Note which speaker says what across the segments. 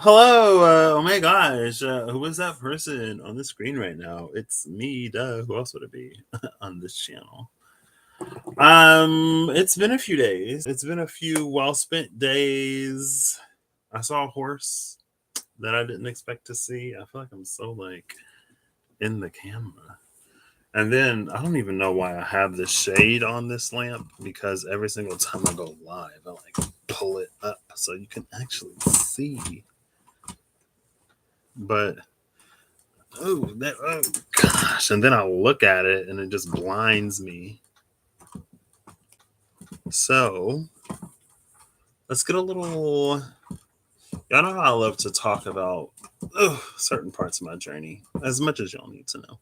Speaker 1: Hello, oh my gosh, who is that person on the screen right now? It's me, duh. Who else would it be on this channel? It's been a few days. It's been a few well spent days. I saw a horse that I didn't expect to see. I feel like I'm so like in the camera. And then I don't even know why I have this shade on this lamp because every single time I go live, I like pull it up so you can actually see. But oh gosh, and then I look at it and it just blinds me. So let's get a little. Y'all know how I love to talk about certain parts of my journey as much as y'all need to know.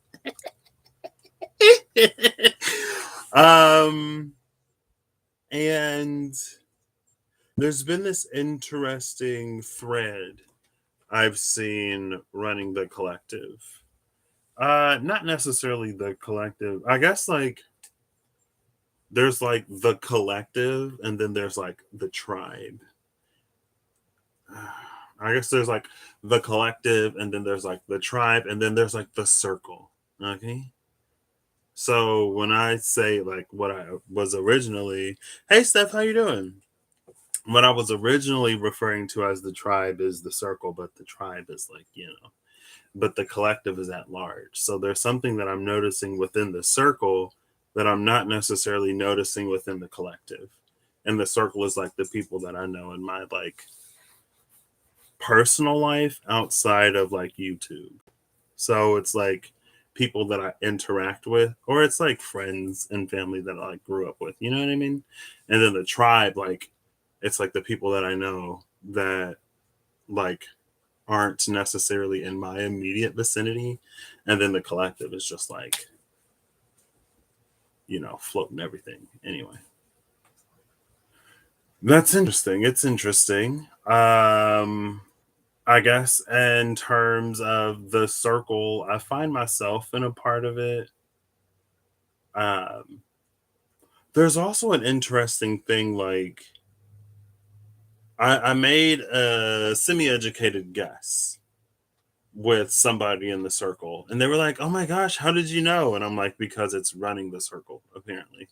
Speaker 1: And there's been this interesting thread I've seen running the collective. Not necessarily the collective. I guess like there's like the collective and then there's like the tribe. I guess there's like the collective and then there's like the tribe and then there's like the circle. Okay. So when I say like what I was originally, hey Steph, how you doing? What I was originally referring to as the tribe is the circle, but the tribe is like, but the collective is at large. So there's something that I'm noticing within the circle that I'm not necessarily noticing within the collective. And the circle is like the people that I know in my like personal life outside of like YouTube. So it's like people that I interact with, or it's like friends and family that I like grew up with. You know what I mean? And then the tribe, like it's like the people that I know that like aren't necessarily in my immediate vicinity. And then the collective is just like, floating everything. Anyway. That's interesting. It's interesting. I guess in terms of the circle, I find myself in a part of it. Um, there's also an interesting thing like I made a semi-educated guess with somebody in the circle and they were like, oh my gosh, how did you know? And I'm like, because it's running the circle apparently.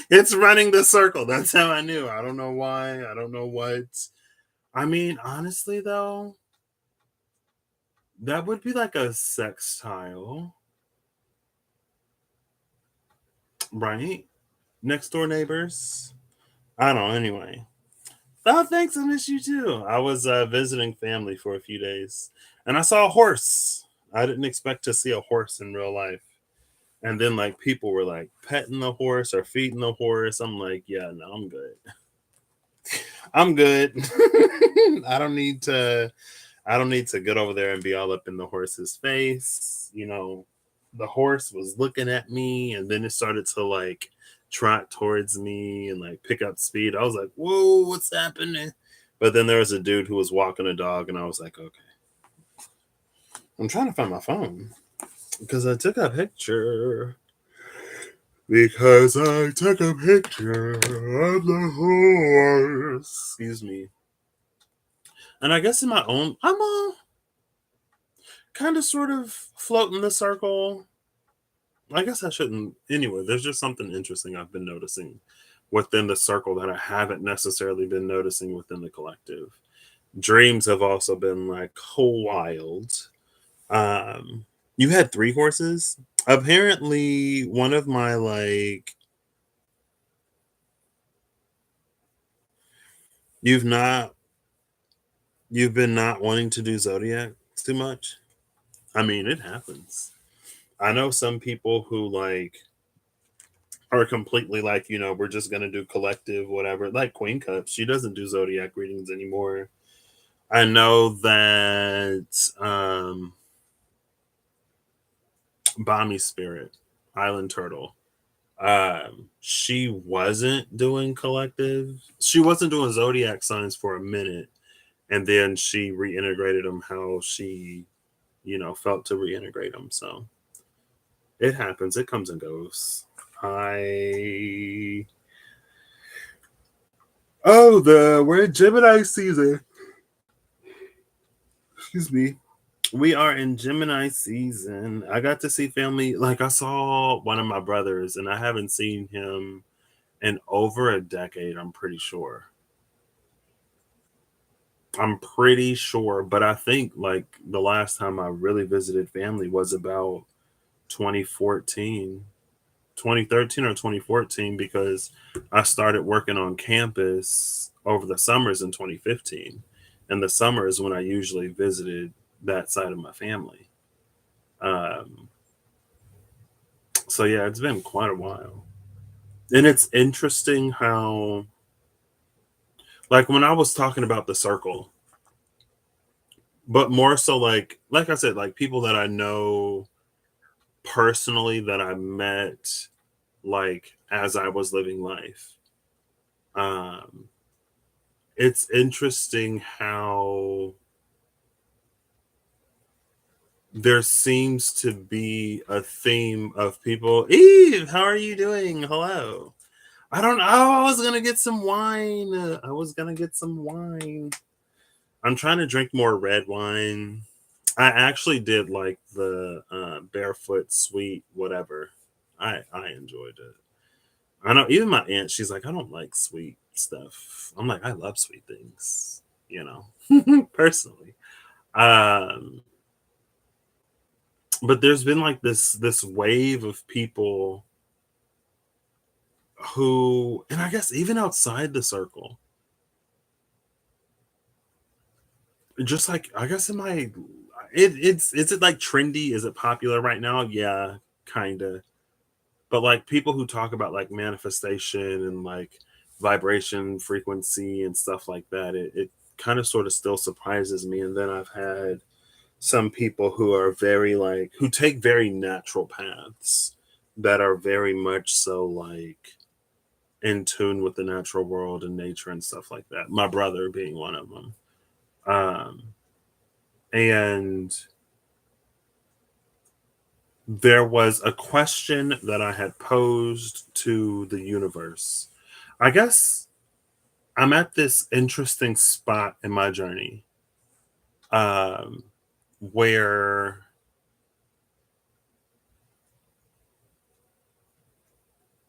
Speaker 1: It's running the circle. That's how I knew. I don't know why. I don't know what. I mean, honestly though, that would be like a sextile, right? Next door neighbors. I don't know. Anyway. Oh, thanks. I miss you too. I was visiting family for a few days and I saw a horse. I didn't expect to see a horse in real life. And then like people were like petting the horse or feeding the horse. I'm like, yeah, no, I'm good. I'm good. I don't need to get over there and be all up in the horse's face. The horse was looking at me and then it started to like trot towards me and like pick up speed. I was like, whoa, what's happening? But then there was a dude who was walking a dog and I was like, okay. I'm trying to find my phone because I took a picture. Because I took a picture of the horse. Excuse me. And I guess in my own, I'm all kind of sort of floating the circle. I guess I shouldn't. Anyway, there's just something interesting I've been noticing within the circle that I haven't necessarily been noticing within the collective. Dreams have also been like wild. Um, you had three horses. Apparently, one of my like you've not you've been not wanting to do zodiac too much. I mean, it happens. I know some people who like are completely like, we're just gonna do collective, whatever. Like Queen Cup, she doesn't do zodiac readings anymore. I know that Bommy Spirit, Island Turtle, she wasn't doing collective. She wasn't doing zodiac signs for a minute, and then she reintegrated them how she, felt to reintegrate them. So it happens. It comes and goes. I Oh, we're in Gemini season. Excuse me. We are in Gemini season. I got to see family. Like, I saw one of my brothers, and I haven't seen him in over a decade, I'm pretty sure. I'm pretty sure, but I think like the last time I really visited family was about 2014, 2013 or 2014, because I started working on campus over the summers in 2015. And the summer is when I usually visited that side of my family. Um, so yeah, it's been quite a while. And it's interesting how, like, when I was talking about the circle, but more so like I said, like people that I know personally that I met like as I was living life. Um, it's interesting how there seems to be a theme of people. Eve, how are you doing? Hello. I don't know. Oh, I was gonna get some wine. I was gonna get some wine. I'm trying to drink more red wine. I actually did like the barefoot sweet whatever. I enjoyed it. I know even my aunt, she's like, I don't like sweet stuff. I'm like, I love sweet things, you know, personally. Um, but there's been like this wave of people who, and I guess even outside the circle, just like I guess in my it's is it like trendy? Is it popular right now? Yeah, kinda. But like people who talk about like manifestation and like vibration frequency and stuff like that, it kind of sort of still surprises me. And then I've had some people who are very like who take very natural paths that are very much so like in tune with the natural world and nature and stuff like that. My brother being one of them. Um, and there was a question that I had posed to the universe. I guess I'm at this interesting spot in my journey, um, where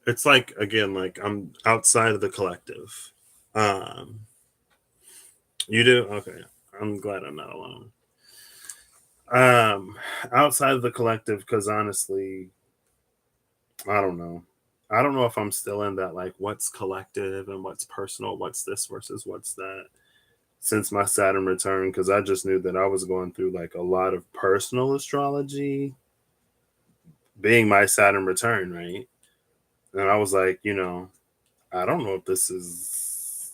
Speaker 1: it's like again, like I'm outside of the collective. Um, you do okay. I'm glad I'm not alone. Um, outside of the collective, because honestly, I don't know. I don't know if I'm still in that like what's collective and what's personal, what's this versus what's that. Since my Saturn return, because I just knew that I was going through like a lot of personal astrology, being my Saturn return, right? And I was like, I don't know if this is.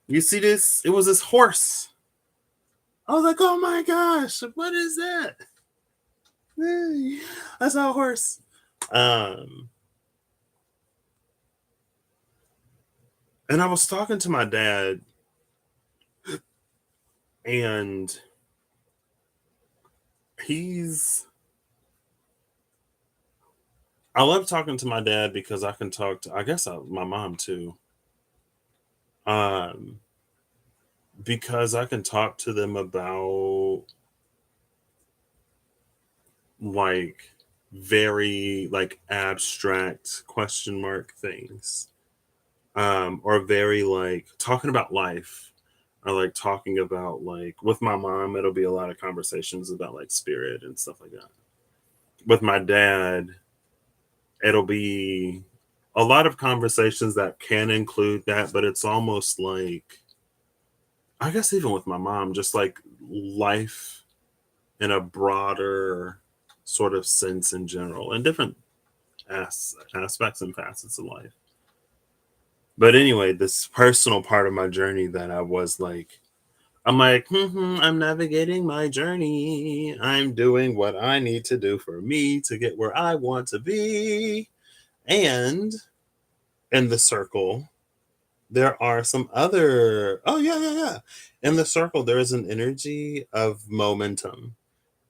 Speaker 1: You see this? It was this horse. I was like, oh my gosh, what is that? I saw a horse. Um, and I was talking to my dad, and he's. I love talking to my dad because I can talk to, I guess, my mom too. Um, because I can talk to them about like very like abstract question mark things, or very like talking about life, or like talking about like with my mom it'll be a lot of conversations about like spirit and stuff like that. With my dad it'll be a lot of conversations that can include that, but it's almost like I guess even with my mom just like life in a broader sort of sense in general and different aspects and facets of life. But anyway, this personal part of my journey that I was like, I'm like, I'm navigating my journey. I'm doing what I need to do for me to get where I want to be. And in the circle, there are some other, oh, yeah, yeah, yeah. In the circle, there is an energy of momentum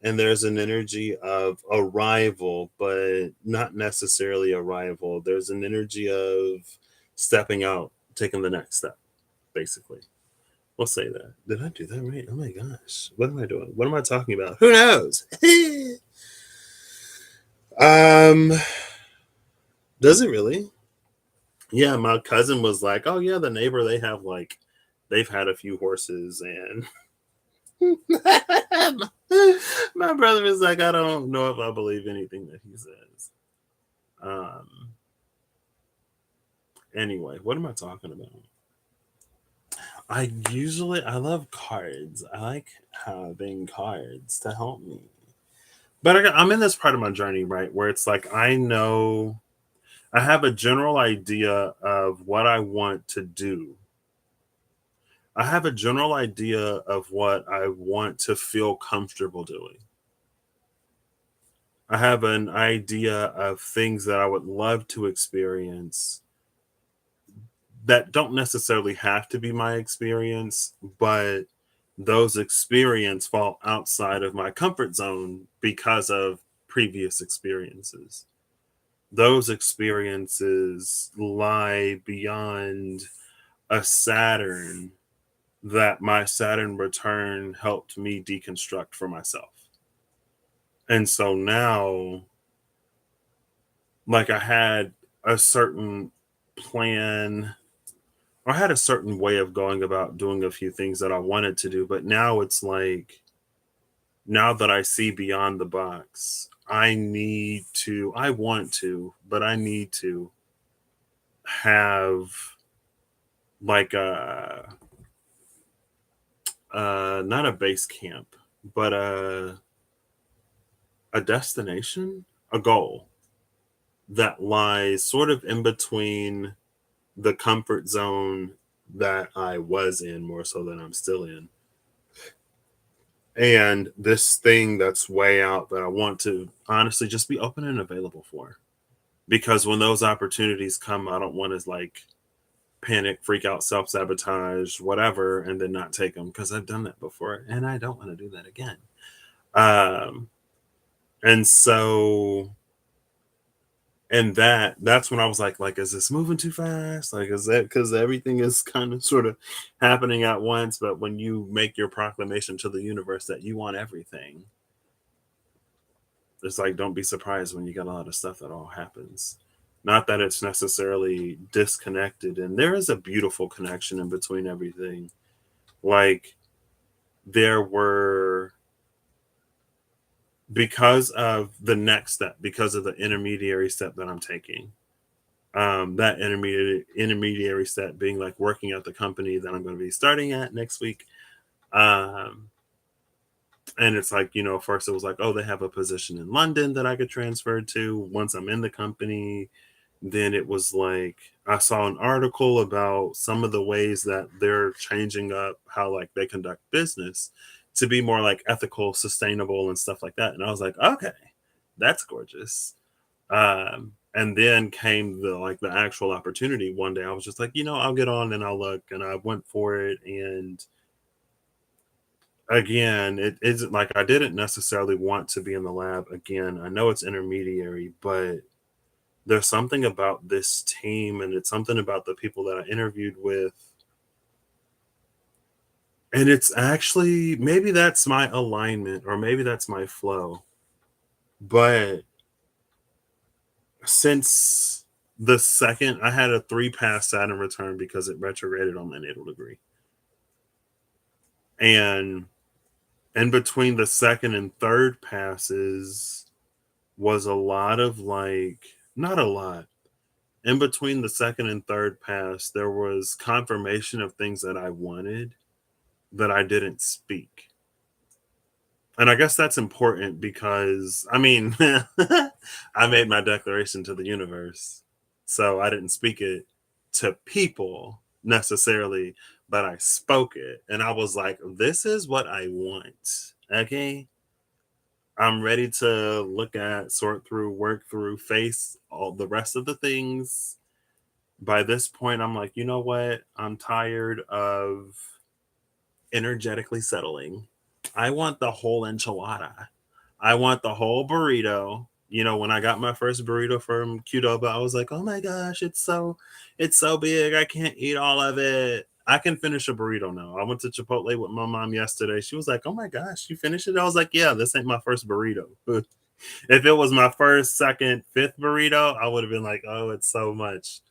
Speaker 1: and there's an energy of arrival, but not necessarily arrival. There's an energy of stepping out, taking the next step, basically. We'll say that. Did I do that right? Oh my gosh. What am I doing? What am I talking about? Who knows? um, does it really? Yeah, my cousin was like, "Oh yeah, the neighbor they've had a few horses and my brother is like, I don't know if I believe anything that he says." Um anyway, what am I talking about? I love cards. I like having cards to help me. But I'm in this part of my journey, right, where it's like I have a general idea of what I want to do. I have a general idea of what I want to feel comfortable doing. I have an idea of things that I would love to experience that don't necessarily have to be my experience, but those experiences fall outside of my comfort zone because of previous experiences. Those experiences lie beyond a Saturn that my Saturn return helped me deconstruct for myself. And so now, like, I had a certain plan, or I had a certain way of going about doing a few things that I wanted to do. But now it's like, now that I see beyond the box, I want to, but I need to have like not a base camp, but a destination, a goal that lies sort of in between the comfort zone that I was in, more so than I'm still in, and this thing that's way out that I want to honestly just be open and available for. Because when those opportunities come, I don't want to like panic, freak out, self sabotage, whatever, and then not take them because I've done that before and I don't want to do that again. Um, and so and that's when I was like, is this moving too fast? Like, is that because everything is kind of sort of happening at once? But when you make your proclamation to the universe that you want everything, it's like, don't be surprised when you get a lot of stuff that all happens. Not that it's necessarily disconnected, and there is a beautiful connection in between everything. Like, there were, because of the next step, because of the intermediary step that I'm taking, that intermediary step being like working at the company that I'm going to be starting at next week. Um, and it's like, first it was like, oh, they have a position in London that I could transfer to once I'm in the company. Then it was like I saw an article about some of the ways that they're changing up how like they conduct business to be more like ethical, sustainable, and stuff like that. And I was like, okay, that's gorgeous. And then came the actual opportunity one day. I was just like, I'll get on and I'll look, and I went for it. And again, it isn't like I didn't necessarily want to be in the lab again. I know it's intermediary, but there's something about this team, and it's something about the people that I interviewed with. And it's actually, maybe that's my alignment or maybe that's my flow. But since the second I had a 3-pass Saturn return because it retrograded on my natal degree. And in between the second and third passes was a lot of like, not a lot. In between the second and third pass, there was confirmation of things that I wanted that I didn't speak. And I guess that's important because, I mean, I made my declaration to the universe. So I didn't speak it to people necessarily, but I spoke it. And I was like, this is what I want. Okay. I'm ready to look at, sort through, work through, face all the rest of the things. By this point, I'm like, you know what? I'm tired of energetically settling. I want the whole enchilada. I want the whole burrito. When I got my first burrito from Qdoba, I was like, "Oh my gosh, it's so big. I can't eat all of it." I can finish a burrito now. I went to Chipotle with my mom yesterday. She was like, "Oh my gosh, you finished it?" I was like, "Yeah, this ain't my first burrito." If it was my first, second, fifth burrito, I would have been like, "Oh, it's so much."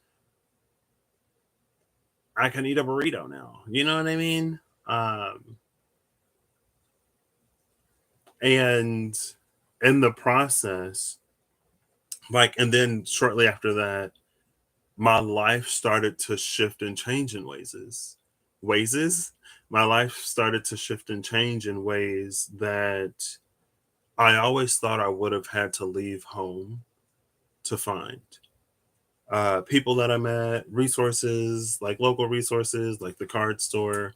Speaker 1: I can eat a burrito now. You know what I mean? Um, and in the process, like, and then shortly after that, my life started to shift and change in ways. My life started to shift and change in ways that I always thought I would have had to leave home to find. People that I met, resources, like local resources, like the card store,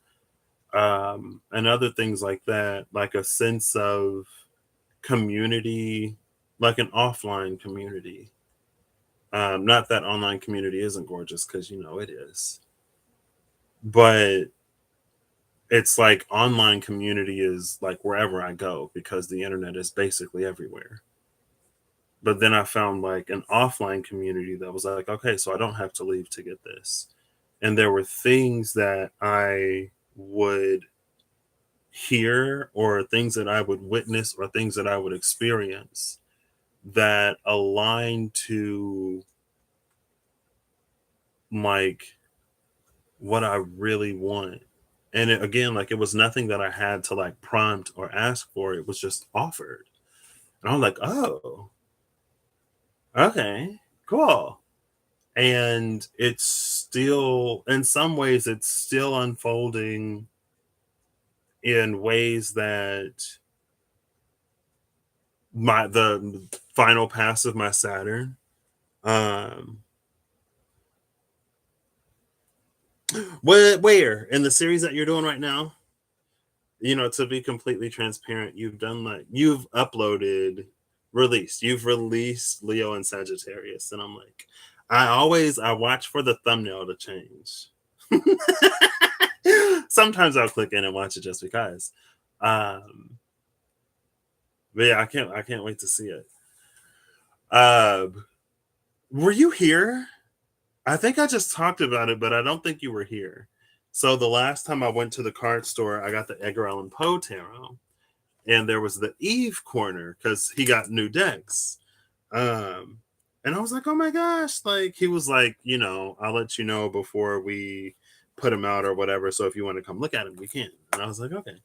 Speaker 1: and other things like that, like a sense of community, like an offline community. Not that online community isn't gorgeous, because you know it is, but it's like online community is like wherever I go because the internet is basically everywhere. But then I found like an offline community that was like, okay, so I don't have to leave to get this. And there were things that I would hear, or things that I would witness, or things that I would experience that align to like what I really want. And again, like it was nothing that I had to like prompt or ask for. It was just offered. And I'm like, oh, okay, cool. And it's still, in some ways, it's still unfolding in ways that the final pass of my Saturn. Um, where in the series that you're doing right now? You know, to be completely transparent, you've released Leo and Sagittarius, and I'm like, I watch for the thumbnail to change. Sometimes I'll click in and watch it just because. Um, but yeah, I can't wait to see it. Uh, were you here? I think I just talked about it, but I don't think you were here. So the last time I went to the card store, I got the Edgar Allan Poe tarot, and there was the Eve corner because he got new decks. Um, and I was like, oh my gosh, like he was like, I'll let you know before we put him out or whatever. So if you want to come look at him, we can. And I was like, okay.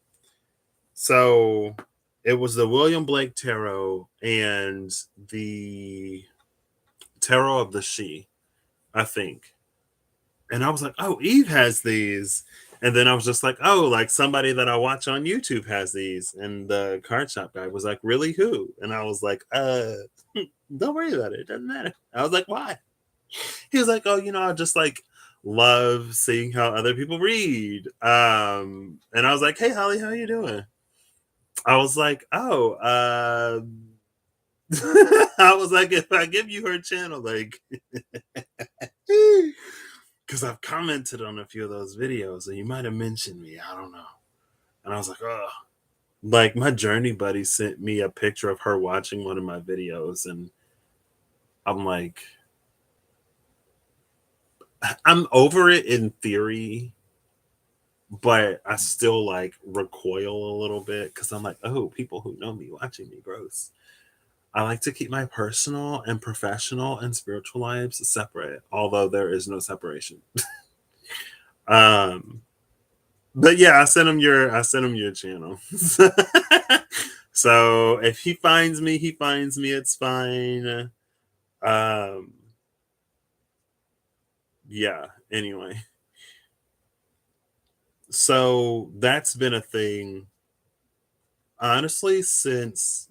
Speaker 1: So it was the William Blake tarot and the tarot of the She, I think. And I was like, oh, Eve has these. And then I was just like, oh, like somebody that I watch on YouTube has these. And the card shop guy was like, really, who? And I was like, don't worry about it. It doesn't matter. I was like, why? He was like, oh, I just like love seeing how other people read. And I was like, hey, Holly, how you doing? I was like, oh, I was like, if I give you her channel, like, because I've commented on a few of those videos and you might have mentioned me. I don't know. And I was like, oh, like my journey buddy sent me a picture of her watching one of my videos. And I'm like, I'm over it in theory, but I still like recoil a little bit because I'm like, oh, people who know me watching me, gross. I like to keep my personal and professional and spiritual lives separate, although there is no separation. um, but yeah, I sent him your channel. So if he finds me, he finds me. It's fine. Um, yeah. Anyway, so that's been a thing, honestly, since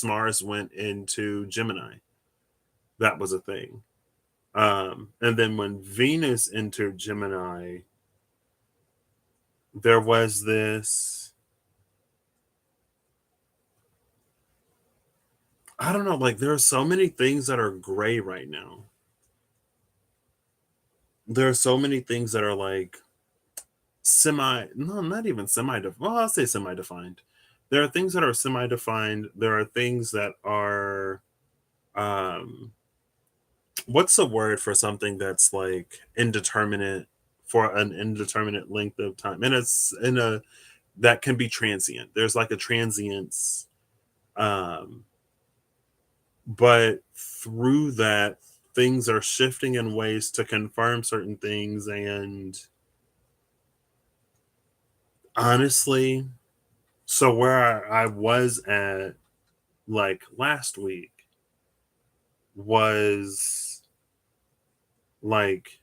Speaker 1: Mars went into Gemini. That was a thing. And then when Venus entered Gemini, there was this, I don't know, like there are so many things that are gray right now. There are so many things that are like no, not even well, I'll say semi-defined. There are things that are semi-defined. There are things that are, um, what's the word for something that's like indeterminate, for an indeterminate length of time. And it's in a that can be transient. There's like a transience. Um, but through that, things are shifting in ways to confirm certain things. And honestly, so where I was at like last week was like,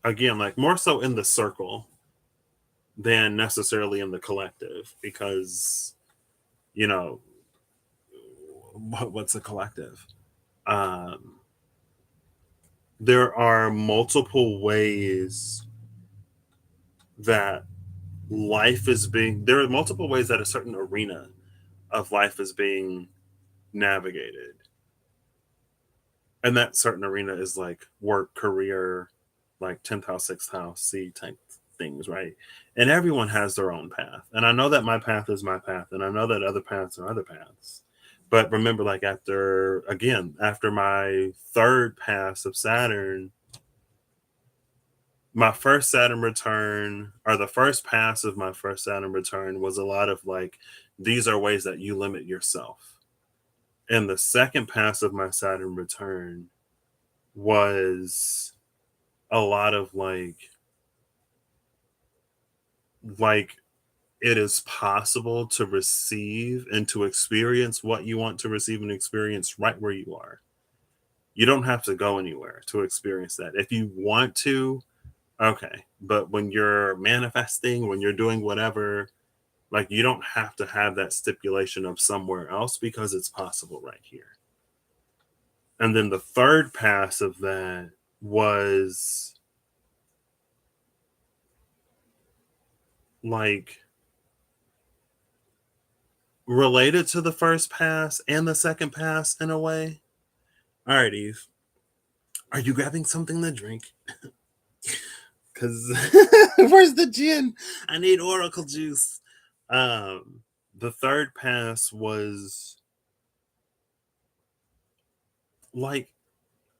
Speaker 1: again, like more so in the circle than necessarily in the collective, because, you know, what's a collective? Um, there are multiple ways that there are multiple ways that a certain arena of life is being navigated. And that certain arena is like work, career, like 10th house, 6th house, C type things, right? And everyone has their own path. And I know that my path is my path, and I know that other paths are other paths. But remember, like after my third pass of Saturn, my first Saturn return, or the first pass of my first Saturn return, was a lot of like, these are ways that you limit yourself. And the second pass of my Saturn return was a lot of like it is possible to receive and to experience what you want to receive and experience right where you are. You don't have to go anywhere to experience that. If you want to, okay. But when you're manifesting, when you're doing whatever, like, you don't have to have that stipulation of somewhere else, because it's possible right here. And then the third pass of that was like related to the first pass and the second pass in a way. All right, Eve, are you grabbing something to drink? Because where's the gin? I need oracle juice. The third pass was like,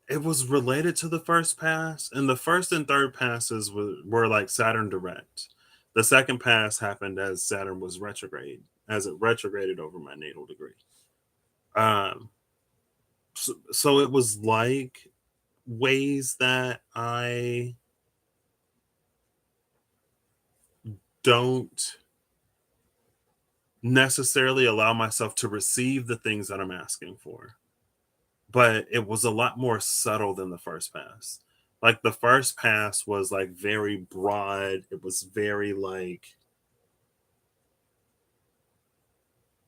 Speaker 1: it was related to the first pass, and the first and third passes were like Saturn direct. The second pass happened as Saturn was retrograde, as it retrograded over my natal degree. Um, so it was like ways that I don't necessarily allow myself to receive the things that I'm asking for. But it was a lot more subtle than the first pass. Like, the first pass was like very broad. It was very like,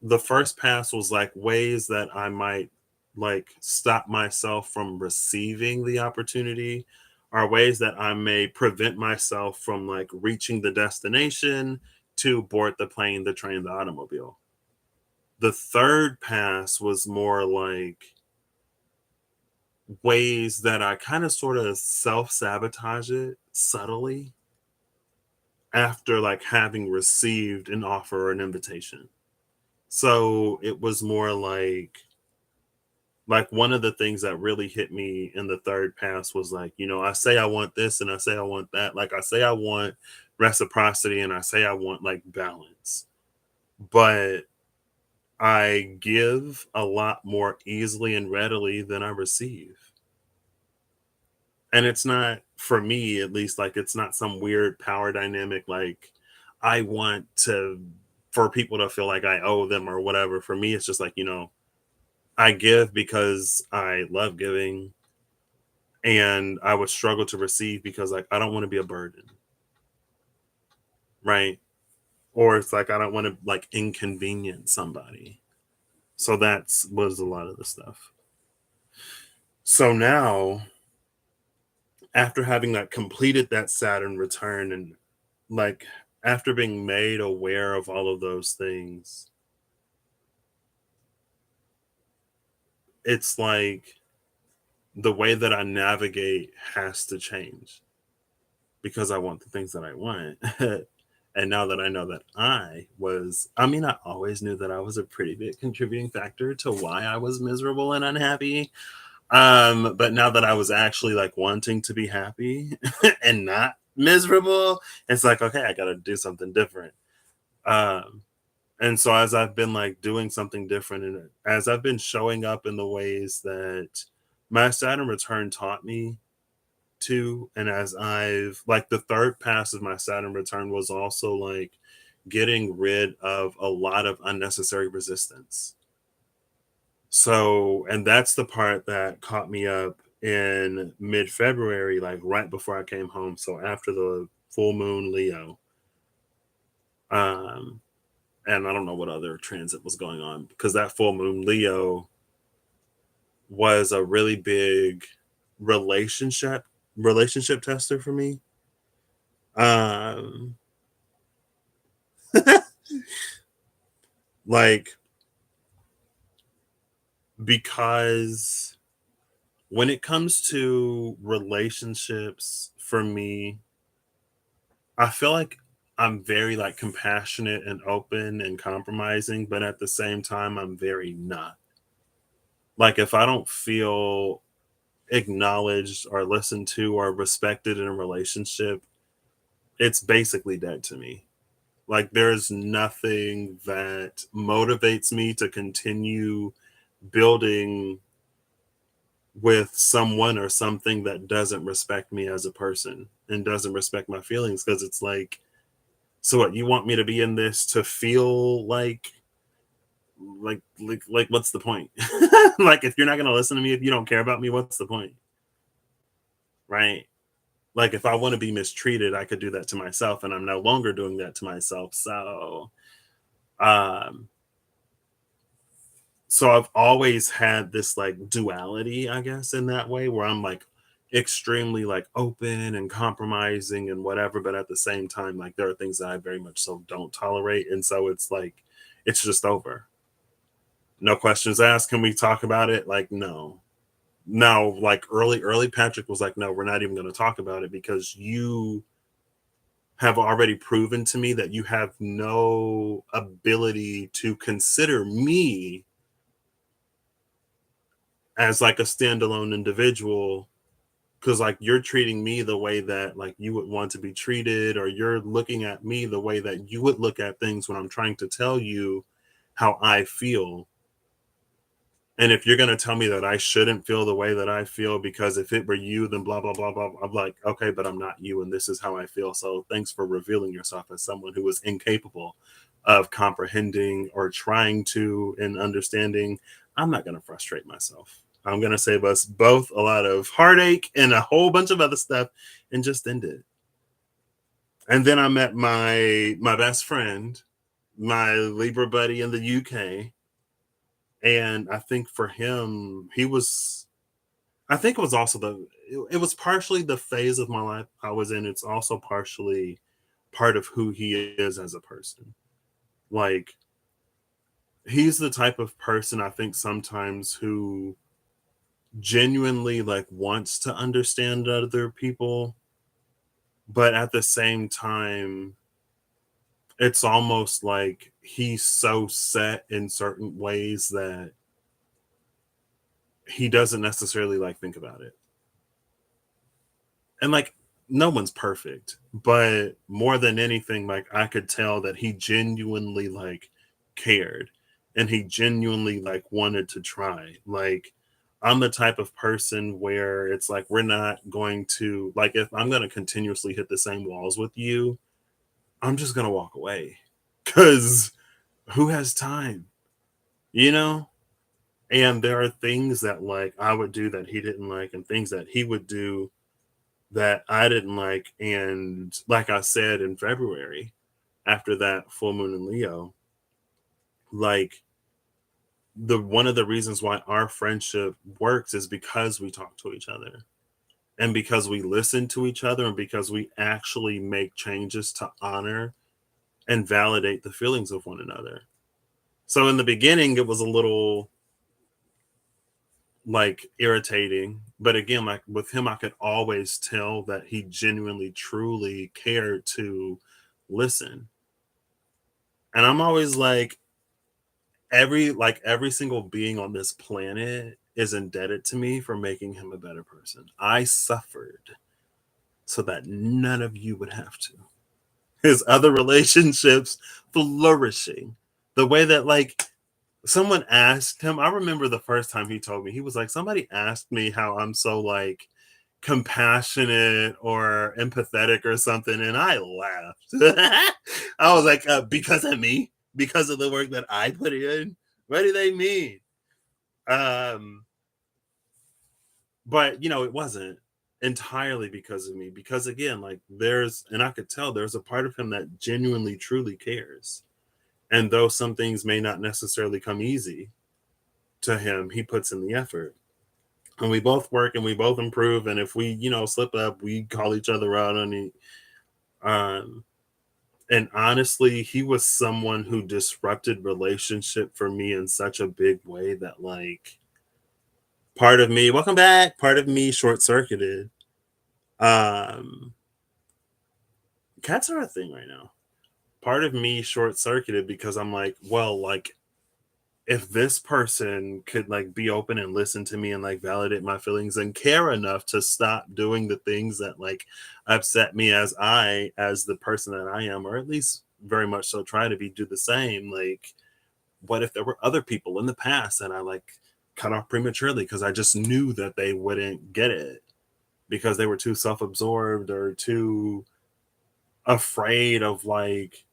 Speaker 1: the first pass was like ways that I might like stop myself from receiving the opportunity, are ways that I may prevent myself from like reaching the destination, to board the plane, the train, the automobile. The third pass was more like ways that I kind of sort of self sabotage it subtly after like having received an offer or an invitation. So it was more like one of the things that really hit me in the third pass was like, I say I want this and I say I want that. Like, I say I want reciprocity and I say I want like balance. But I give a lot more easily and readily than I receive. And it's not, for me at least, like, it's not some weird power dynamic like I want to for people to feel like I owe them or whatever. For me, it's just like, I give because I love giving, and I would struggle to receive because like I don't want to be a burden, right? Or it's like I don't want to like inconvenience somebody. So that's was a lot of the stuff. So now, after having like completed that Saturn return, and like after being made aware of all of those things, it's like the way that I navigate has to change, because I want the things that I want. And now that I know that I always knew that I was a pretty big contributing factor to why I was miserable and unhappy. But now that I was actually like wanting to be happy and not miserable. It's like, okay, I got to do something different. Um, and so as I've been like doing something different, and as I've been showing up in the ways that my Saturn return taught me to, and as I've like the third pass of my Saturn return was also like getting rid of a lot of unnecessary resistance. So, and that's the part that caught me up in mid February, like right before I came home. So after the full moon Leo, um, and I don't know what other transit was going on because that full moon Leo was a really big relationship relationship tester for me. Um, like because when it comes to relationships for me, I feel like I'm very like compassionate and open and compromising, but at the same time I'm very not. Like if I don't feel acknowledged or listened to or respected in a relationship, it's basically dead to me. Like there's nothing that motivates me to continue building with someone or something that doesn't respect me as a person and doesn't respect my feelings because it's like, so what, you want me to be in this to feel like what's the point? Like if you're not going to listen to me, if you don't care about me, what's the point? Right? Like if I want to be mistreated, I could do that to myself and I'm no longer doing that to myself. Um so I've always had this like duality, I guess, in that way where I'm like extremely like open and compromising and whatever, but at the same time, like there are things that I very much so don't tolerate. And so it's like it's just over. No questions asked. Can we talk about it? Like, no. No, like early Patrick was like, no, we're not even going to talk about it because you have already proven to me that you have no ability to consider me as like a standalone individual because like you're treating me the way that like you would want to be treated, or you're looking at me the way that you would look at things when I'm trying to tell you how I feel. And if you're going to tell me that I shouldn't feel the way that I feel because if it were you, then blah, blah, blah, blah. I'm like, okay, but I'm not you. And this is how I feel. So thanks for revealing yourself as someone who is incapable of comprehending or trying to and understanding. I'm not going to frustrate myself. I'm going to save us both a lot of heartache and a whole bunch of other stuff and just end it. And then I met my best friend, my Libra buddy in the UK. And I think for him, I think it was also it was partially the phase of my life I was in. It's also partially part of who he is as a person. Like he's the type of person I think sometimes who genuinely like wants to understand other people, but at the same time, it's almost like he's so set in certain ways that he doesn't necessarily like think about it. And like no one's perfect, but more than anything, like I could tell that he genuinely like cared and he genuinely like wanted to try. Like I'm the type of person where it's like we're not going to like if I'm going to continuously hit the same walls with you, I'm just going to walk away cuz who has time, you know? And there are things that like I would do that he didn't like and things that he would do that I didn't like. And like I said in February, after that full moon in Leo, like the one of the reasons why our friendship works is because we talk to each other and because we listen to each other and because we actually make changes to honor and validate the feelings of one another. So in the beginning, it was a little like irritating, but again, like with him, I could always tell that he genuinely, truly cared to listen. And I'm always like, every single being on this planet is indebted to me for making him a better person. I suffered so that none of you would have to. His other relationships flourishing. The way that, like, someone asked him, I remember the first time he told me, he was like, somebody asked me how I'm so, like, compassionate or empathetic or something, and I laughed. I was like, because of me? Because of the work that I put in? What do they mean? Um, but it wasn't entirely because of me, because again, like, and I could tell there's a part of him that genuinely truly cares. And though some things may not necessarily come easy to him, he puts in the effort. And we both work and we both improve. And if we, slip up, we call each other out on it. Um, and honestly, he was someone who disrupted relationship for me in such a big way that, like, part of me, welcome back, part of me short circuited. Um, Cats are a thing right now. Part of me short circuited because I'm like, well, like, if this person could, like, be open and listen to me and, like, validate my feelings and care enough to stop doing the things that, like, upset me as the person that I am, or at least very much so try to do the same, like, what if there were other people in the past that I, like, cut off prematurely because I just knew that they wouldn't get it because they were too self-absorbed or too afraid of, like,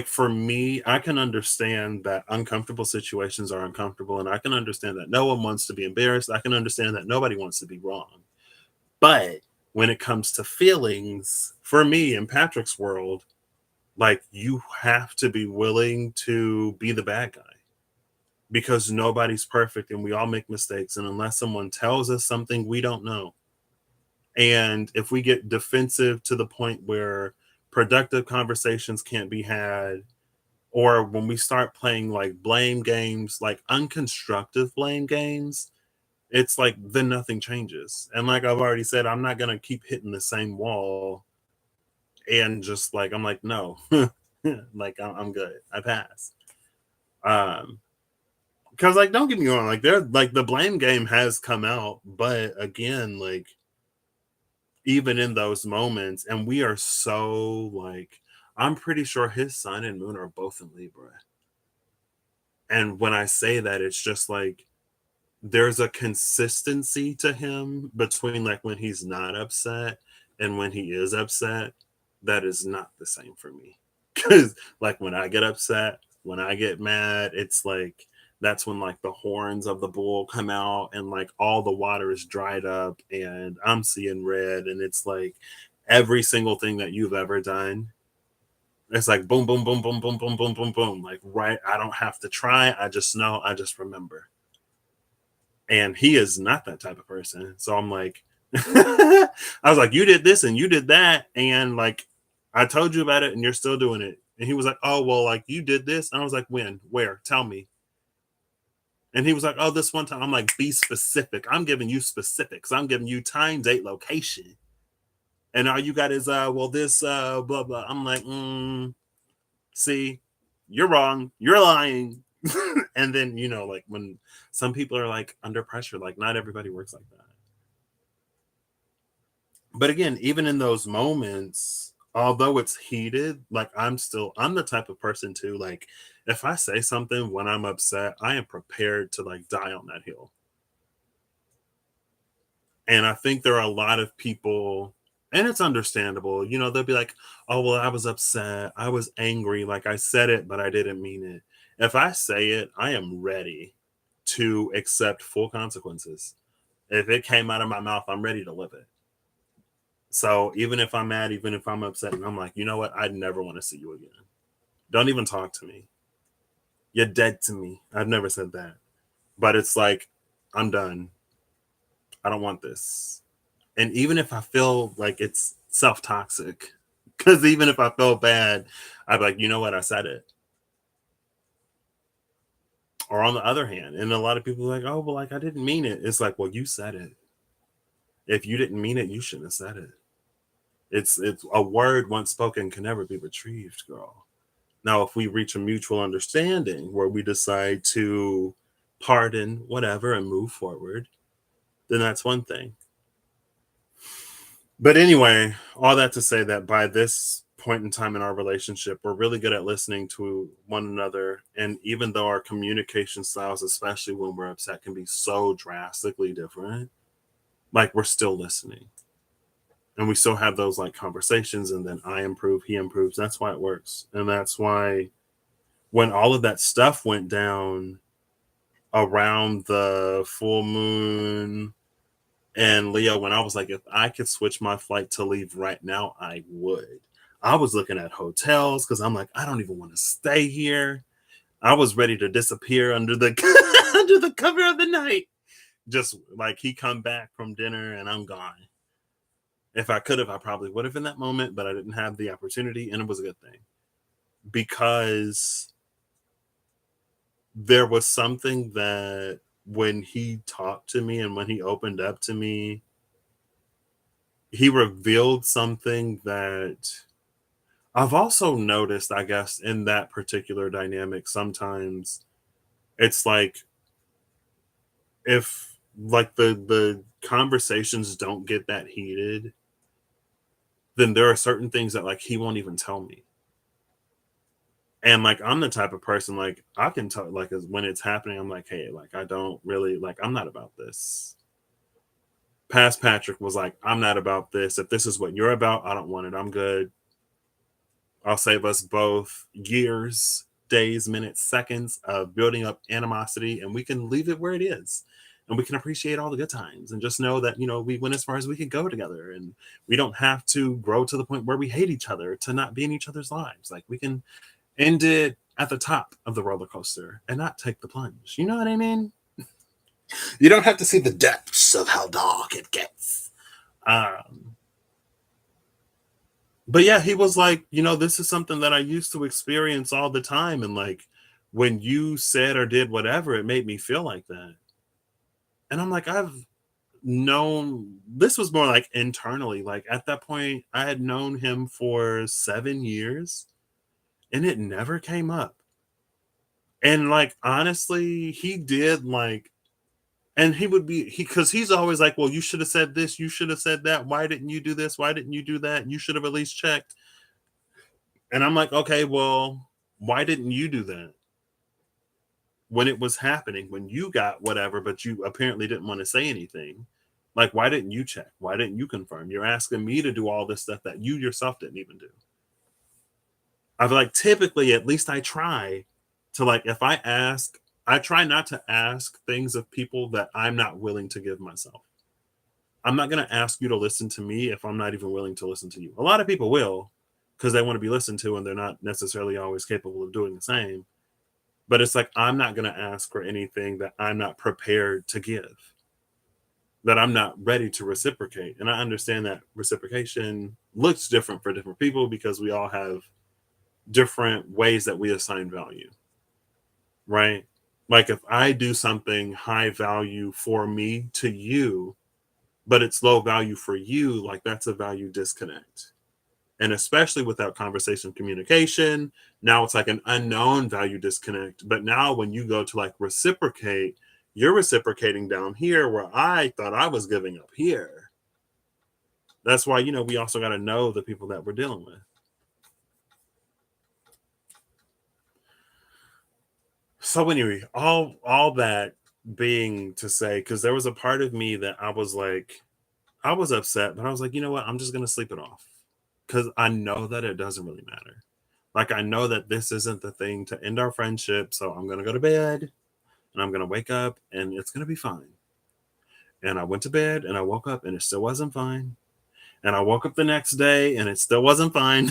Speaker 1: for me, I can understand that uncomfortable situations are uncomfortable, and I can understand that no one wants to be embarrassed. I can understand that nobody wants to be wrong. But when it comes to feelings, for me in Patrick's world, like, you have to be willing to be the bad guy because nobody's perfect and we all make mistakes. And unless someone tells us something, we don't know. And if we get defensive to the point where productive conversations can't be had, or when we start playing, like, blame games, like unconstructive blame games, it's like then nothing changes. And like I've already said, I'm not gonna keep hitting the same wall and just, like, I'm like, no. Like, I'm good. I pass. Um, because, like, don't get me wrong, like, the blame game has come out, but again, like, even in those moments, and we are so, like, I'm pretty sure his sun and moon are both in Libra. And when I say that, it's just like there's a consistency to him between, like, when he's not upset and when he is upset that is not the same for me. Because, like, when I get upset, when I get mad, it's like that's when, like, the horns of the bull come out and, like, all the water is dried up and I'm seeing red. And it's like every single thing that you've ever done, it's like boom, boom, boom, boom, boom, boom, boom, boom, boom. Like, right. I don't have to try. I just know. I just remember. And he is not that type of person. So I'm like, I was like, you did this and you did that. And, like, I told you about it and you're still doing it. And he was like, oh, well, like, you did this. And I was like, when? Where? Tell me. And he was like, oh, this one time. I'm like, be specific. I'm giving you specifics. I'm giving you time, date, location. And all you got is, well, this, blah, blah. I'm like, see, you're wrong. You're lying. And then, like, when some people are, like, under pressure, like, not everybody works like that. But again, even in those moments, although it's heated, like, I'm the type of person too, like, if I say something when I'm upset, I am prepared to, like, die on that hill. And I think there are a lot of people, and it's understandable, they'll be like, oh, well, I was upset. I was angry. Like, I said it, but I didn't mean it. If I say it, I am ready to accept full consequences. If it came out of my mouth, I'm ready to live it. So even if I'm mad, even if I'm upset, and I'm like, you know what? I'd never want to see you again. Don't even talk to me. You're dead to me. I've never said that. But it's like, I'm done. I don't want this. And even if I feel like it's self toxic, because even if I felt bad, I'd be like, you know what? I said it. Or on the other hand, and a lot of people are like, oh, well, like, I didn't mean it. It's like, well, you said it. If you didn't mean it, you shouldn't have said it. It's a word once spoken can never be retrieved, girl. Now, if we reach a mutual understanding where we decide to pardon whatever and move forward, then that's one thing. But anyway, all that to say that by this point in time in our relationship, we're really good at listening to one another. And even though our communication styles, especially when we're upset, can be so drastically different, like we're still listening. And we still have those like conversations, and then I improve, he improves. That's why it works. And that's why when all of that stuff went down around the full moon and Leo, when I was like, if I could switch my flight to leave right now, I would. I was looking at hotels because I'm like, I don't even want to stay here. I was ready to disappear under the under the cover of the night. Just like he come back from dinner and I'm gone. If I could have, I probably would have in that moment, but I didn't have the opportunity, and it was a good thing because there was something that when he talked to me and when he opened up to me, he revealed something that I've also noticed, I guess, in that particular dynamic. Sometimes it's like if like the conversations don't get that heated, then there are certain things that like he won't even tell me. And like I'm the type of person like I can tell like when it's happening, I'm like, hey, like I don't really like I'm not about this. Past Patrick was like, I'm not about this. If this is what you're about, I don't want it. I'm good. I'll save us both years, days, minutes, seconds of building up animosity, and we can leave it where it is. And we can appreciate all the good times and just know that, you know, we went as far as we could go together. And we don't have to grow to the point where we hate each other to not be in each other's lives. Like we can end it at the top of the roller coaster and not take the plunge. You know what I mean? You don't have to see the depths of how dark it gets. Um, but yeah, he was like, you know, this is something that I used to experience all the time. And like when you said or did whatever, it made me feel like that. And I'm like, I've known this was more like internally. Like at that point, I had known him for 7 years and it never came up. And like honestly, he did like and he would be because he's always like, well, you should have said this, you should have said that. Why didn't you do this? Why didn't you do that? You should have at least checked. And I'm like, okay, well, why didn't you do that when it was happening, when you got whatever, but you apparently didn't want to say anything? Like, why didn't you check? Why didn't you confirm? You're asking me to do all this stuff that you yourself didn't even do. I feel like typically, at least I try to like, if I ask, I try not to ask things of people that I'm not willing to give myself. I'm not going to ask you to listen to me if I'm not even willing to listen to you. A lot of people will because they want to be listened to and they're not necessarily always capable of doing the same. But it's like, I'm not going to ask for anything that I'm not prepared to give, that I'm not ready to reciprocate. And I understand that reciprocation looks different for different people because we all have different ways that we assign value, right? Like if I do something high value for me to you, but it's low value for you, like that's a value disconnect. And especially without conversation communication, now it's like an unknown value disconnect. But now when you go to like reciprocate, you're reciprocating down here where I thought I was giving up here. That's why, you know, we also got to know the people that we're dealing with. So anyway, all that being to say, because there was a part of me that I was like, I was upset, but I was like, you know what? I'm just gonna sleep it off because I know that it doesn't really matter. Like I know that this isn't the thing to end our friendship, so I'm gonna go to bed and I'm gonna wake up and it's gonna be fine. And I went to bed and I woke up and it still wasn't fine. And I woke up the next day and it still wasn't fine.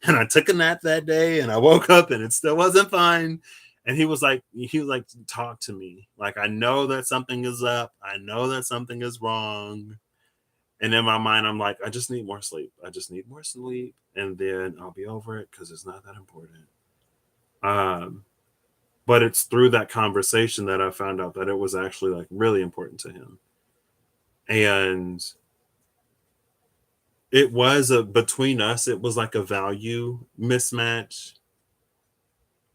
Speaker 1: And I took a nap that day and I woke up and it still wasn't fine. And he was like, talk to me. Like, I know that something is up. I know that something is wrong. And in my mind, I'm like, I just need more sleep. I just need more sleep. And then I'll be over it because it's not that important. Um, but it's through that conversation that I found out that it was actually like really important to him. And it was a between us, it was like a value mismatch.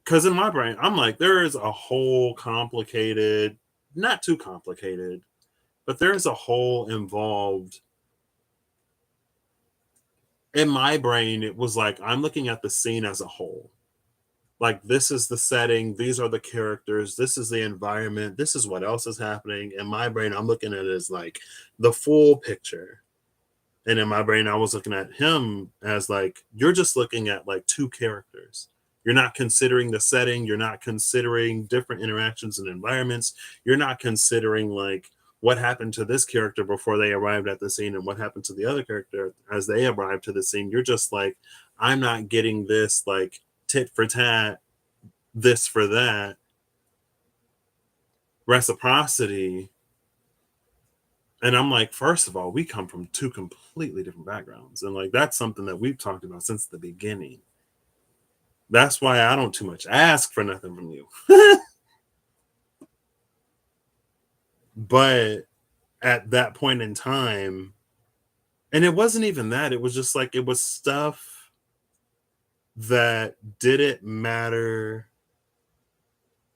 Speaker 1: Cause in my brain, I'm like, there is a whole complicated, not too complicated, but there's a whole involved in my brain, it was like I'm looking at the scene as a whole. Like, this is the setting, these are the characters, this is the environment, this is what else is happening. In my brain, I'm looking at it as like the full picture. And in my brain, I was looking at him as like, you're just looking at like two characters. You're not considering the setting, you're not considering different interactions and environments, you're not considering like what happened to this character before they arrived at the scene and what happened to the other character as they arrived to the scene. You're just like, I'm not getting this like tit for tat, this for that reciprocity. And I'm like, first of all, we come from two completely different backgrounds. And like, that's something that we've talked about since the beginning. That's why I don't too much ask for nothing from you. But at that point in time, and it wasn't even that, it was just like, it was stuff that didn't matter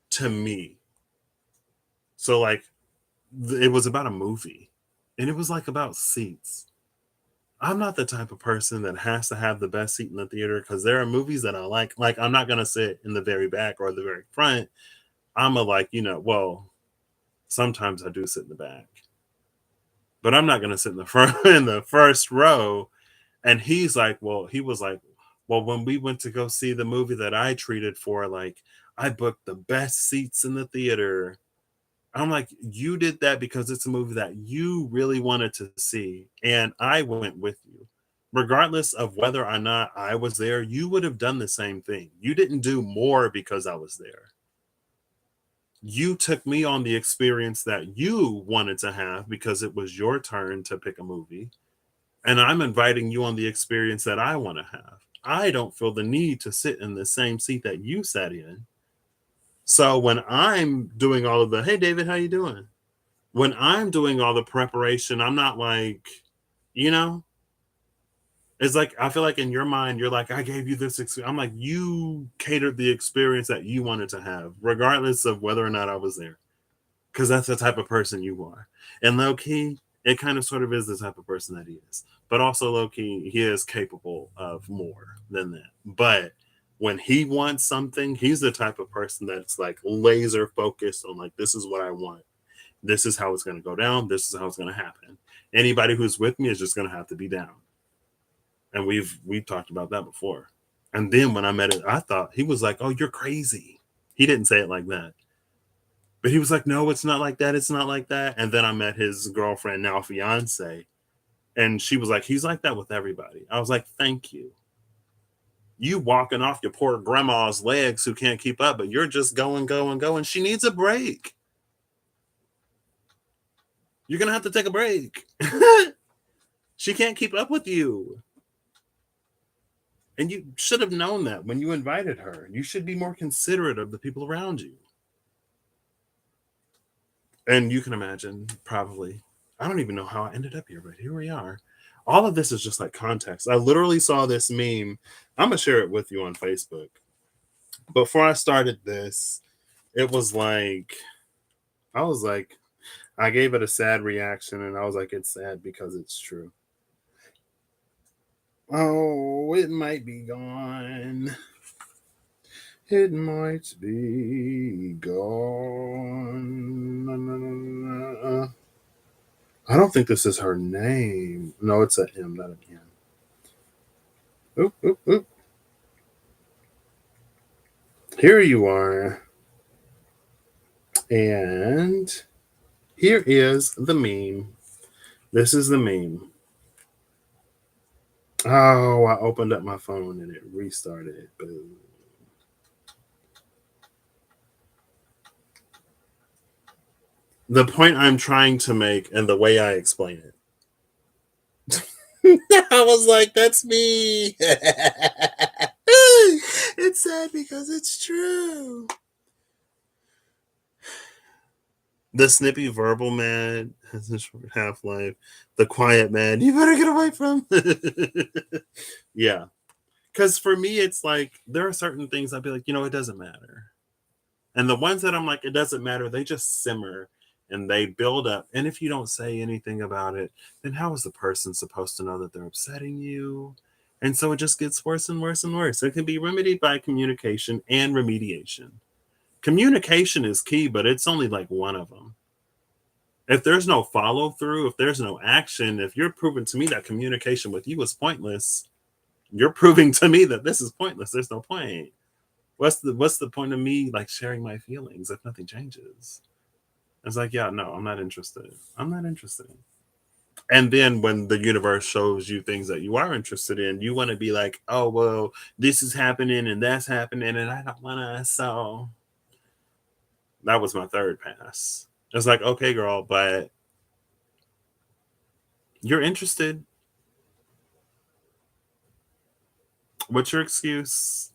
Speaker 1: to me. So like, it was about a movie, and it was like about seats. I'm not the type of person that has to have the best seat in the theater, because there are movies that I like. Like, I'm not gonna sit in the very back or the very front. I'm a like, well, sometimes I do sit in the back, but I'm not gonna sit in the front in the first row. And he was like, well, when we went to go see the movie that I treated for, like, I booked the best seats in the theater. I'm like, you did that because it's a movie that you really wanted to see, and I went with you. Regardless of whether or not I was there, you would have done the same thing. You didn't do more because I was there. You took me on the experience that you wanted to have because it was your turn to pick a movie, and I'm inviting you on the experience that I want to have. I don't feel the need to sit in the same seat that you sat in. So when I'm doing all of the, hey David, how you doing? When I'm doing all the preparation, I'm not like, you know, it's like, I feel like in your mind, you're like, I gave you this experience. I'm like, you catered the experience that you wanted to have, regardless of whether or not I was there. Because that's the type of person you are. And low key, it kind of sort of is the type of person that he is. But also low key, he is capable of more than that. But when he wants something, he's the type of person that's like laser focused on like, this is what I want. This is how it's going to go down. This is how it's going to happen. Anybody who's with me is just going to have to be down. And we've talked about that before. And then when I met it, I thought he was like, "Oh, you're crazy." He didn't say it like that, but he was like, "No, it's not like that. It's not like that." And then I met his girlfriend, now fiance, and she was like, "He's like that with everybody." I was like, "Thank you. You walking off your poor grandma's legs who can't keep up, but you're just going, going, going. She needs a break. You're gonna have to take a break. She can't keep up with you." And you should have known that when you invited her. You should be more considerate of the people around you. And you can imagine, probably, I don't even know how I ended up here, but here we are. All of this is just like context. I literally saw this meme. I'm going to share it with you on Facebook. Before I started this, it was like, I was like, I gave it a sad reaction, and I was like, it's sad because it's true. Oh, it might be gone. It might be gone. I don't think this is her name. No, it's a him, not a him. Oop, oop, oop. Here you are. And here is the meme. This is the meme. Oh, I opened up my phone and it restarted. Boom. The point I'm trying to make and the way I explain it. I was like, that's me. It's sad because it's true. The snippy verbal man has a short half life. The quiet man, you better get away from. Yeah. Because for me, it's like there are certain things I'd be like, it doesn't matter. And the ones that I'm like, it doesn't matter, they just simmer and they build up. And if you don't say anything about it, then how is the person supposed to know that they're upsetting you? And so it just gets worse and worse and worse. It can be remedied by communication and remediation. Communication is key, but it's only like one of them. If there's no follow through, if there's no action, if you're proving to me that communication with you is pointless, you're proving to me that this is pointless. There's no point. What's the point of me like sharing my feelings if nothing changes? It's like, yeah, no, I'm not interested. I'm not interested. And then when the universe shows you things that you are interested in, you want to be like, oh well, this is happening and that's happening, and I don't wanna. So that was my third pass. It's like, okay, girl, but you're interested. What's your excuse?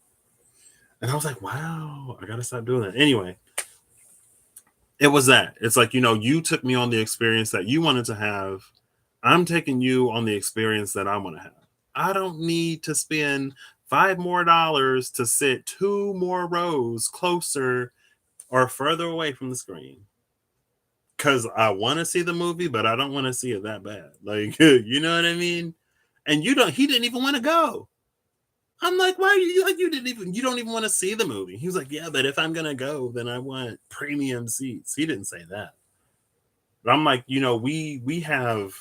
Speaker 1: And I was like, wow, I gotta stop doing that. Anyway, it was that. It's like, you took me on the experience that you wanted to have. I'm taking you on the experience that I want to have. I don't need to spend $5 more to sit 2 more rows closer or further away from the screen. Cause I want to see the movie, but I don't want to see it that bad. Like, you know what I mean? And he didn't even want to go. I'm like, why are you like you don't even want to see the movie? He was like, yeah, but if I'm gonna go, then I want premium seats. He didn't say that. But I'm like, we have,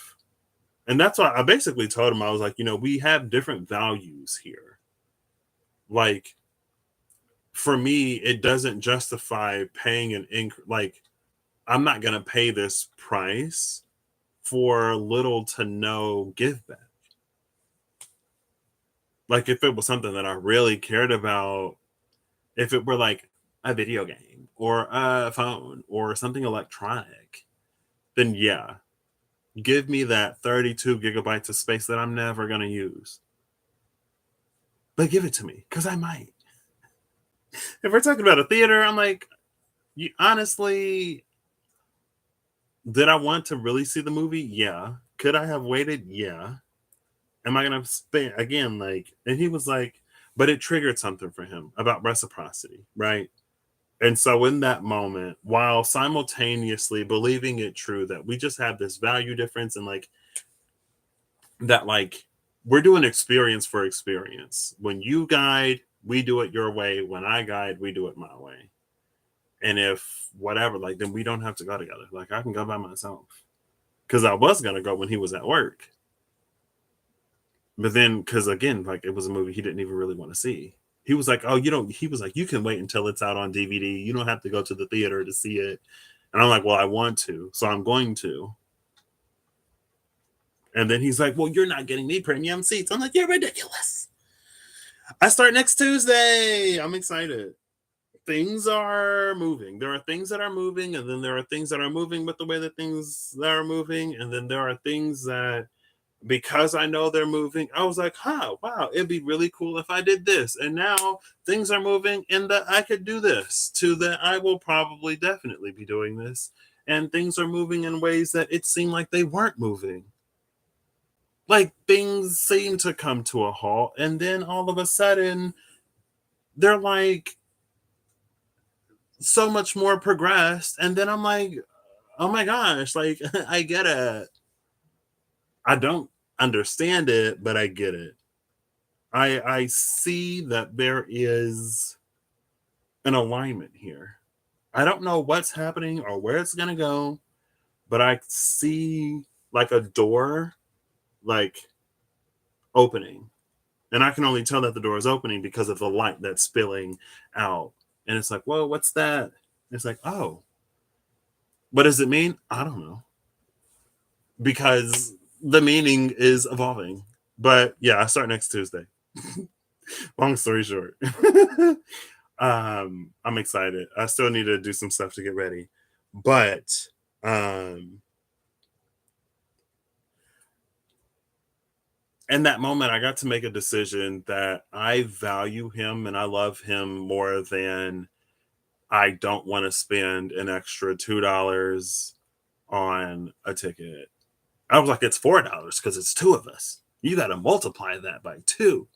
Speaker 1: and that's why I basically told him, I was like, we have different values here. Like, for me, it doesn't justify paying like, I'm not gonna pay this price for little to no give back. Like, if it was something that I really cared about, if it were like a video game or a phone or something electronic, then yeah, give me that 32 gigabytes of space that I'm never going to use. But give it to me because I might. If we're talking about a theater, I'm like, honestly, did I want to really see the movie? Yeah. Could I have waited? Yeah. Am I going to spend again? Like, and he was like, but it triggered something for him about reciprocity, right? And so in that moment, while simultaneously believing it true that we just have this value difference, and like that, like, we're doing experience for experience. When you guide, we do it your way. When I guide, we do it my way. And if whatever, like, then we don't have to go together. Like, I can go by myself. Because I was gonna go when he was at work. But then, because again, like, it was a movie he didn't even really want to see. He was like, oh, you don't, he was like, you can wait until it's out on DVD. You don't have to go to the theater to see it. And I'm like, well, I want to, so I'm going to. And then he's like, well, you're not getting me premium seats. I'm like, you're ridiculous. I start next Tuesday. I'm excited. Things are moving. There are things that are moving, and then there are things that are moving with the way that things that are moving. And then there are things that, because I know they're moving, I was like, huh, wow, it'd be really cool if I did this. And now things are moving and that I could do this, to that I will probably definitely be doing this. And things are moving in ways that it seemed like they weren't moving. Like, things seem to come to a halt, and then all of a sudden they're like so much more progressed. And then I'm like, oh my gosh, like, I get it. I don't understand it, but I get it. I see that there is an alignment here. I don't know what's happening or where it's gonna go, but I see like a door like opening. And I can only tell that the door is opening because of the light that's spilling out. And it's like, whoa, what's that? It's like, oh, what does it mean? I don't know. Because the meaning is evolving. But yeah, I start next Tuesday. Long story short. I'm excited. I still need to do some stuff to get ready. But in that moment, I got to make a decision that I value him and I love him more than I don't want to spend an extra $2 on a ticket. I was like, it's $4 because it's two of us. You got to multiply that by two.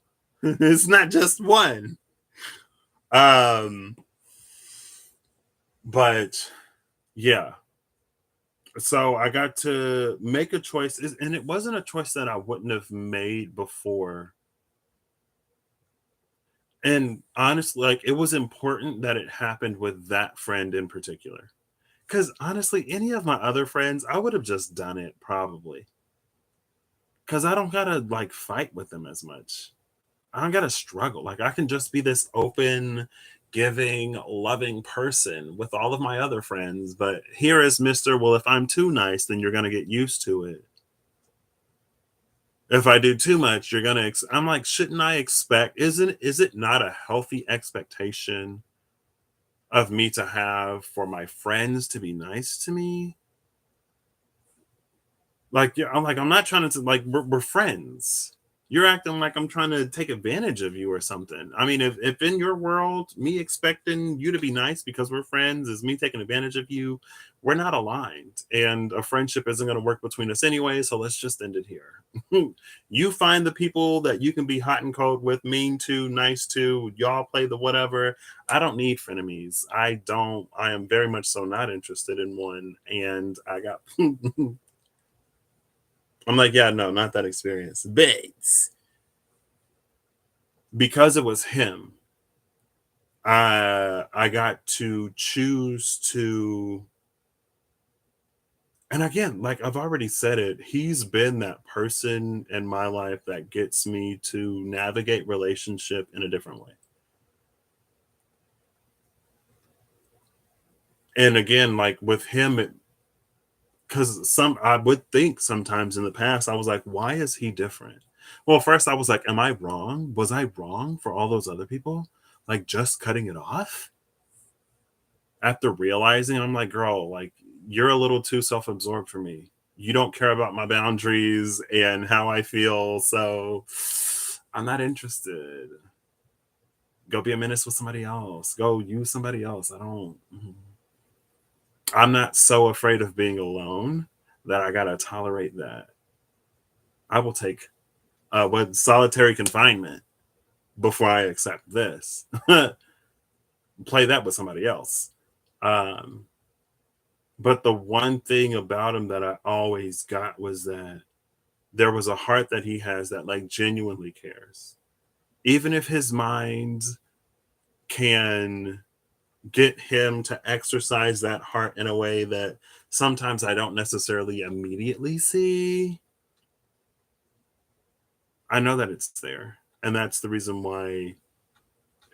Speaker 1: It's not just one. But yeah. So I got to make a choice, and it wasn't a choice that I wouldn't have made before. And honestly, like, it was important that it happened with that friend in particular. Because honestly, any of my other friends, I would have just done it probably. Because I don't gotta like fight with them as much. I don't gotta struggle. Like, I can just be this open, giving, loving person with all of my other friends. But here is Mr. Well, if I'm too nice, then you're gonna get used to it. If I do too much, you're gonna. I'm like, shouldn't I expect? Is it not a healthy expectation of me to have for my friends to be nice to me? Like, yeah, I'm not trying to like we're friends. You're acting like I'm trying to take advantage of you or something. I mean, if in your world, me expecting you to be nice because we're friends is me taking advantage of you, we're not aligned. And a friendship isn't going to work between us anyway. So let's just end it here. You find the people that you can be hot and cold with, mean to, nice to, y'all play the whatever. I don't need frenemies. I am very much so not interested in one. And I got I'm like, yeah, no, not that experience. But because it was him, I got to choose to, and again, like I've already said it, he's been that person in my life that gets me to navigate relationship in a different way. And again, like with him, because some I would think sometimes in the past, I was like, why is he different? Well, first I was like, am I wrong? Was I wrong for all those other people? Like just cutting it off? After realizing, I'm like, girl, like you're a little too self-absorbed for me. You don't care about my boundaries and how I feel, so I'm not interested. Go be a menace with somebody else. Go use somebody else. I don't. I'm not so afraid of being alone that I gotta tolerate that. I will take what solitary confinement before I accept this. Play that with somebody else. Um, but the one thing about him that I always got was that there was a heart that he has that like genuinely cares. Even if his mind can get him to exercise that heart in a way that sometimes I don't necessarily immediately see, I know that it's there. And that's the reason why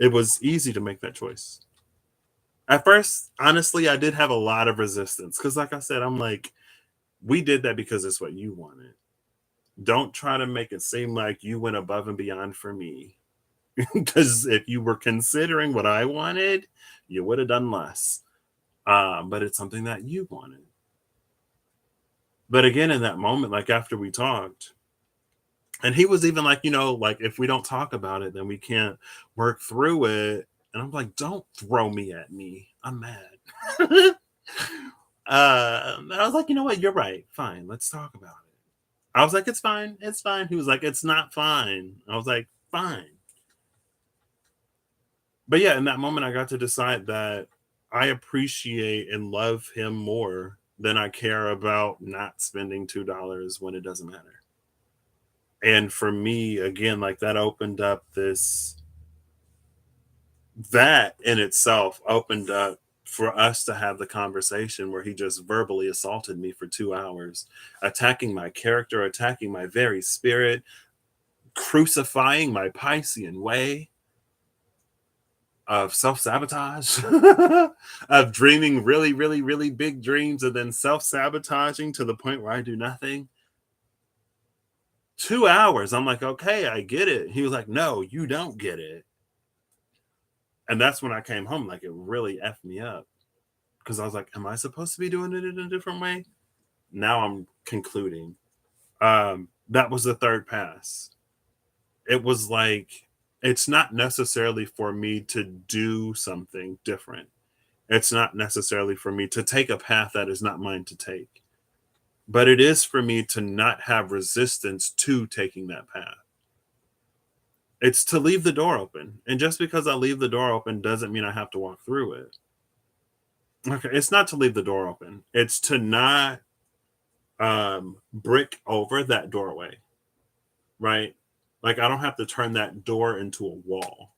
Speaker 1: it was easy to make that choice. At first, honestly, I did have a lot of resistance because, like I said, I'm like, we did that because it's what you wanted. Don't try to make it seem like you went above and beyond for me. Because if you were considering what I wanted, you would have done less. But it's something that you wanted. But again, in that moment, like after we talked, and he was even like, like if we don't talk about it, then we can't work through it. And I'm like, don't throw me at me. I'm mad. And I was like, you know what? You're right. Fine. Let's talk about it. I was like, it's fine. It's fine. He was like, it's not fine. I was like, fine. But yeah, in that moment, I got to decide that I appreciate and love him more than I care about not spending $2 when it doesn't matter. And for me, again, like that opened up that in itself opened up for us to have the conversation where he just verbally assaulted me for 2 hours, attacking my character, attacking my very spirit, crucifying my Piscean way of self-sabotage, of dreaming really, really, really big dreams and then self-sabotaging to the point where I do nothing. 2 hours. I'm like, okay, I get it. He was like, no, you don't get it. And that's when I came home. Like it really effed me up because I was like, am I supposed to be doing it in a different way? Now I'm concluding. That was the third pass. It was like, it's not necessarily for me to do something different. It's not necessarily for me to take a path that is not mine to take, but it is for me to not have resistance to taking that path. It's to leave the door open. And just because I leave the door open doesn't mean I have to walk through it. Okay, it's not to leave the door open. It's to not brick over that doorway, right? Like I don't have to turn that door into a wall.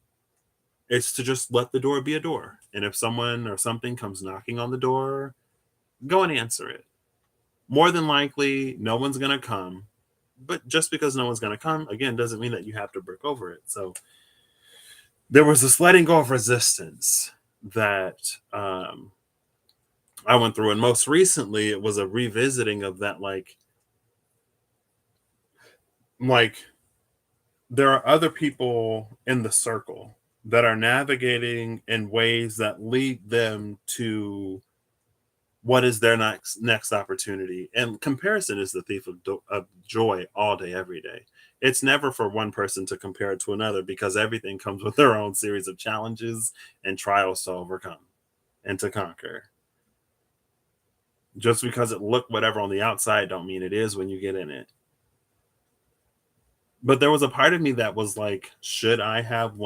Speaker 1: It's to just let the door be a door. And if someone or something comes knocking on the door, go and answer it. More than likely, no one's going to come. But just because no one's going to come, again, doesn't mean that you have to brick over it. So there was this letting go of resistance that I went through. And most recently, it was a revisiting of that, like there are other people in the circle that are navigating in ways that lead them to what is their next opportunity. And comparison is the thief of joy all day, every day. It's never for one person to compare it to another, because everything comes with their own series of challenges and trials to overcome and to conquer. Just because it looked whatever on the outside don't mean it is when you get in it. But there was a part of me that was like, should I have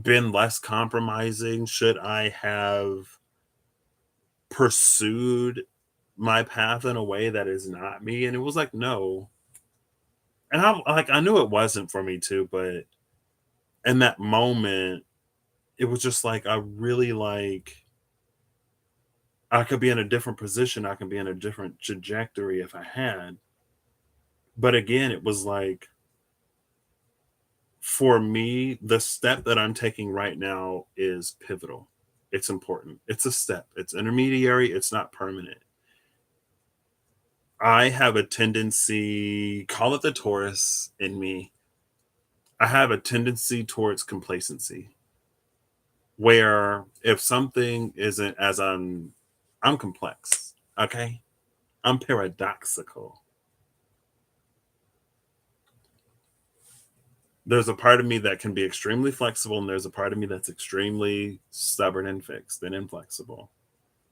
Speaker 1: been less compromising? Should I have pursued my path in a way that is not me? And it was like, no. And I knew it wasn't for me too, but in that moment, it was just like I really I could be in a different position, I could be in a different trajectory if I had. But again, it was like, for me, the step that I'm taking right now is pivotal. It's important. It's a step. It's intermediary. It's not permanent. I have a tendency, call it the Taurus in me. I have a tendency towards complacency, where if something isn't as I'm complex, okay? I'm paradoxical. There's a part of me that can be extremely flexible, and there's a part of me that's extremely stubborn and fixed and inflexible.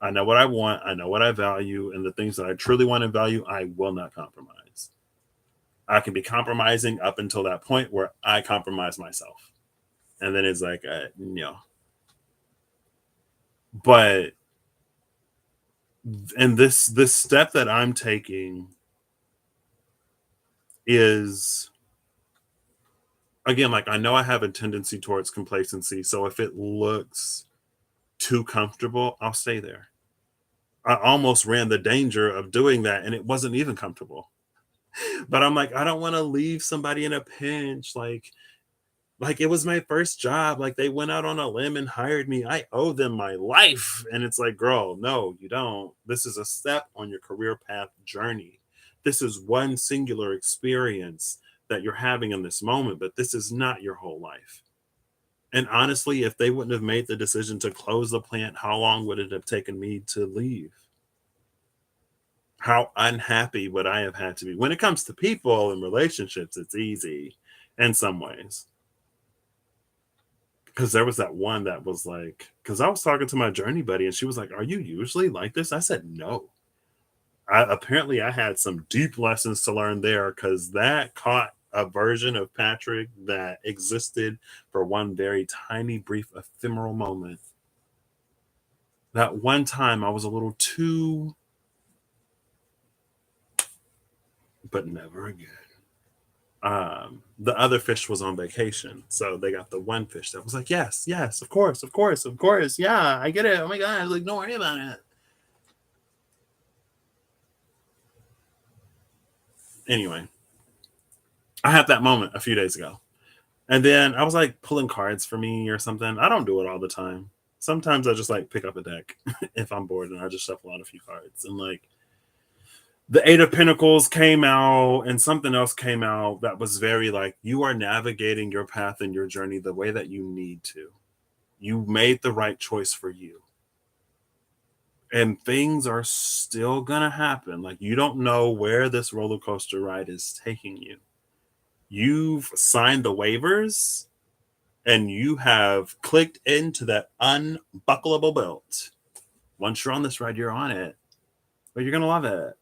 Speaker 1: I know what I want, I know what I value, and the things that I truly want and value, I will not compromise. I can be compromising up until that point where I compromise myself. And then it's like, no. But and this step that I'm taking is, again, like, I know I have a tendency towards complacency. So if it looks too comfortable, I'll stay there. I almost ran the danger of doing that, and it wasn't even comfortable. But I'm like, I don't want to leave somebody in a pinch. Like it was my first job. Like, they went out on a limb and hired me. I owe them my life. And it's like, girl, no, you don't. This is a step on your career path journey. This is one singular experience that you're having in this moment, but this is not your whole life. And honestly, if they wouldn't have made the decision to close the plant, how long would it have taken me to leave? How unhappy would I have had to be? When it comes to people and relationships, it's easy in some ways. Because there was that one that was like, because I was talking to my journey buddy, and she was like, "Are you usually like this?" I said, "No." Apparently, I had some deep lessons to learn there, because that caught a version of Patrick that existed for one very tiny, brief, ephemeral moment. That one time I was a little too, but never again. The other fish was on vacation, so they got the one fish that was like, yes, yes, of course, of course, of course, yeah, I get it, oh my god, like, don't worry about it. Anyway, I had that moment a few days ago, and then I was like pulling cards for me or something. I don't do it all the time. Sometimes I just like pick up a deck if I'm bored, and I just shuffle out a few cards, and like the Eight of Pentacles came out, and something else came out that was very like, you are navigating your path and your journey the way that you need to. You made the right choice for you. And things are still going to happen. Like, you don't know where this roller coaster ride is taking you. You've signed the waivers and you have clicked into that unbuckleable belt. Once you're on this ride, you're on it, but you're going to love it.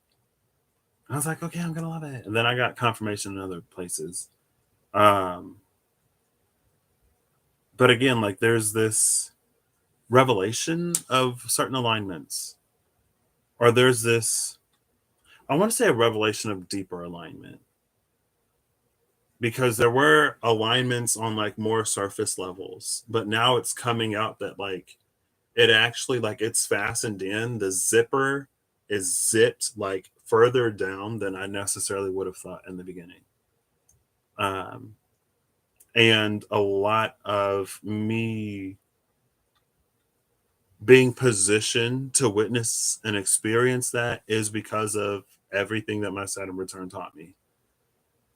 Speaker 1: I was like, okay, I'm going to love it. And then I got confirmation in other places. Um, but again, like, there's this revelation of certain alignments, or there's this, I want to say, a revelation of deeper alignment. because there were alignments on like more surface levels, but now it's coming out that like it actually like it's fastened in. The zipper is zipped like further down than I necessarily would have thought in the beginning. Um, and a lot of me being positioned to witness and experience that is because of everything that my Saturn return taught me.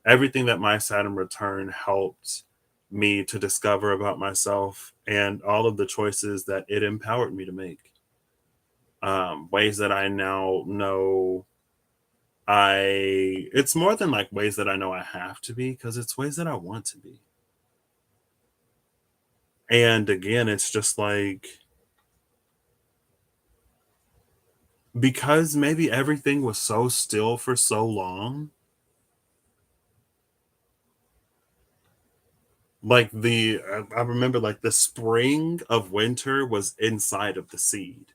Speaker 1: Everything that my Saturn return helped me to discover about myself and all of the choices that it empowered me to make. Ways that I now know it's more than like ways that I know I have to be, because it's ways that I want to be. And again, it's just like, because maybe everything was so still for so long, like I remember like the spring of winter was inside of the seed.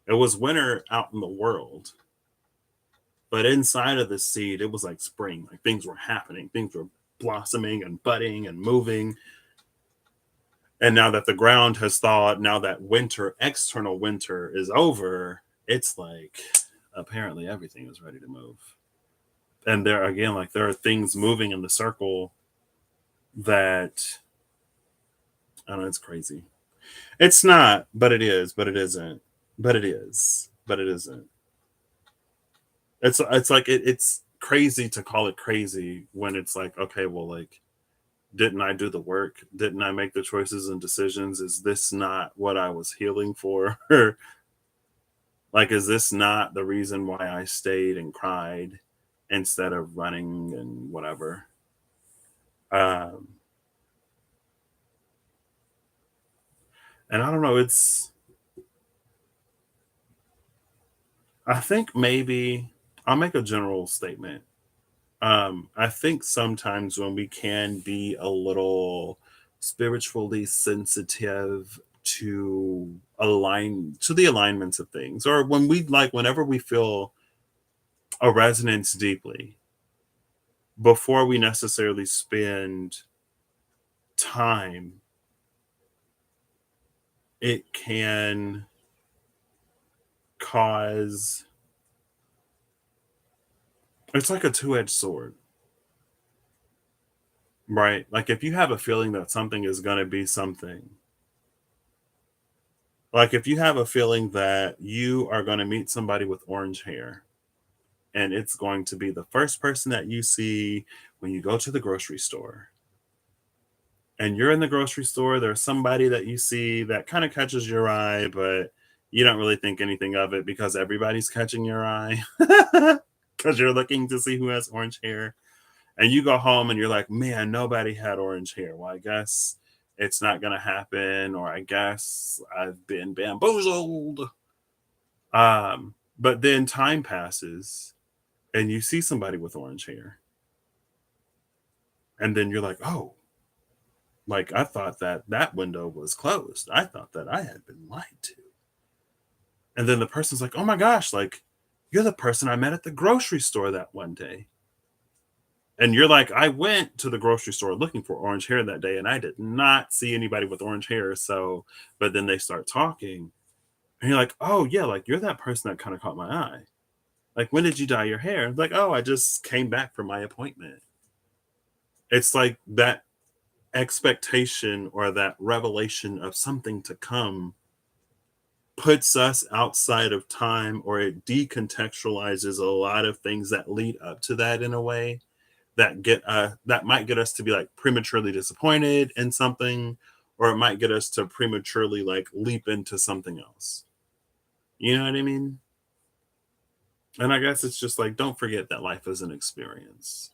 Speaker 1: It was winter out in the world, but inside of the seed, it was like spring. Like things were happening, things were blossoming and budding and moving. And now that the ground has thawed, now that winter, external winter is over, it's like apparently everything is ready to move. And there again, like there are things moving in the circle that I don't know, it's crazy. It's not, but it is, but it isn't. But it is, but it isn't. It's like it's crazy to call it crazy when it's like, okay, well, like, didn't I do the work? Didn't I make the choices and decisions? Is this not what I was healing for? Like, is this not the reason why I stayed and cried instead of running and whatever? Um, and I don't know. I think maybe I'll make a general statement. I think sometimes when we can be a little spiritually sensitive to the alignments of things, or when we like, whenever we feel a resonance deeply, before we necessarily spend time, it can cause, it's like a two-edged sword, right? Like if you have a feeling that something is going to be something, like if you have a feeling that you are going to meet somebody with orange hair and it's going to be the first person that you see when you go to the grocery store, and you're in the grocery store, there's somebody that you see that kind of catches your eye, but you don't really think anything of it because everybody's catching your eye because you're looking to see who has orange hair. And you go home and you're like, man, nobody had orange hair. Well, I guess it's not going to happen, or I guess I've been bamboozled. But then time passes and you see somebody with orange hair. And then you're like, oh, like I thought that that window was closed. I thought that I had been lied to. And then the person's like, oh my gosh, like you're the person I met at the grocery store that one day. And you're like, I went to the grocery store looking for orange hair that day and I did not see anybody with orange hair. So, but then they start talking and you're like, oh yeah, like you're that person that kind of caught my eye. Like, when did you dye your hair? Like, oh, I just came back from my appointment. It's like that expectation or that revelation of something to come puts us outside of time, or it decontextualizes a lot of things that lead up to that in a way that that might get us to be like prematurely disappointed in something, or it might get us to prematurely like leap into something else. You know what I mean? And I guess it's just like, don't forget that life is an experience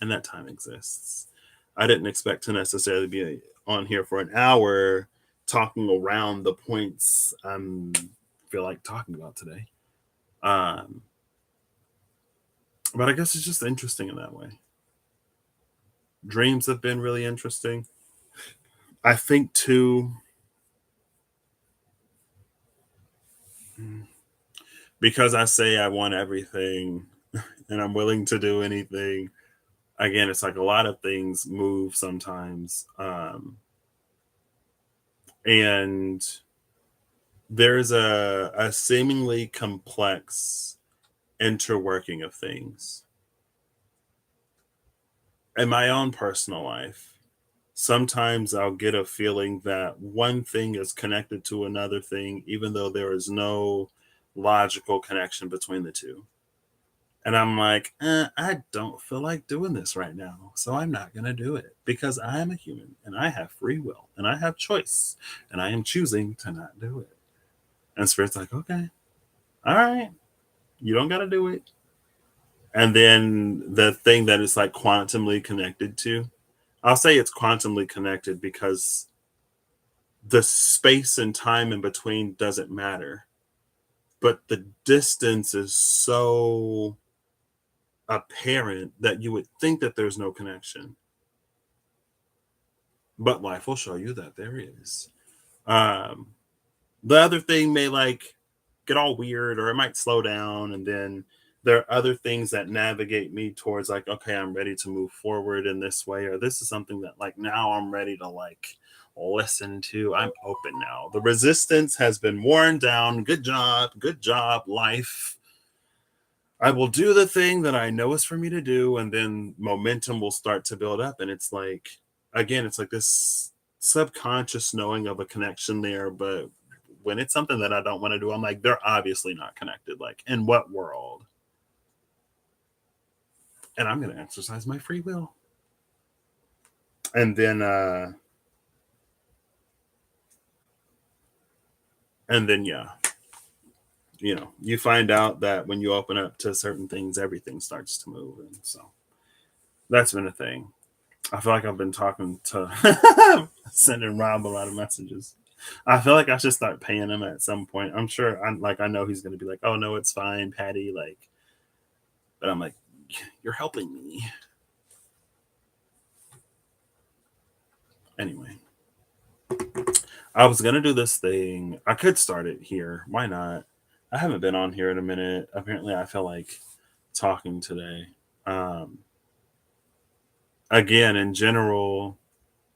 Speaker 1: and that time exists. I didn't expect to necessarily be on here for an hour talking around the points feel like talking about today. Um, but I guess it's just interesting in that way. Dreams have been really interesting. I think too, because I say I want everything and I'm willing to do anything. again, it's like a lot of things move sometimes. And there's a seemingly complex interworking of things in my own personal life. Sometimes I'll get a feeling that one thing is connected to another thing, even though there is no logical connection between the two. And I'm like, I don't feel like doing this right now. So I'm not going to do it because I am a human and I have free will and I have choice and I am choosing to not do it. And Spirit's like, okay, all right, you don't got to do it. And then the thing that is like quantumly connected to, I'll say it's quantumly connected because the space and time in between doesn't matter. But the distance is so apparent that you would think that there's no connection. But life will show you that there is. Um, the other thing may like get all weird or it might slow down. And then there are other things that navigate me towards like, okay, I'm ready to move forward in this way, or this is something that like now I'm ready to like listen to. I'm open now. The resistance has been worn down. Good job, life. I will do the thing that I know is for me to do, and then momentum will start to build up. And it's like, again, it's like this subconscious knowing of a connection there. But when it's something that I don't want to do, I'm like, they're obviously not connected. Like, in what world? And I'm going to exercise my free will. And then, yeah, you find out that when you open up to certain things, everything starts to move. And so that's been a thing. I feel like I've been talking to sending Rob a lot of messages. I feel like I should start paying him at some point. I'm sure I know he's gonna be like, oh no, it's fine, Patty. Like, but I'm like, you're helping me. Anyway, I was gonna do this thing. I could start it here. Why not? I haven't been on here in a minute. Apparently I feel like talking today. Um Again, in general,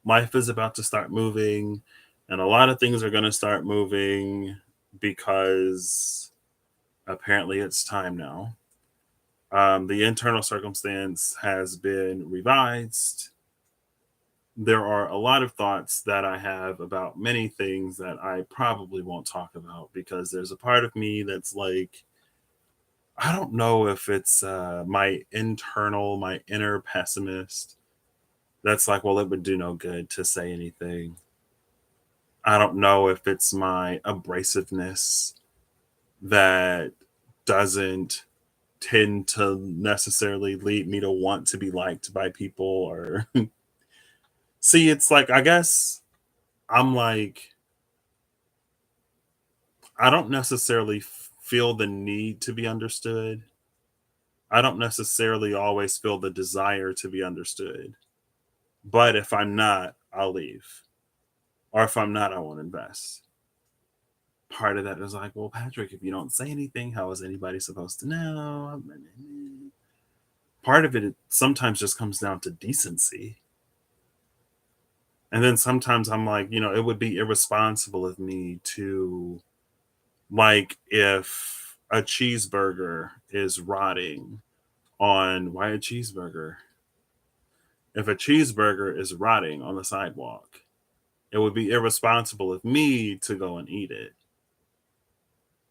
Speaker 1: life is about to start moving and a lot of things are going to start moving because apparently it's time now. The internal circumstance has been revised. There are a lot of thoughts that I have about many things that I probably won't talk about because there's a part of me that's like, I don't know if it's my inner pessimist that's like, well, it would do no good to say anything. I don't know if it's my abrasiveness that doesn't tend to necessarily lead me to want to be liked by people or see, it's like, I guess I'm like, I don't necessarily feel the need to be understood. I don't necessarily always feel the desire to be understood. But if I'm not, I'll leave. Or if I'm not, I won't invest. Part of that is like, well, Patrick, if you don't say anything, how is anybody supposed to know? Part of it sometimes just comes down to decency. And then sometimes I'm like, it would be irresponsible of me to, like, if a cheeseburger is rotting on, why a cheeseburger? If a cheeseburger is rotting on the sidewalk, it would be irresponsible of me to go and eat it.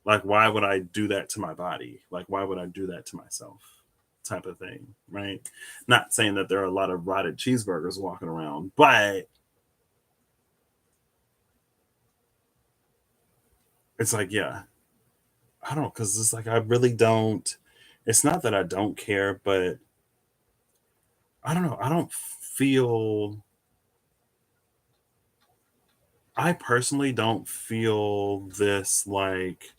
Speaker 1: Like, why would I do that to my body? Like, why would I do that to myself? Type of thing, right? Not saying that there are a lot of rotted cheeseburgers walking around, but it's like, yeah, I don't, because it's like, I really don't. It's not that I don't care, but I don't know. I don't feel, I personally don't feel this like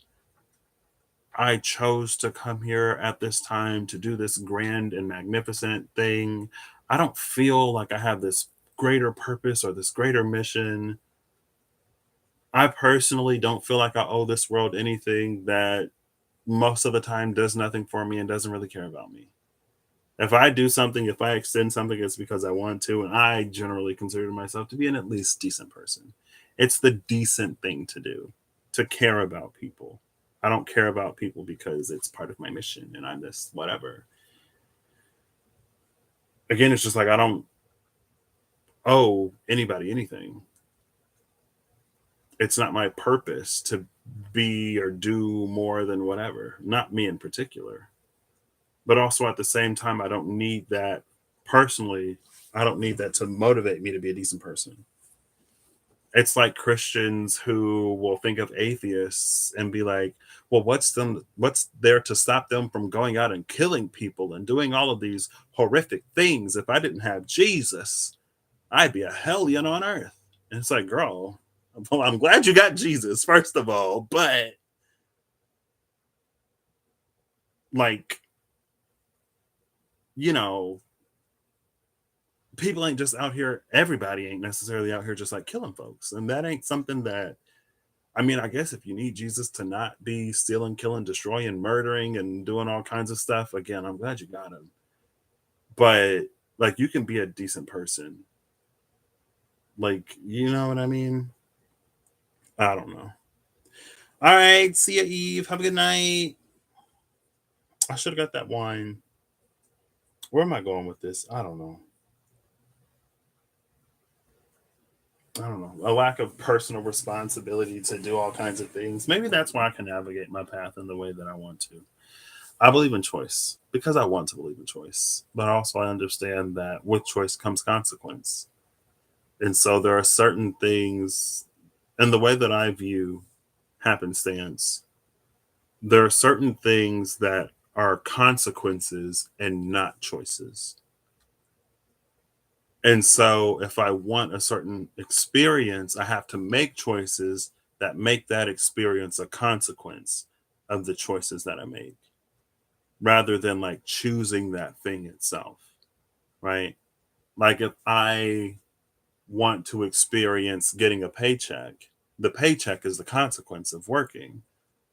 Speaker 1: I chose to come here at this time to do this grand and magnificent thing. I don't feel like I have this greater purpose or this greater mission. I personally don't feel like I owe this world anything that most of the time does nothing for me and doesn't really care about me. If I do something, if I extend something, it's because I want to. And I generally consider myself to be an at least decent person. It's the decent thing to do, to care about people. I don't care about people because it's part of my mission and I'm this whatever. Again, it's just like I don't owe anybody anything. It's not my purpose to be or do more than whatever, not me in particular. But also at the same time, I don't need that personally. I don't need that to motivate me to be a decent person. It's like Christians who will think of atheists and be like, well, what's there to stop them from going out and killing people and doing all of these horrific things? If I didn't have Jesus, I'd be a hellion on earth. And it's like, girl, well, I'm glad you got Jesus, first of all, but like, you know, people ain't just out here, everybody ain't necessarily out here just like killing folks. And that ain't something that, I mean, I guess if you need Jesus to not be stealing, killing, destroying, murdering, and doing all kinds of stuff, again, I'm glad you got him. But like, you can be a decent person. Like, you know what I mean? I don't know. All right. See ya, Eve. Have a good night. I should have got that wine. Where am I going with this? I don't know. I don't know. A lack of personal responsibility to do all kinds of things. Maybe that's why I can navigate my path in the way that I want to. I believe in choice because I want to believe in choice, but also I understand that with choice comes consequence. And so there are certain things, and the way that I view happenstance, there are certain things that are consequences and not choices. And so if I want a certain experience, I have to make choices that make that experience a consequence of the choices that I make rather than like choosing that thing itself, right? Like if I want to experience getting a paycheck, the paycheck is the consequence of working.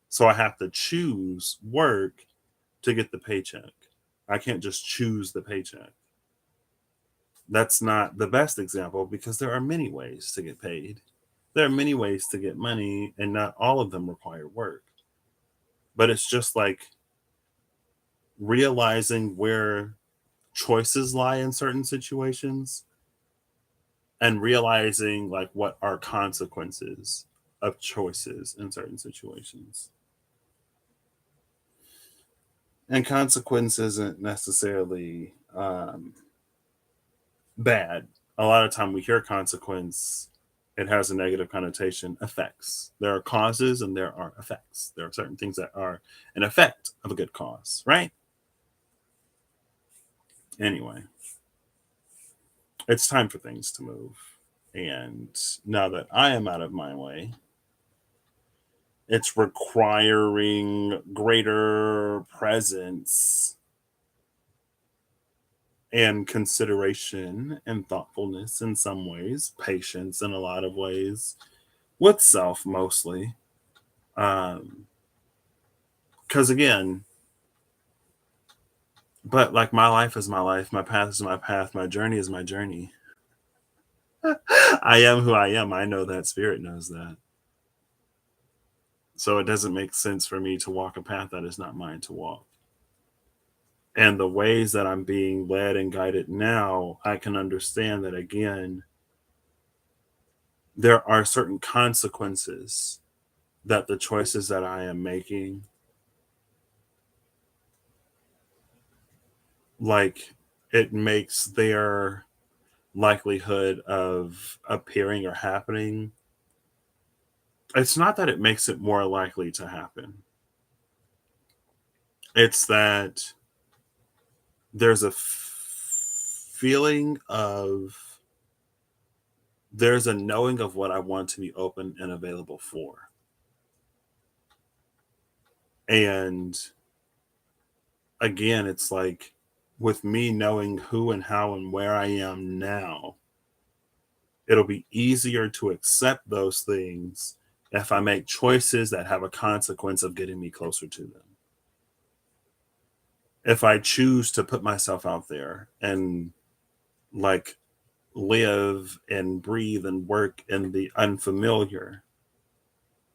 Speaker 1: So I have to choose work to get the paycheck. I can't just choose the paycheck. That's not the best example because there are many ways to get paid. There are many ways to get money, and not all of them require work. But it's just like realizing where choices lie in certain situations and realizing like what are consequences of choices in certain situations. And consequence isn't necessarily bad. A lot of time we hear consequence, it has a negative connotation. Effects. There are causes and there are effects. There are certain things that are an effect of a good cause, right? Anyway, it's time for things to move. And now that I am out of my way, it's requiring greater presence and consideration and thoughtfulness in some ways, patience in a lot of ways, with self mostly. Because again, but like my life is my life, my path is my path, my journey is my journey. I am who I am. I know that spirit knows that. So it doesn't make sense for me to walk a path that is not mine to walk. And the ways that I'm being led and guided now, I can understand that again, there are certain consequences that the choices that I am making, like it makes their likelihood of appearing or happening. It's not that it makes it more likely to happen. It's that there's a feeling of there's a knowing of what I want to be open and available for. And again, it's like with me knowing who and how and where I am now, it'll be easier to accept those things if I make choices that have a consequence of getting me closer to them. if I choose to put myself out there and like live and breathe and work in the unfamiliar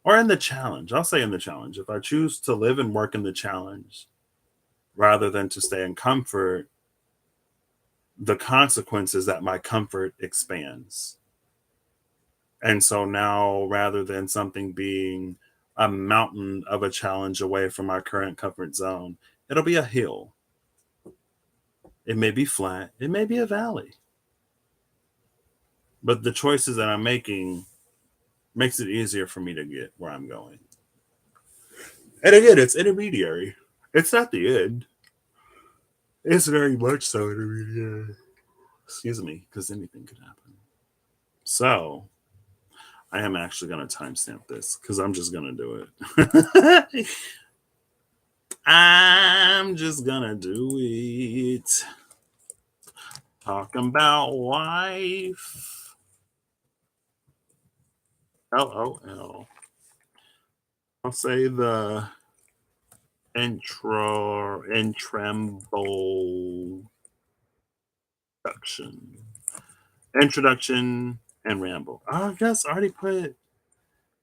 Speaker 1: or in the challenge, I'll say in the challenge. If I choose to live and work in the challenge rather than to stay in comfort, the consequence is that my comfort expands. And so now, rather than something being a mountain of a challenge away from our current comfort zone, it'll be a hill. It may be flat, it may be a valley. But the choices that I'm making makes it easier for me to get where I'm going. And again, it's intermediary. It's not the end. It's very much so intermediary. Excuse me, because anything could happen. So I am actually going to timestamp this because I'm just going to do it. I'm just going to do it. Talking about wife. LOL. I'll say the Intramblduction. Introduction and ramble. Oh, I guess I already put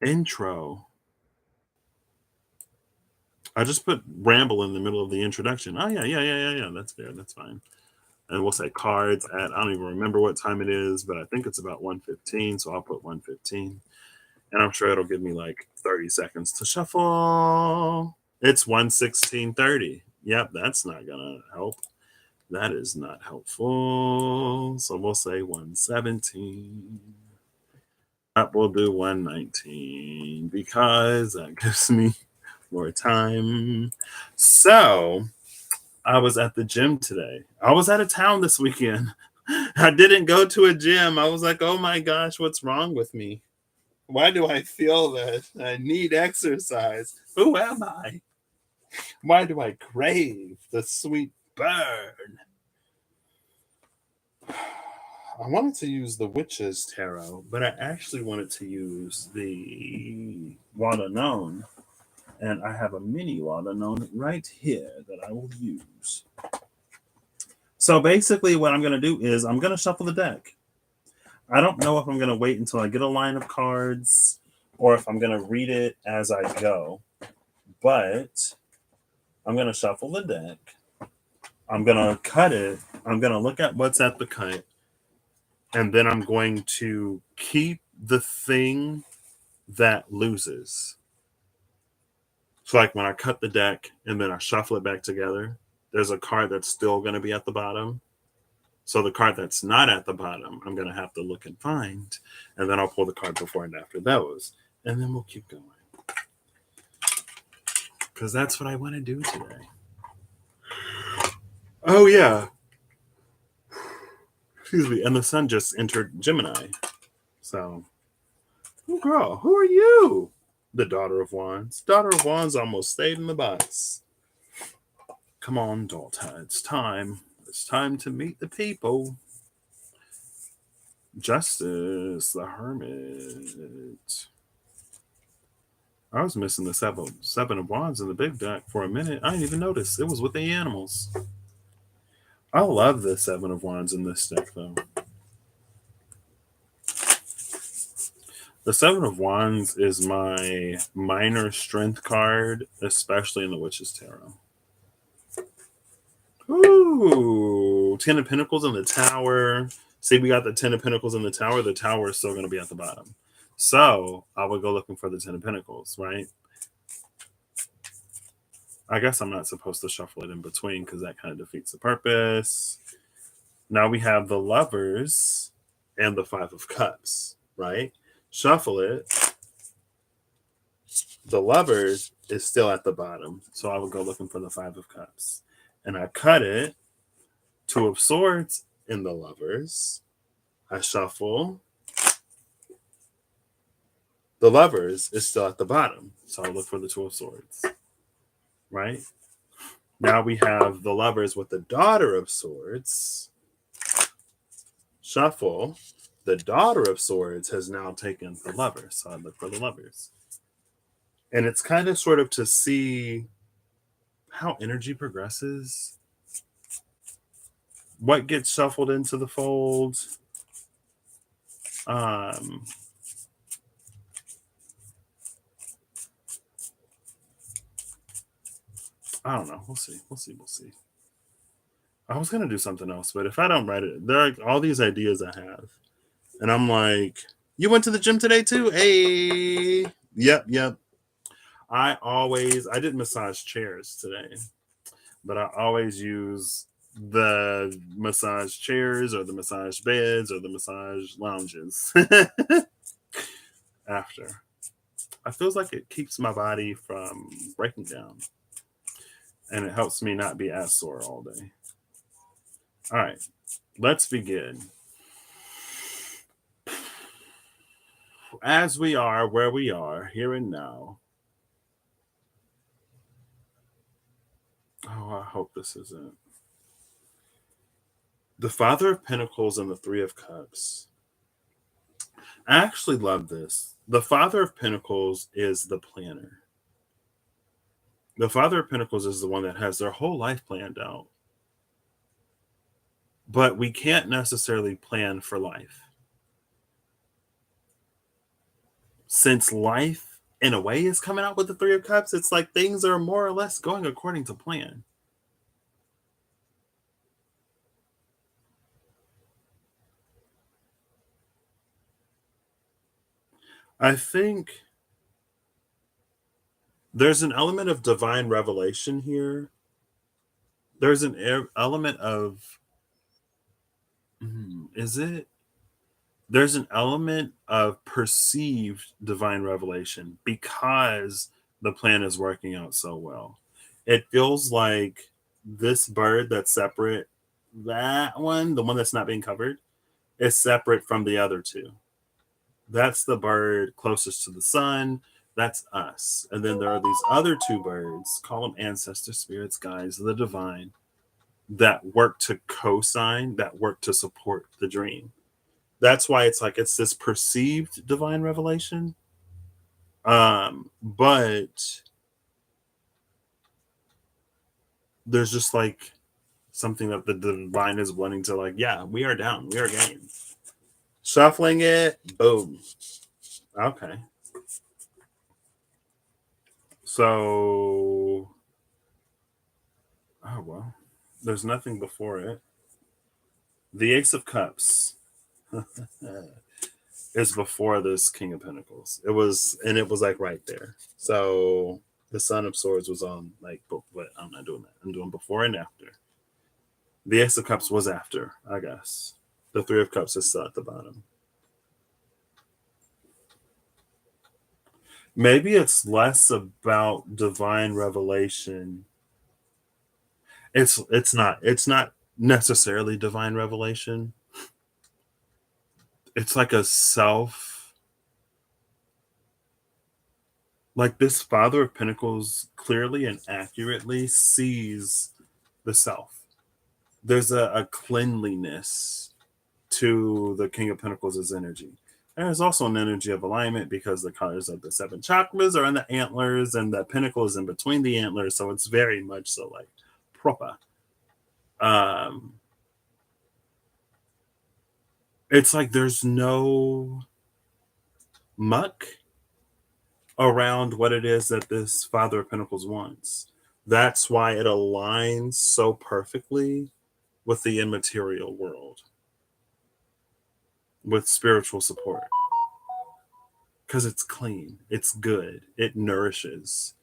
Speaker 1: intro. I just put ramble in the middle of the introduction. Oh yeah. That's fair. That's fine. And we'll say cards at, I don't even remember what time it is, but I think it's about 1:15. So I'll put 1:15. And I'm sure it'll give me like 30 seconds to shuffle. It's 1:16:30. Yep, that's not gonna help. That is not helpful. So we'll say 1:17. We'll do 1:19 because that gives me more time. So I was at the gym today. I was out of town this weekend. I didn't go to a gym. I was like, oh my gosh, what's wrong with me? Why do I feel that I need exercise? Who am I? Why do I crave the sweet burn? I wanted to use the Witch's Tarot, but I actually wanted to use the Wadanon. And I have a mini Wadanon right here that I will use. So basically what I'm going to do is I'm going to shuffle the deck. I don't know if I'm going to wait until I get a line of cards or if I'm going to read it as I go. But I'm going to shuffle the deck. I'm going to cut it. I'm going to look at what's at the cut. And then I'm going to keep the thing that loses. So like when I cut the deck and then I shuffle it back together, there's a card that's still going to be at the bottom. So the card that's not at the bottom, I'm going to have to look and find. And then I'll pull the card before and after those. And then we'll keep going. Because that's what I want to do today. Oh, yeah. Excuse me. And the sun just entered Gemini. So, oh, girl, who are you? The Daughter of Wands. Daughter of Wands almost stayed in the box. Come on, daughter. It's time. It's time to meet the people. Justice, the Hermit. I was missing the seven of Wands in the big deck for a minute. I didn't even notice. It was with the animals. I love the Seven of Wands in this deck, though. The Seven of Wands is my minor strength card, especially in the Witch's Tarot. Ooh, 10 of Pentacles in the Tower. See, we got the 10 of Pentacles in the Tower. The Tower is still going to be at the bottom. So I would go looking for the 10 of Pentacles, right? I guess I'm not supposed to shuffle it in between because that kind of defeats the purpose. Now we have the Lovers and the Five of Cups, right? Shuffle it. The Lovers is still at the bottom. So I would go looking for the Five of Cups. And I cut it. Two of Swords in the Lovers. I shuffle. The Lovers is still at the bottom. So I look for the Two of Swords. Right? Now we have the Lovers with the Daughter of Swords. Shuffle. The Daughter of Swords has now taken the Lovers. So I look for the Lovers. And it's kind of sort of to see how energy progresses. what gets shuffled into the fold? Um, I don't know. We'll see. We'll see. We'll see. I was gonna do something else, but if I don't write it, there are all these ideas I have, and I'm like, you went to the gym today too? Hey, yep, yep. I did massage chairs today, but I always use the massage chairs or the massage beds or the massage lounges after. I feels like it keeps my body from breaking down, and it helps me not be as sore all day. All right, let's begin. As we are where we are, here and now. Oh, I hope this isn't. The Father of Pentacles and the Three of Cups. I actually love this. The Father of Pentacles is the planner. The Father of Pentacles is the one that has their whole life planned out. But we can't necessarily plan for life. Since life, in a way, is coming out with the Three of Cups, it's like things are more or less going according to plan. I think there's an element of divine revelation here. There's an element of, is it? There's an element of perceived divine revelation because the plan is working out so well. It feels like this bird that's separate, that one, the one that's not being covered, is separate from the other two. That's the bird closest to the sun. That's us. And then there are these other two birds, call them ancestor spirits, guys, the divine, that work to co-sign, that work to support the dream. That's why it's like it's this perceived divine revelation. But there's just like something that the divine is wanting to like, yeah, we are down, we are game. Shuffling it, boom. Okay. So, oh well, there's nothing before it. The Ace of Cups is before this King of Pentacles. It was like right there. So the Son of Swords was on like, but I'm not doing that. I'm doing before and after. The Ace of Cups was after, I guess. The Three of Cups is still at the bottom. Maybe it's less about divine revelation. It's not necessarily divine revelation. It's like a self, like this Father of Pentacles clearly and accurately sees the self. There's a cleanliness to the King of Pentacles' energy. And there's also an energy of alignment because the colors of the seven chakras are in the antlers and the pinnacle is in between the antlers. So it's very much so like proper. It's like there's no muck around what it is that this Father of Pentacles wants. That's why it aligns so perfectly with the immaterial world, with spiritual support. Because it's clean, it's good, it nourishes.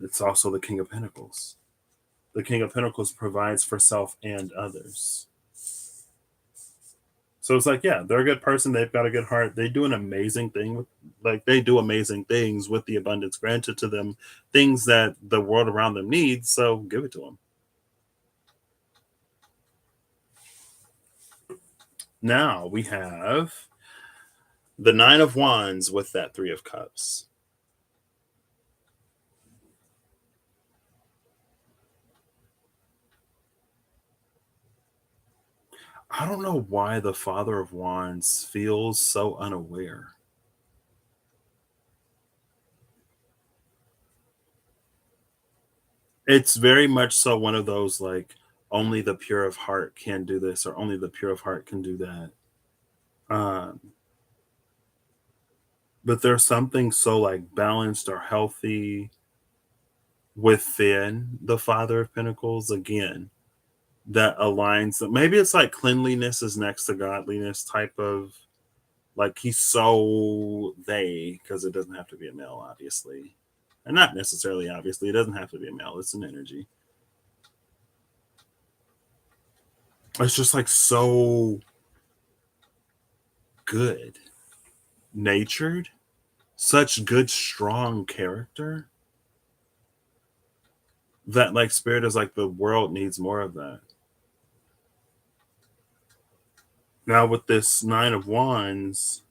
Speaker 1: It's also the King of Pentacles. The King of Pentacles provides for self and others. So it's like, yeah, they're a good person. They've got a good heart. They do an amazing thing. They do amazing things with the abundance granted to them, things that the world around them needs. So give it to them. Now we have the Nine of Wands with that Three of Cups. I don't know why the Father of Wands feels so unaware. It's very much so one of those like, only the pure of heart can do this, or only the pure of heart can do that. Um, but there's something so like balanced or healthy within the Father of Pentacles again that aligns. Maybe it's like cleanliness is next to godliness type of, like, he's so they, because it doesn't have to be a male, obviously, and not necessarily obviously it doesn't have to be a male, it's an energy. It's just like so good natured, such good strong character, that like spirit is like the world needs more of that. Now with this Nine of Wands,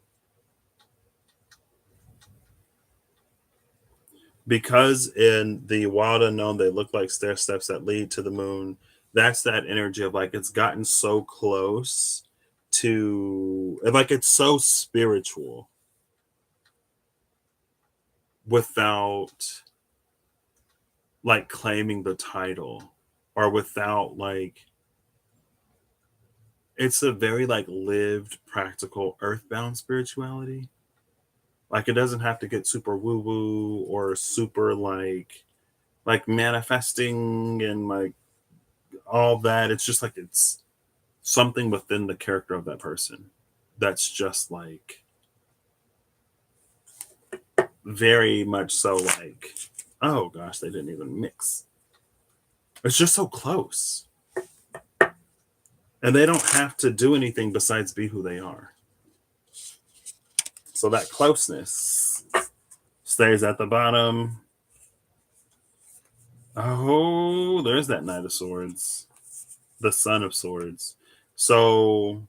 Speaker 1: because in the wild unknown they look like stair steps that lead to the moon, that's that energy of like it's gotten so close to, like, it's so spiritual without like claiming the title, or without like, it's a very like lived practical earthbound spirituality. Like it doesn't have to get super woo woo or super like manifesting and like all that. It's just like it's something within the character of that person that's just like very much so like, oh gosh, they didn't even mix. It's just so close. And they don't have to do anything besides be who they are. So that closeness stays at the bottom. Oh, there's that Knight of Swords, the Son of Swords. So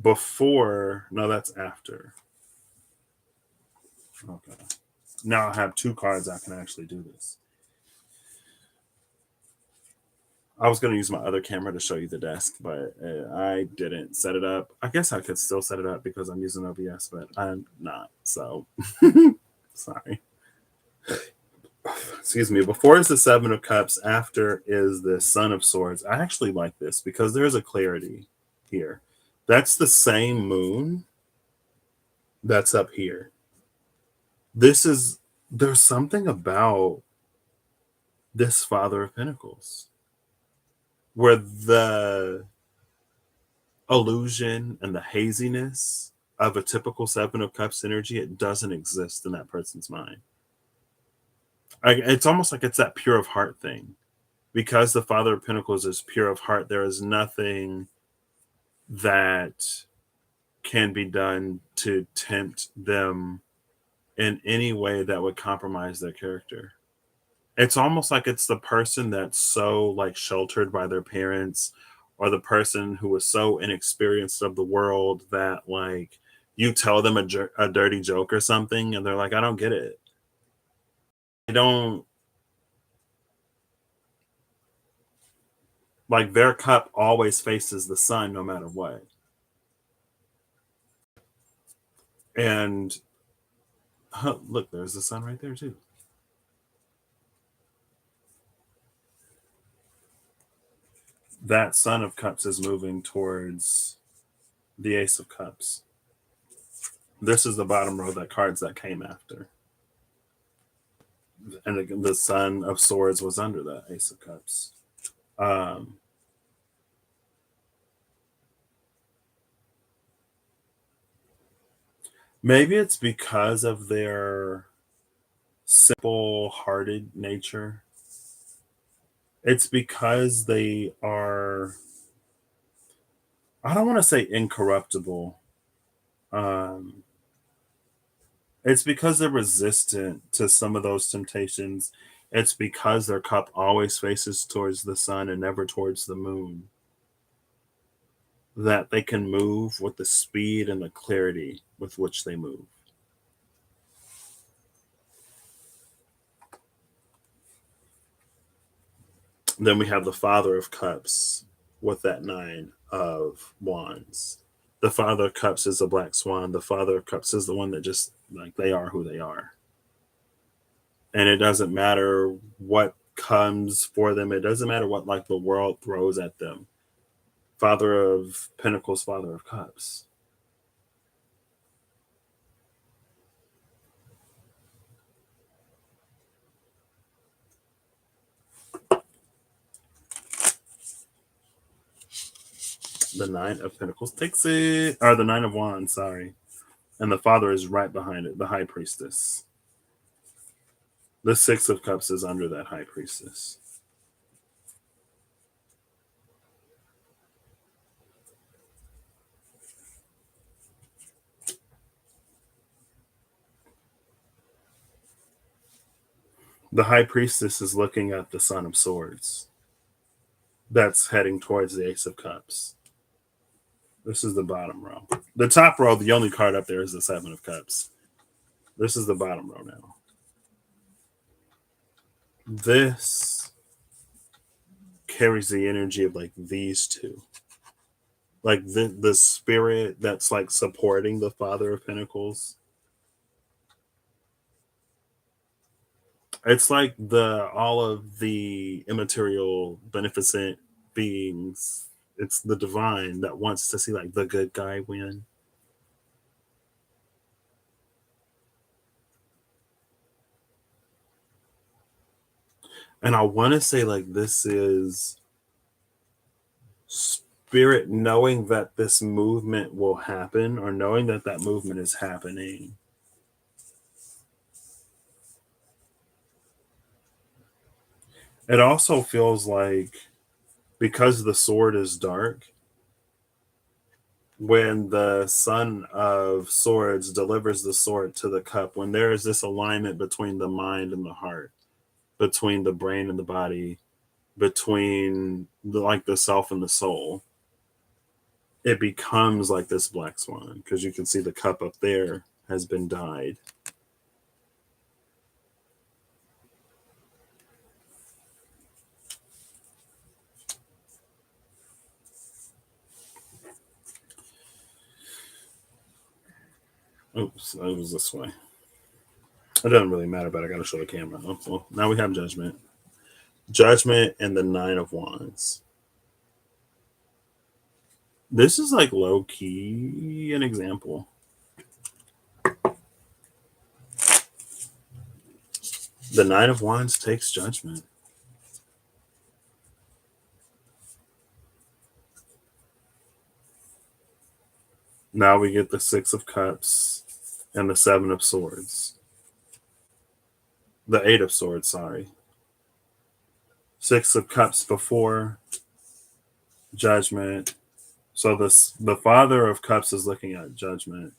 Speaker 1: before, no, that's after. Okay. Now I have two cards I can actually do this. I was going to use my other camera to show you the desk, but I didn't set it up. I guess I could still set it up because I'm using OBS, but I'm not. So, sorry. Excuse me. Before is the Seven of Cups. After is the Son of Swords. I actually like this because there's a clarity here. That's the same moon that's up here. There's something about this Father of Pentacles where the illusion and the haziness of a typical Seven of Cups energy, it doesn't exist in that person's mind. It's almost like it's that pure of heart thing. Because the Father of Pentacles is pure of heart, there is nothing that can be done to tempt them in any way that would compromise their character. It's almost like it's the person that's so like sheltered by their parents, or the person who was so inexperienced of the world that like you tell them a dirty joke or something and they're like, I don't get it. They don't, like, their cup always faces the sun no matter what. And look, there's the sun right there too. That Son of Cups is moving towards the Ace of Cups. This is the bottom row, that cards that came after. And the Son of Swords was under that Ace of Cups. Maybe it's because of their simple-hearted nature. It's because they are, I don't want to say incorruptible. It's because they're resistant to some of those temptations. It's because their cup always faces towards the sun and never towards the moon, that they can move with the speed and the clarity with which they move. Then we have the Father of Cups with that Nine of Wands. The Father of Cups is a black swan. The Father of Cups is the one that just, like, they are who they are. And it doesn't matter what comes for them. It doesn't matter what like the world throws at them. Father of Pentacles, Father of Cups. The Nine of Pentacles takes it, or the Nine of Wands, sorry. And the Father is right behind it, the High Priestess. The Six of Cups is under that High Priestess. The High Priestess is looking at the Son of Swords. That's heading towards the Ace of Cups. This is the bottom row. The top row, the only card up there is the Seven of Cups. This is the bottom row now. This carries the energy of like these two. Like the spirit that's like supporting the Father of Pentacles. It's like all of the immaterial beneficent beings. It's the divine that wants to see like the good guy win. And I want to say like this is spirit knowing that this movement will happen, or knowing that that movement is happening. It also feels like, because the sword is dark, when the Son of Swords delivers the sword to the cup, when there is this alignment between the mind and the heart, between the brain and the body, between like the self and the soul, it becomes like this black swan, because you can see the cup up there has been dyed. Oops, it was this way. It doesn't really matter, but I got to show the camera. Oh, well, now we have Judgment. Judgment and the Nine of Wands. This is like low key an example. The Nine of Wands takes Judgment. Now we get the Six of Cups and the Seven of Swords. The Eight of Swords, sorry. Six of Cups before Judgment. So the Father of Cups is looking at Judgment,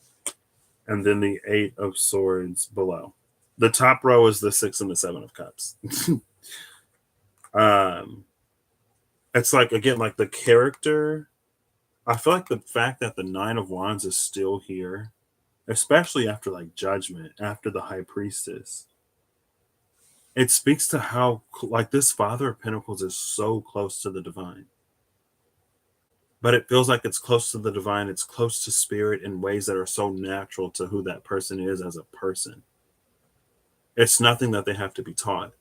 Speaker 1: and then the Eight of Swords below. The top row is the Six and the Seven of Cups. It's like, again, like the character. I feel like the fact that the Nine of Wands is still here, especially after like Judgment, after the High Priestess, it speaks to how like this Father of Pentacles is so close to the divine. But it feels like it's close to the divine. It's close to spirit in ways that are so natural to who that person is as a person. It's nothing that they have to be taught.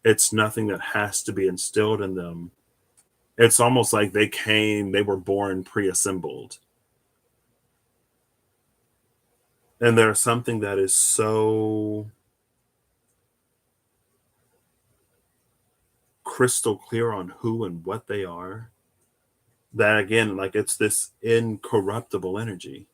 Speaker 1: It's nothing that has to be instilled in them. It's almost like they were born pre-assembled. And there's something that is so crystal clear on who and what they are, that again, like it's this incorruptible energy.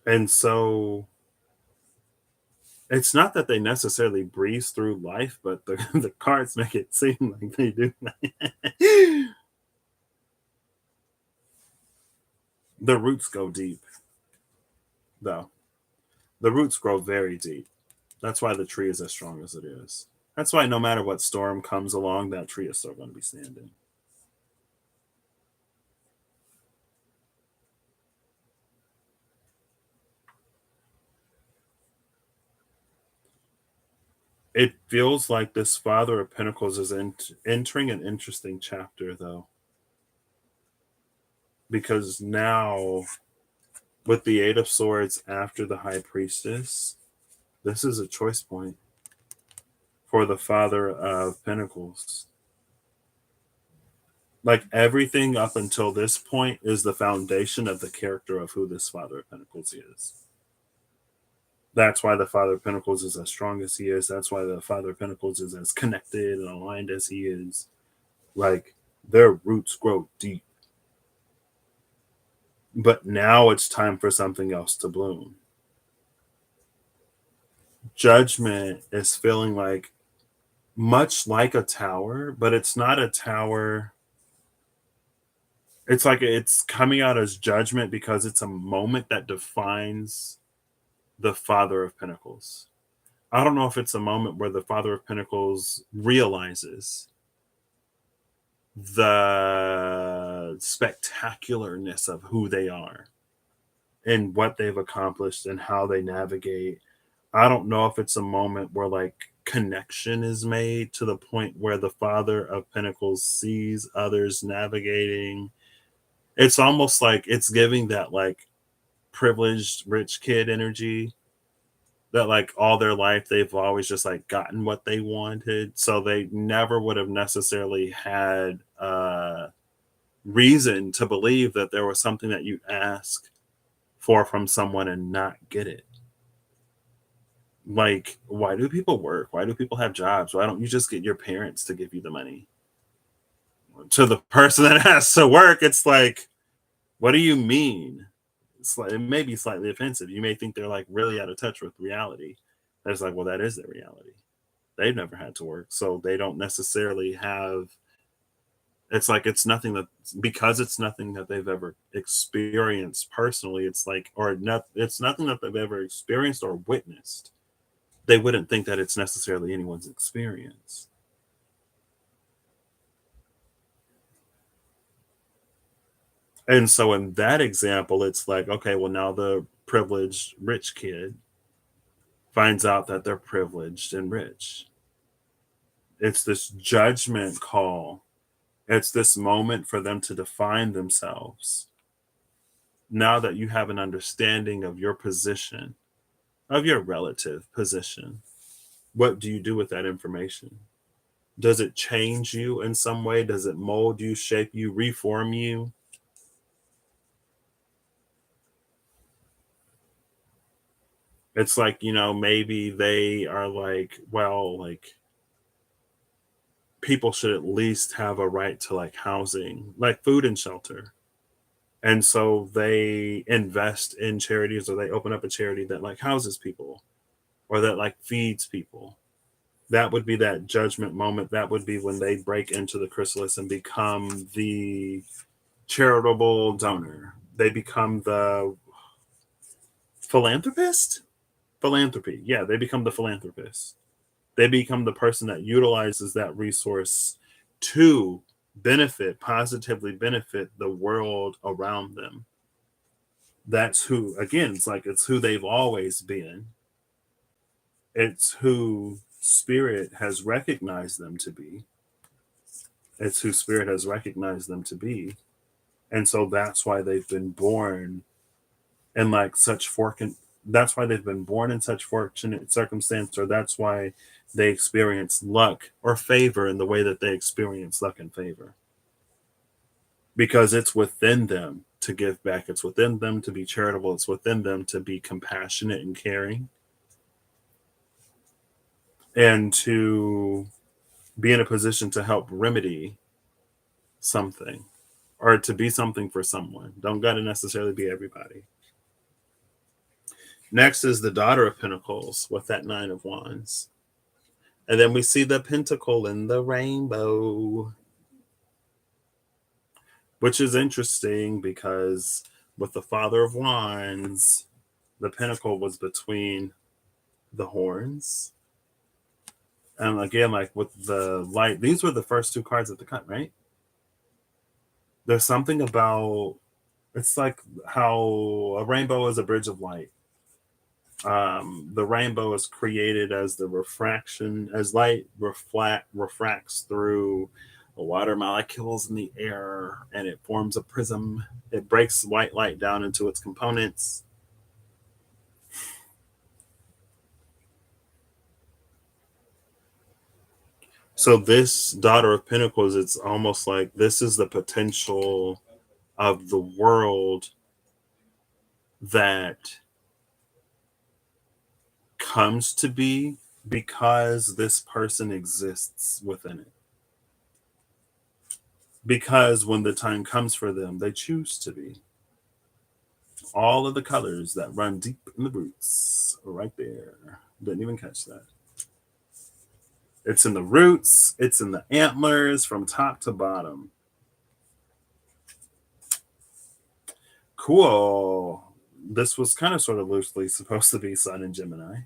Speaker 1: And so it's not that they necessarily breeze through life, but the cards make it seem like they do. The roots go deep, though. The roots grow very deep. That's why the tree is as strong as it is. That's why no matter what storm comes along, that tree is still going to be standing. It feels like this Father of Pentacles is entering an interesting chapter, though. because now with the Eight of Swords after the High Priestess, this is a choice point for the Father of Pentacles. Like everything up until this point is the foundation of the character of who this Father of Pentacles is. That's why the Father of Pentacles is as strong as he is. That's why the Father of Pentacles is as connected and aligned as he is. Like their roots grow deep. But now it's time for something else to bloom. Judgment is feeling like much like a tower, but it's not a tower. It's like it's coming out as judgment because it's a moment that defines the Father of Pentacles. I don't know if it's a moment where the Father of Pentacles realizes the spectacularness of who they are and what they've accomplished and how they navigate. I don't know if it's a moment where like connection is made to the point where the Father of Pentacles sees others navigating. It's almost like it's giving that like privileged rich kid energy that like all their life they've always just like gotten what they wanted, so they never would have necessarily had reason to believe that there was something that you ask for from someone and not get it. Like, why do people work? Why do people have jobs? Why don't you just get your parents to give you the money? To the person that has to work, it's like, what do you mean? It may be slightly offensive. You may think they're like really out of touch with reality. It's like, well, that is their reality. They've never had to work, so they don't necessarily have. It's like it's nothing that because it's nothing that they've ever experienced personally. It's like, or not. It's nothing that they've ever experienced or witnessed. They wouldn't think that it's necessarily anyone's experience. And so in that example, it's like, okay, well, now the privileged rich kid finds out that they're privileged and rich. It's this judgment call. It's this moment for them to define themselves. Now that you have an understanding of your position, of your relative position, what do you do with that information? Does it change you in some way? Does it mold you, shape you, reform you? It's like, maybe they are like, well, like people should at least have a right to like housing, like food and shelter. And so they invest in charities or they open up a charity that like houses people or that like feeds people. That would be that judgment moment. That would be when they break into the chrysalis and become the charitable donor. They become the philanthropist. Philanthropy, yeah, they become the philanthropist. They become the person that utilizes that resource to positively benefit the world around them. That's who, again, it's like it's who they've always been. It's who spirit has recognized them to be. It's who spirit has recognized them to be. And so that's why they've been born in like such that's why they've been born in such fortunate circumstance, or that's why they experience luck or favor in the way that they experience luck and favor. Because it's within them to give back, it's within them to be charitable, it's within them to be compassionate and caring, and to be in a position to help remedy something or to be something for someone. Don't gotta necessarily be everybody. Next is the Daughter of Pentacles with that Nine of Wands. And then we see the pentacle in the rainbow, which is interesting because with the Father of Wands, the pentacle was between the horns. And again, like with the light, these were the first two cards of the cut, right? There's something about, it's like how a rainbow is a bridge of light. The rainbow is created as the refraction, as light refracts through the water molecules in the air, and it forms a prism. It breaks white light down into its components. So this daughter of pentacles, it's almost like this is the potential of the world that comes to be because this person exists within it. Because when the time comes for them, they choose to be. All of the colors that run deep in the roots, right there. Didn't even catch that. It's in the roots, it's in the antlers from top to bottom. Cool. This was kind of sort of loosely supposed to be Sun in Gemini.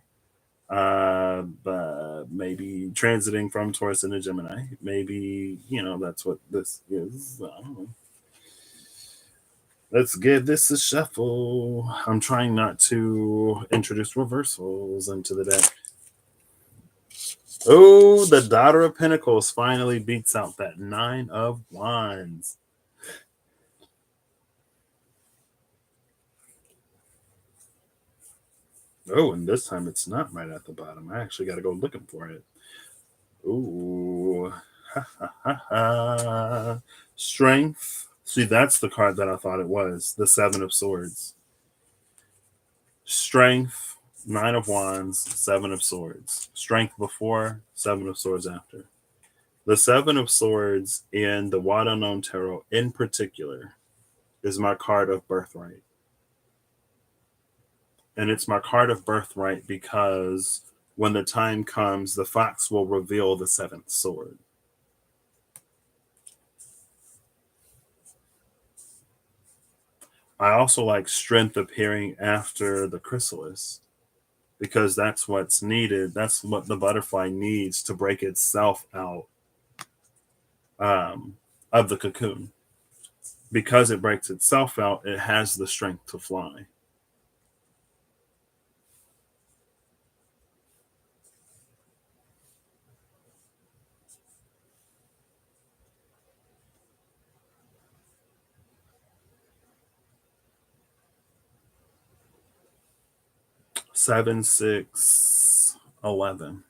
Speaker 1: But maybe transiting from Taurus into Gemini. Maybe, that's what this is. I don't know. Let's give this a shuffle. I'm trying not to introduce reversals into the deck. Oh, the Daughter of Pentacles finally beats out that Nine of Wands. Oh, and this time it's not right at the bottom. I actually got to go looking for it. Ooh. Ha, ha, ha, ha. Strength. See, that's the card that I thought it was. The Seven of Swords. Strength, Nine of Wands, Seven of Swords. Strength before, Seven of Swords after. The Seven of Swords in the Wide Unknown Tarot in particular is my card of birthright. And it's my card of birthright because when the time comes, the fox will reveal the seventh sword. I also like strength appearing after the chrysalis because that's what's needed. That's what the butterfly needs to break itself out of the cocoon. Because it breaks itself out, it has the strength to fly. Seven, 6, 11.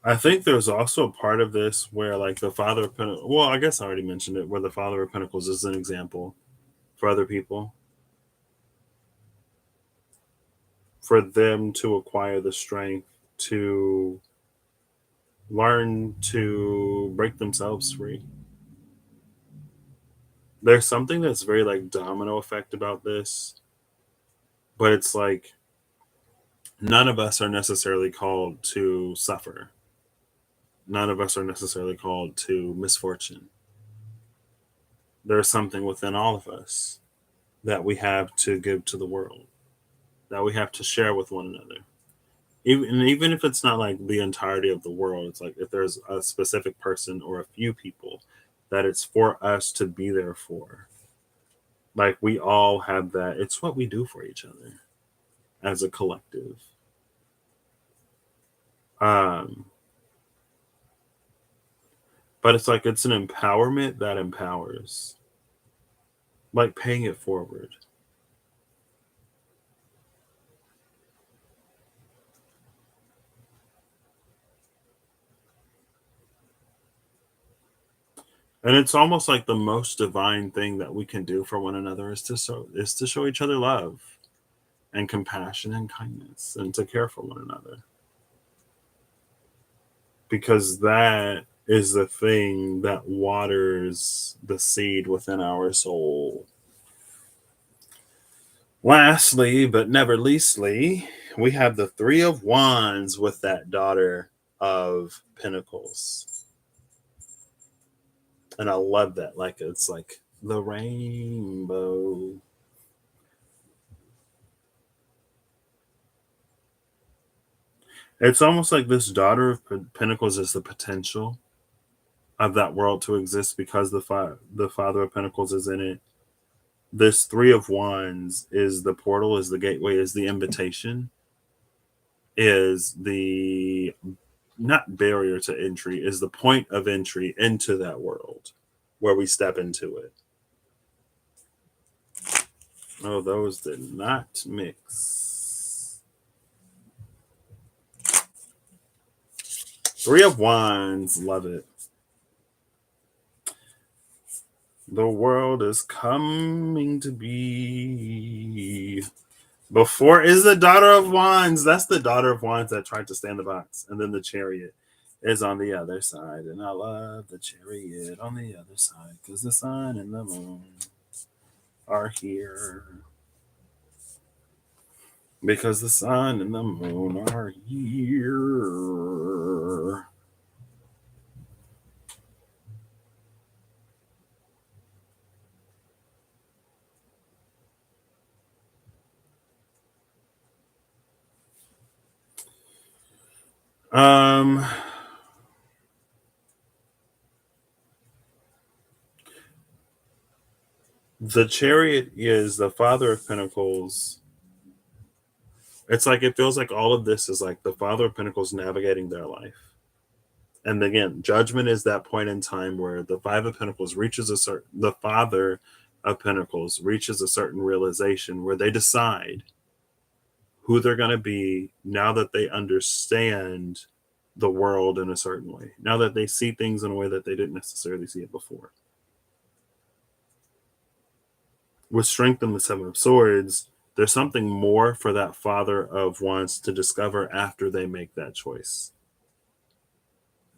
Speaker 1: I think there's also a part of this where, like, the Father of Pentacles, well, I guess I already mentioned it, where the Father of Pentacles is an example for other people, for them to acquire the strength to learn to break themselves free. There's something that's very, like, domino effect about this, but it's like none of us are necessarily called to suffer. None of us are necessarily called to misfortune. There's something within all of us that we have to give to the world, that we have to share with one another. Even if it's not like the entirety of the world, it's like if there's a specific person or a few people that it's for us to be there for. Like we all have that. It's what we do for each other as a collective. Um, but it's like it's an empowerment that empowers, like paying it forward. And it's almost like the most divine thing that we can do for one another is to show each other love and compassion and kindness and to care for one another. Because that is the thing that waters the seed within our soul. Lastly, but never leastly, we have the Three of Wands with that Daughter of Pentacles. And I love that. Like it's like the rainbow. It's almost like this Daughter of Pentacles is the potential of that world to exist because the Father of Pentacles is in it. This Three of Wands is the portal, is the gateway, is the invitation, is the not barrier to entry, is the point of entry into that world where we step into it. Oh, those did not mix. Three of Wands, love it. The world is coming to be. Before is the Daughter of Wands. That's the Daughter of Wands that tried to stay in the box. And then the Chariot is on the other side. And I love the Chariot on the other side because the sun and the moon are here. Because the sun and the moon are here. The Chariot is the Father of Pentacles. It's like it feels like all of this is like the Father of Pentacles navigating their life. And again, judgment is that point in time where the Five of Pentacles reaches the Father of Pentacles reaches a certain realization where they decide who they're going to be now that they understand the world in a certain way, now that they see things in a way that they didn't necessarily see it before. With Strength and the Seven of Swords, there's something more for that Father of Wands to discover after they make that choice.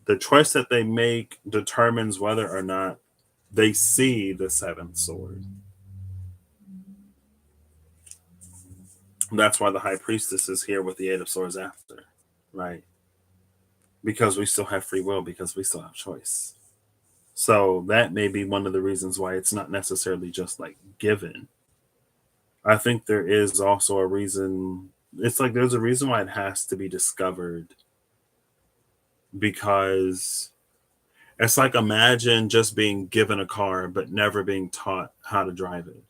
Speaker 1: The choice that they make determines whether or not they see the seventh sword. That's why the High Priestess is here with the Eight of Swords after, right? Because we still have free will, because we still have choice. So that may be one of the reasons why it's not necessarily just like given. I think there is also a reason. It's like there's a reason why it has to be discovered, because it's like, imagine just being given a car but never being taught how to drive it.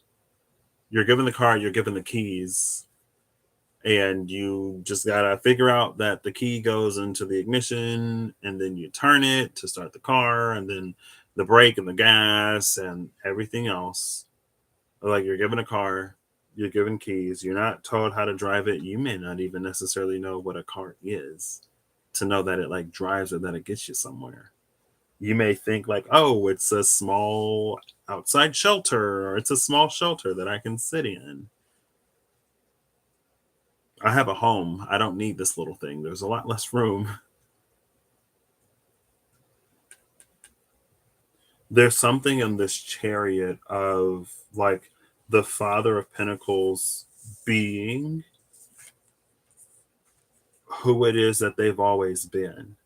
Speaker 1: You're given the car, you're given the keys, and you just gotta figure out that the key goes into the ignition, and then you turn it to start the car, and then the brake and the gas and everything else. Like, you're given a car, you're given keys, you're not told how to drive it. You may not even necessarily know what a car is to know that it like drives or that it gets you somewhere. You may think like, oh, it's a small outside shelter, or it's a small shelter that I can sit in. I have a home. I don't need this little thing. There's a lot less room. There's something in this Chariot of like the Father of Pentacles being who it is that they've always been.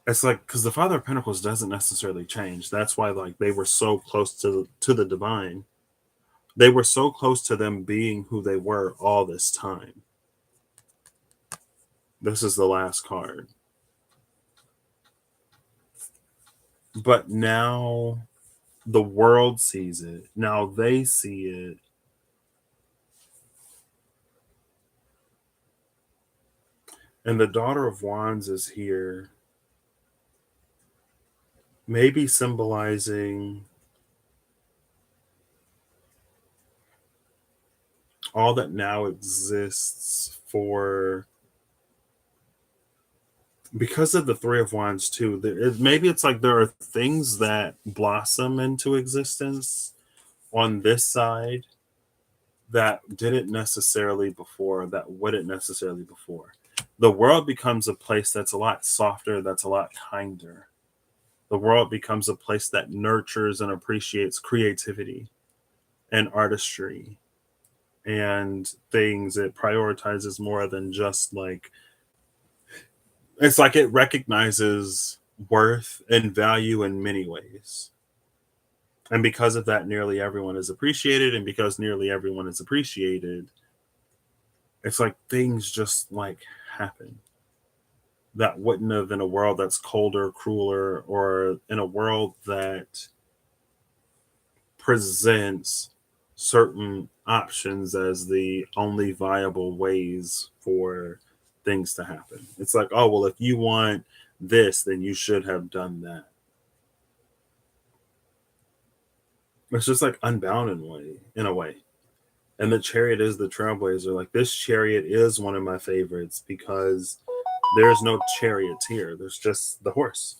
Speaker 1: It's like, because the Father of Pentacles doesn't necessarily change. That's why like they were so close to the divine. They were so close to them being who they were all this time. This is the last card. But now the world sees it. Now they see it. And the Daughter of Wands is here, maybe symbolizing all that now exists for, because of the Three of Wands too. Maybe it's like there are things that blossom into existence on this side that didn't necessarily before, that wouldn't necessarily before. The world becomes a place that's a lot softer, that's a lot kinder. The world becomes a place that nurtures and appreciates creativity and artistry and things. It prioritizes more than just like, it's like it recognizes worth and value in many ways. And because of that, nearly everyone is appreciated. And because nearly everyone is appreciated, it's like things just like happen that wouldn't have in a world that's colder, crueler, or in a world that presents certain options as the only viable ways for things to happen. It's like, oh, well, if you want this, then you should have done that. It's just like unbound in a way. And the chariot is the trailblazer. Like this chariot is one of my favorites because there's no charioteer. There's just the horse.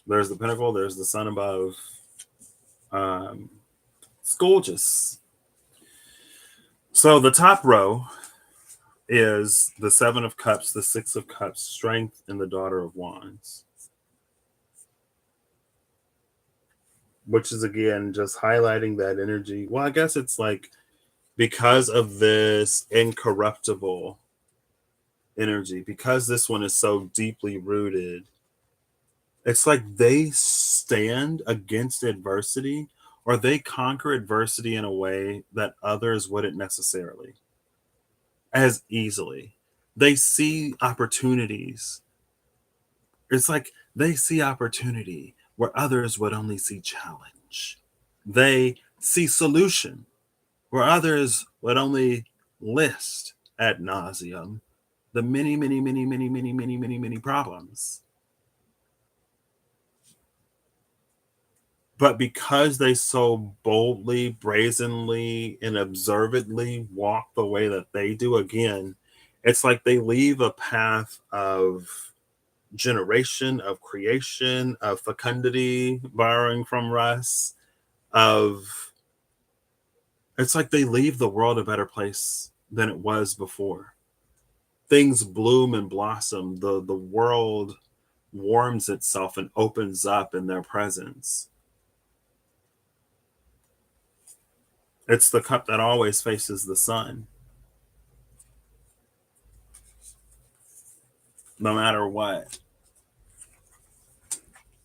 Speaker 1: There's the pinnacle. There's the sun above. It's gorgeous. So the top row is the Seven of Cups, the Six of Cups, Strength, and the Daughter of Wands. Which is, again, just highlighting that energy. Well, I guess it's like because of this incorruptible energy, because this one is so deeply rooted, it's like they stand against adversity or they conquer adversity in a way that others wouldn't necessarily as easily. They see opportunities. It's like they see opportunity where others would only see challenge. They see solution where others would only list ad nauseum the many problems. But because they so boldly, brazenly, and observantly walk the way that they do, again, it's like they leave a path of generation, of creation, of fecundity, borrowing from Russ, of it's like they leave the world a better place than it was before. Things bloom and blossom. The world warms itself and opens up in their presence. It's the cup that always faces the sun, no matter what.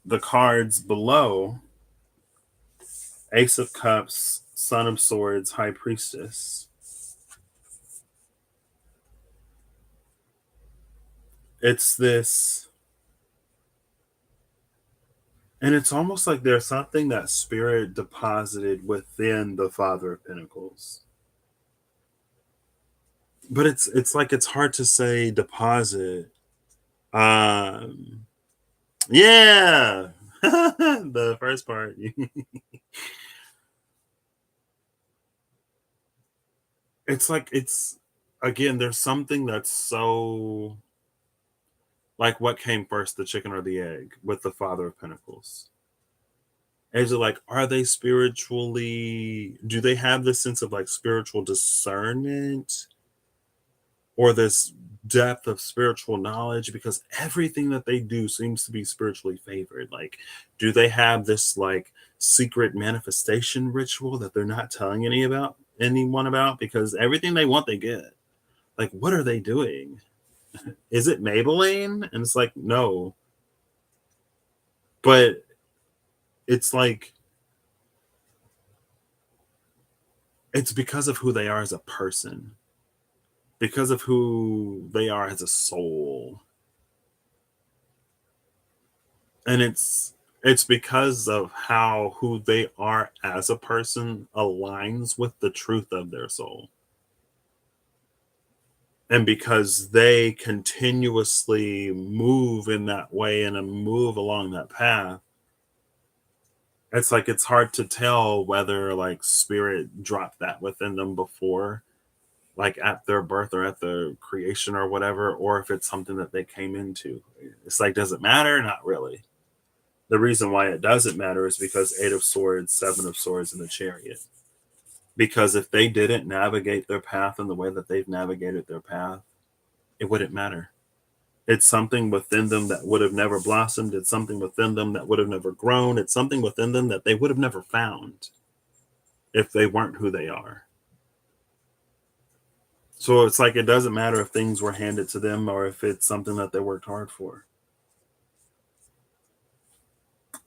Speaker 1: The cards below, Ace of Cups, Son of Swords, High Priestess. It's this, and it's almost like there's something that spirit deposited within the Father of Pentacles. But it's like it's hard to say deposit. Yeah. The first part. It's like it's again, there's something that's so like what came first, the chicken or the egg, with the Father of Pentacles. Is it like, are they spiritually, do they have this sense of like spiritual discernment or this depth of spiritual knowledge? Because everything that they do seems to be spiritually favored. Like, do they have this like secret manifestation ritual that they're not telling anyone about? Because everything they want, they get. Like, what are they doing? Is it Maybelline? And it's like, no. But it's like, it's because of who they are as a person, because of who they are as a soul. And it's because of how who they are as a person aligns with the truth of their soul. And because they continuously move in that way and move along that path, it's like it's hard to tell whether like spirit dropped that within them before, like at their birth or at the creation or whatever, or if it's something that they came into. It's like, does it matter? Not really. The reason why it doesn't matter is because Eight of Swords, Seven of Swords, and the Chariot. Because if they didn't navigate their path in the way that they've navigated their path, it wouldn't matter. It's something within them that would have never blossomed. It's something within them that would have never grown. It's something within them that they would have never found if they weren't who they are. So it's like it doesn't matter if things were handed to them or if it's something that they worked hard for.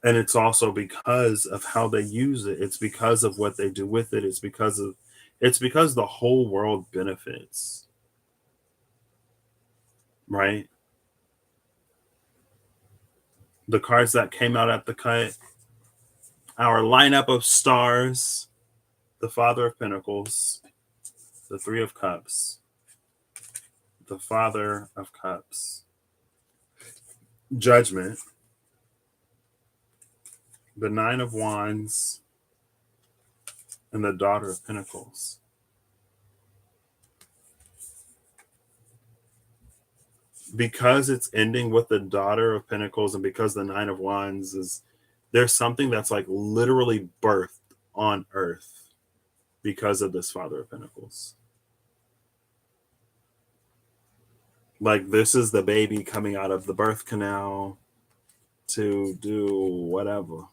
Speaker 1: And it's also because of how they use it. It's because of what they do with it. It's because the whole world benefits. Right? The cards that came out at the cut, our lineup of stars, the Father of Pentacles, the Three of Cups, the Father of Cups, Judgment, the Nine of Wands, and the Daughter of Pentacles. Because it's ending with the Daughter of Pentacles, and because the Nine of Wands is, there's something that's like literally birthed on earth because of this Father of Pentacles. Like, this is the baby coming out of the birth canal to do whatever.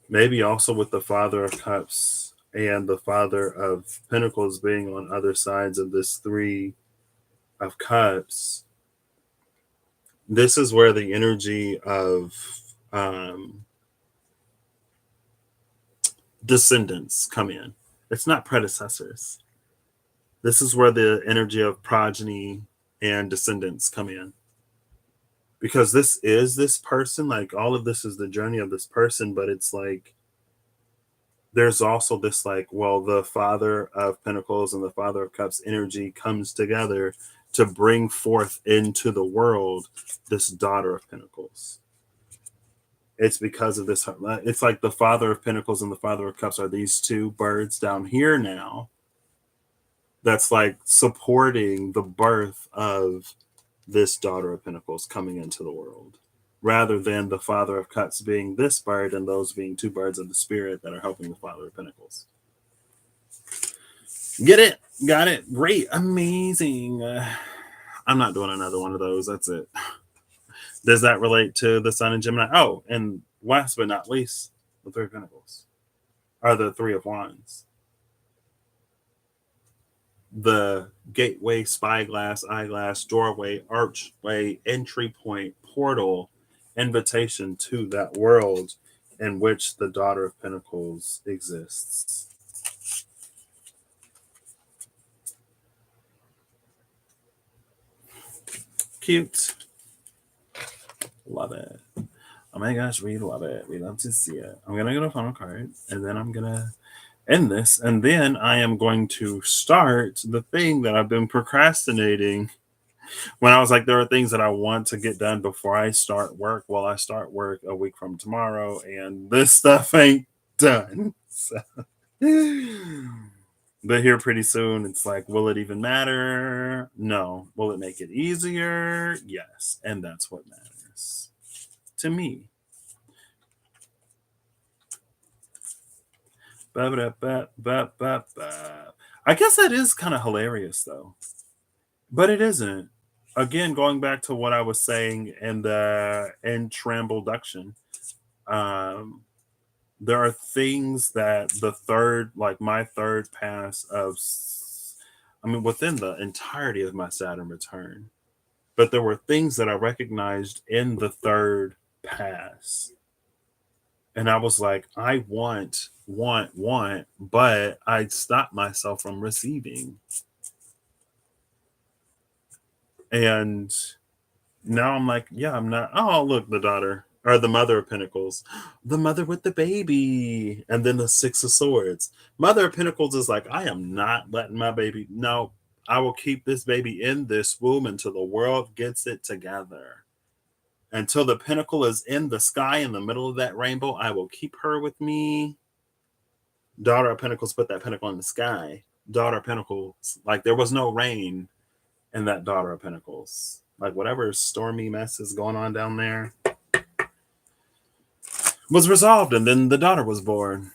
Speaker 1: Maybe also with the Father of Cups and the Father of Pentacles being on other sides of this Three of Cups. This is where the energy of descendants come in. It's not predecessors. This is where the energy of progeny and descendants come in. Because this is this person, like all of this is the journey of this person, but it's like there's also this like, well, the Father of Pentacles and the Father of Cups energy comes together to bring forth into the world this Daughter of Pentacles. It's because of this. It's like the Father of Pentacles and the Father of Cups are these two birds down here now that's like supporting the birth of this Daughter of Pentacles coming into the world, rather than the Father of Cups being this bird and those being two birds of the spirit that are helping the Father of Pentacles. Get it? Got it? Great. Amazing. I'm not doing another one of those. That's it. Does that relate to the Sun and Gemini? Oh, and last but not least, the Three of Pentacles are the Three of Wands. The gateway, spyglass, eyeglass, doorway, archway, entry point, portal, invitation to that world in which the Daughter of Pentacles exists. Cute. Love it. Oh my gosh, we love it. We love to see it. I'm going to get a funnel card, and then I'm going to end this, and then I am going to start the thing that I've been procrastinating. When I was like, there are things that I want to get done before I start work. Well, I start work a week from tomorrow, and this stuff ain't done. So. But here pretty soon, it's like, will it even matter? No. Will it make it easier? Yes. And that's what matters to me. I guess that is kind of hilarious, though. But it isn't. Again, going back to what I was saying in the Intramblduction, there are things that the third, like my third pass of, I mean, within the entirety of my Saturn return, but there were things that I recognized in the third pass. And I was like, I want, but I stopped myself from receiving. And now I'm like, yeah, I'm not. Oh, look, the daughter or the Mother of Pentacles, the mother with the baby, and then the Six of Swords. Mother of Pentacles is like, I am not letting my baby. No, I will keep this baby in this womb until the world gets it together. Until the pinnacle is in the sky in the middle of that rainbow, I will keep her with me. Daughter of Pentacles put that pinnacle in the sky. Daughter of Pentacles, like there was no rain in that Daughter of Pentacles. Like whatever stormy mess is going on down there was resolved, and then the daughter was born.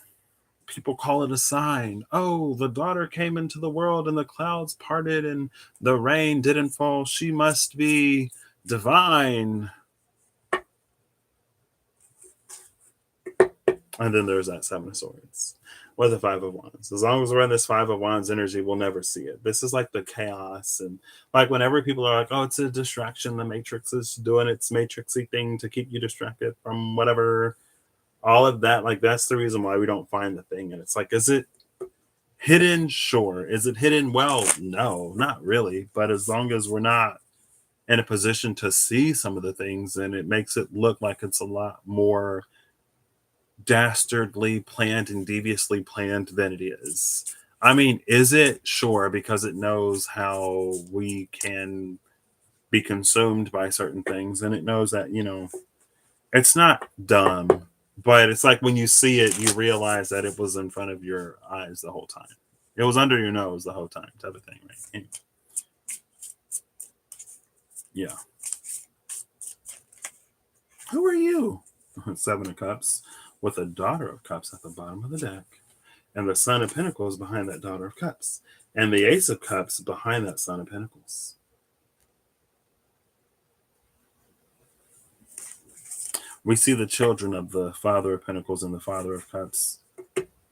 Speaker 1: People call it a sign. Oh, the daughter came into the world and the clouds parted and the rain didn't fall. She must be divine. And then there's that Seven of Swords or the Five of Wands. As long as we're in this Five of Wands energy, we'll never see it. This is like the chaos. And like whenever people are like, oh, it's a distraction, the Matrix is doing its matrixy thing to keep you distracted from whatever, all of that. Like that's the reason why we don't find the thing. And it's like, is it hidden? Sure. Is it hidden? Well, no, not really. But as long as we're not in a position to see some of the things, then it makes it look like it's a lot more dastardly planned and deviously planned than it is. I mean, is it? Sure, because it knows how we can be consumed by certain things, and it knows that, it's not dumb, but it's like when you see it, you realize that it was in front of your eyes the whole time. It was under your nose the whole time, type of thing, right? Anyway. Yeah. Who are you? Seven of Cups with a Daughter of Cups at the bottom of the deck. And the Son of Pentacles behind that Daughter of Cups. And the Ace of Cups behind that Son of Pentacles. We see the children of the Father of Pentacles and the Father of Cups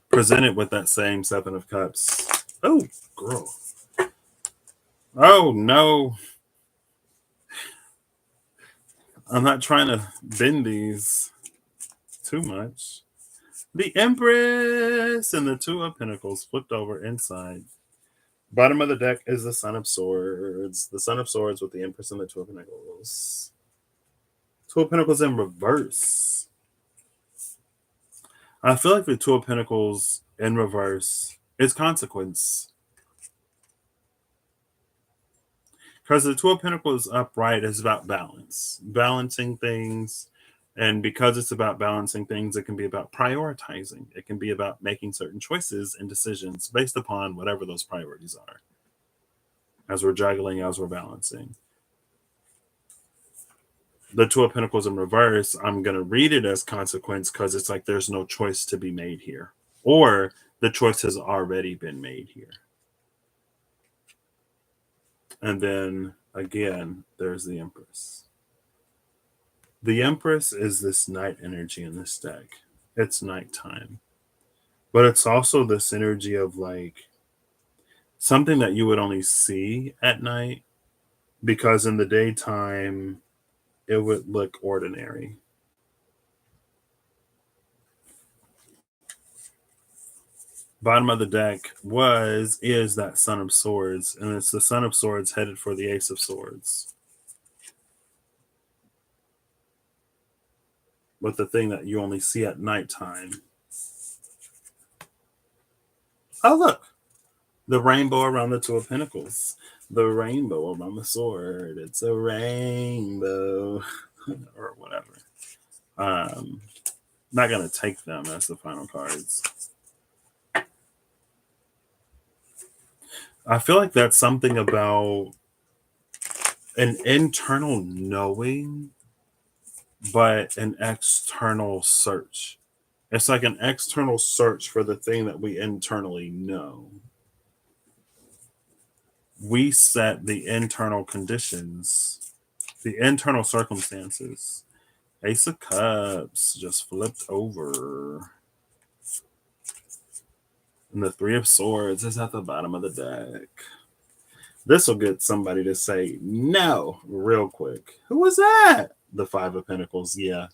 Speaker 1: presented with that same Seven of Cups. Oh, girl. Oh, no. I'm not trying to bend these too much. The Empress and the Two of Pentacles flipped over inside. Bottom of the deck is the Son of Swords. The Son of Swords with the Empress and the Two of Pentacles. Two of Pentacles in reverse. I feel like the Two of Pentacles in reverse is consequence. Because the Two of Pentacles upright is about balance. Balancing things. And because it's about balancing things, it can be about prioritizing. It can be about making certain choices and decisions based upon whatever those priorities are. As we're juggling, as we're balancing. The Two of Pentacles in reverse, I'm going to read it as consequence because it's like there's no choice to be made here. Or the choice has already been made here. And then, again, there's the Empress. The Empress is this night energy in this deck. It's nighttime. But it's also this energy of like something that you would only see at night, because in the daytime it would look ordinary. Bottom of the deck is that Son of Swords, and it's the Son of Swords headed for the Ace of Swords. But the thing that you only see at nighttime. Oh, look. The rainbow around the Two of Pentacles. The rainbow around the sword. It's a rainbow. Or whatever. Not going to take them as the final cards. I feel like that's something about an internal knowing, but an external search. It's like an external search for the thing that we internally know. We set the internal conditions, the internal circumstances. Ace of Cups just flipped over. And the Three of Swords is at the bottom of the deck. This will get somebody to say no real quick. Who was that? The Five of Pentacles. Yeah.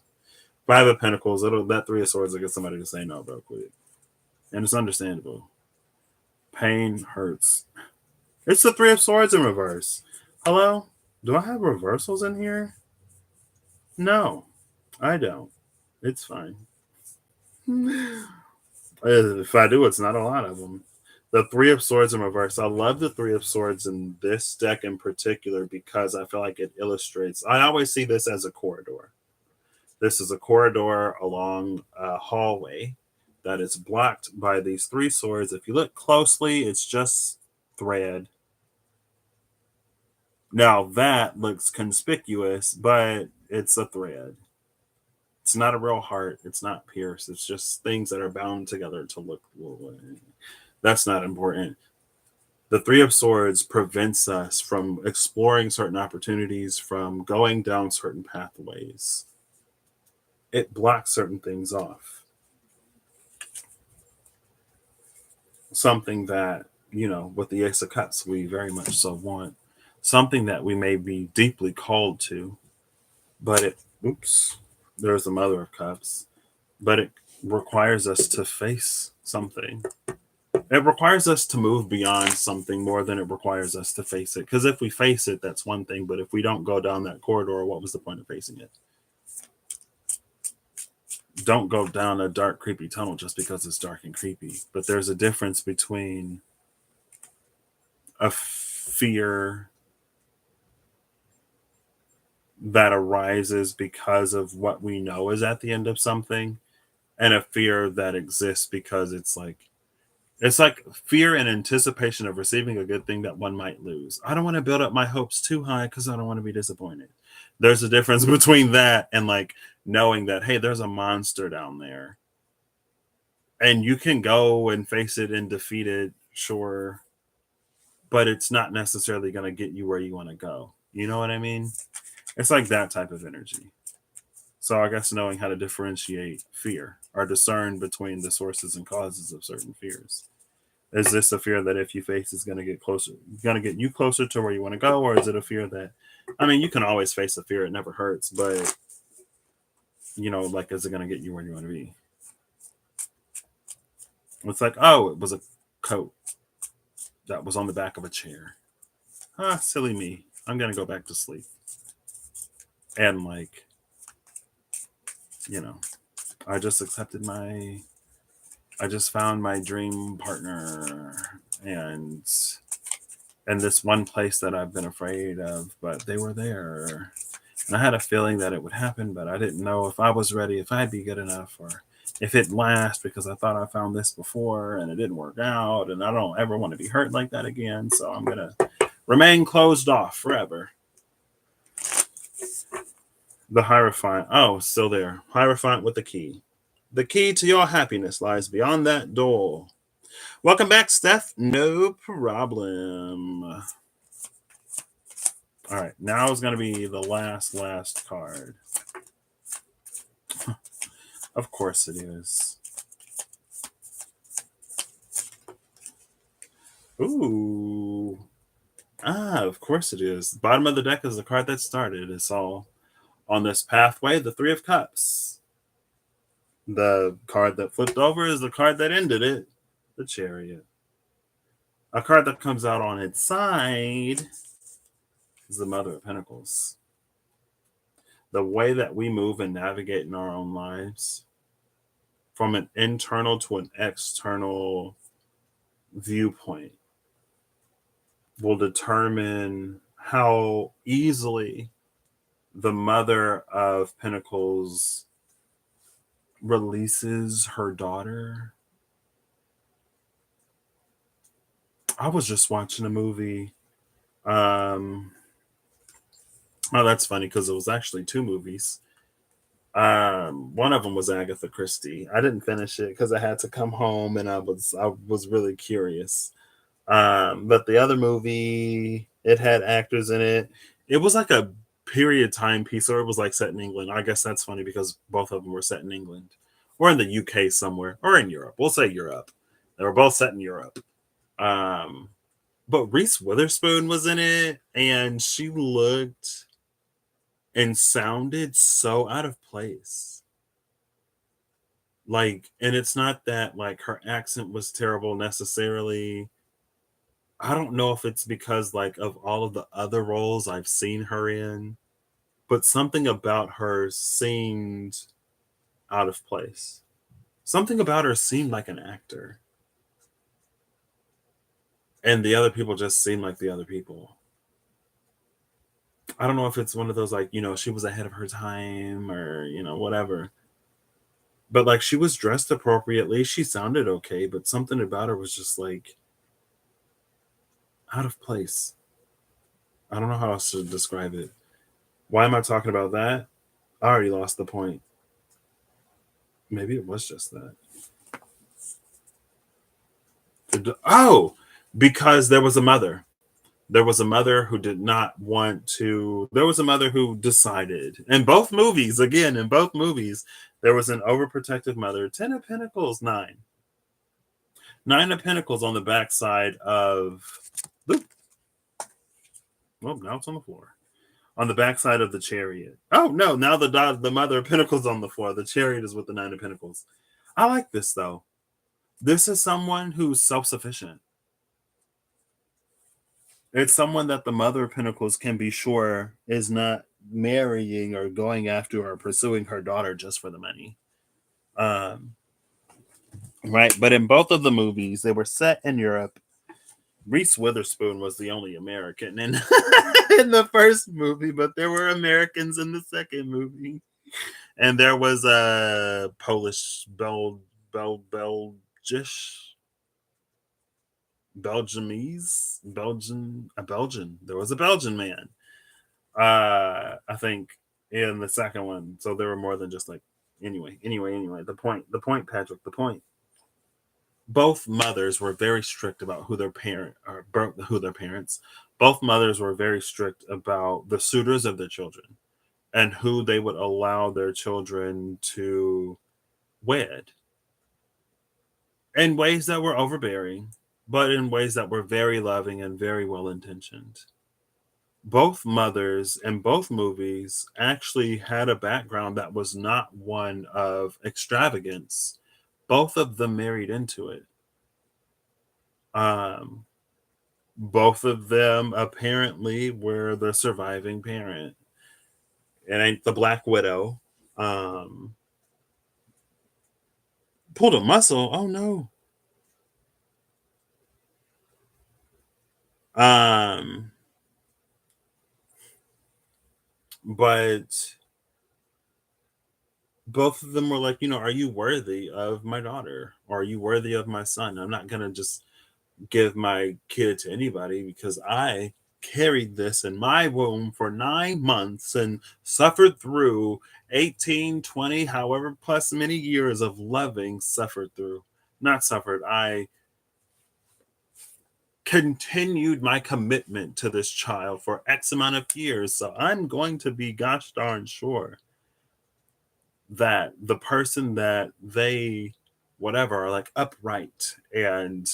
Speaker 1: Five of Pentacles. That Three of Swords will get somebody to say no real quick. And it's understandable. Pain hurts. It's the Three of Swords in reverse. Hello? Do I have reversals in here? No, I don't. It's fine. If I do, it's not a lot of them. The Three of Swords in reverse. I love the Three of Swords in this deck in particular because I feel like it illustrates. I always see this as a corridor. This is a corridor along a hallway that is blocked by these three swords. If you look closely, it's just thread. Now that looks conspicuous, but it's a thread. It's not a real heart. It's not pierced. It's just things that are bound together to look. That's not important. The Three of Swords prevents us from exploring certain opportunities, from going down certain pathways. It blocks certain things off. Something that, with the Ace of Cups, we very much so want. Something that we may be deeply called to, but there's the Mother of Cups, but it requires us to face something. It requires us to move beyond something more than it requires us to face it. Because if we face it, that's one thing. But if we don't go down that corridor, what was the point of facing it? don't go down a dark, creepy tunnel just because it's dark and creepy. But there's a difference between a fear that arises because of what we know is at the end of something, and a fear that exists because it's like fear and anticipation of receiving a good thing that one might lose. I don't want to build up my hopes too high because I don't want to be disappointed. There's a difference between that and like knowing that, hey, there's a monster down there and you can go and face it and defeat it, sure, but it's not necessarily going to get you where you want to go. You know what I mean? It's like that type of energy. So I guess knowing how to differentiate fear or discern between the sources and causes of certain fears. Is this a fear that if you face is going to get closer, going to get you closer to where you want to go, or is it a fear that, I mean, you can always face a fear; it never hurts, but like, is it going to get you where you want to be? It's like, oh, it was a coat that was on the back of a chair. Ah, silly me. I'm going to go back to sleep. And I just I just found my dream partner, and this one place that I've been afraid of, but they were there. And I had a feeling that it would happen, but I didn't know if I was ready, if I'd be good enough, or if it'd last, because I thought I found this before and it didn't work out. And I don't ever want to be hurt like that again. So I'm going to remain closed off forever. The Hierophant. Oh, still there. Hierophant with the key. The key to your happiness lies beyond that door. Welcome back, Steph. No problem. All right, now is going to be the last card. Of course it is. Ooh. Of course it is. Bottom of the deck is the card that started. It's all on this pathway, the Three of Cups. The card that flipped over is the card that ended it, the Chariot. A card that comes out on its side is the Mother of Pentacles. The way that we move and navigate in our own lives, from an internal to an external viewpoint, will determine how easily the Mother of Pentacles releases her daughter. I was just watching a movie. Oh, that's funny because it was actually two movies. One of them was Agatha Christie. I didn't finish it because I had to come home and I was really curious. But the other movie, it had actors in it. It was like a period timepiece, or it was like set in England. I guess that's funny because both of them were set in England or in the UK somewhere or in Europe. We'll say Europe. They were both set in Europe. But Reese Witherspoon was in it, and she looked and sounded so out of place. Like, and it's not that like her accent was terrible necessarily. I don't know if it's because like of all of the other roles I've seen her in, but something about her seemed out of place. Something about her seemed like an actor. And the other people just seemed like the other people. I don't know if it's one of those like, she was ahead of her time or, whatever. But like she was dressed appropriately. She sounded okay, but something about her was just like out of place. I don't know how else to describe it. Why am I talking about that? I already lost the point. Maybe it was just that. Oh, because there was a mother. There was a mother who did not want to. There was a mother who decided. In both movies, there was an overprotective mother. 10 of Pentacles, 9. 9 of Pentacles on the backside of. Well, now it's on the floor. On the backside of the Chariot. Oh, no, now the Mother of Pentacles on the floor. The Chariot is with the 9 of Pentacles. I like this, though. This is someone who's self-sufficient. It's someone that the Mother of Pentacles can be sure is not marrying or going after or pursuing her daughter just for the money. Right, but in both of the movies, they were set in Europe. Reese Witherspoon was the only American in in the first movie, but there were Americans in the second movie, and there was a Polish Belgish a Belgian. There was a Belgian man. I think in the second one. So there were more than just like anyway. The point, Patrick. The point. Both mothers were very strict about who their parents. Both mothers were very strict about the suitors of their children and who they would allow their children to wed in ways that were overbearing, but in ways that were very loving and very well intentioned. Both mothers in both movies actually had a background that was not one of extravagance. Both of them married into it. Um, Both of them apparently were the surviving parent. It ain't the Black Widow. Um, Pulled a muscle. Oh no. Um, but both of them were like, are you worthy of my daughter? Or are you worthy of my son? I'm not gonna just give my kid to anybody because I carried this in my womb for 9 months and suffered through 18, 20, however plus many years of loving, I continued my commitment to this child for X amount of years. So I'm going to be gosh darn sure that the person that they whatever are like upright and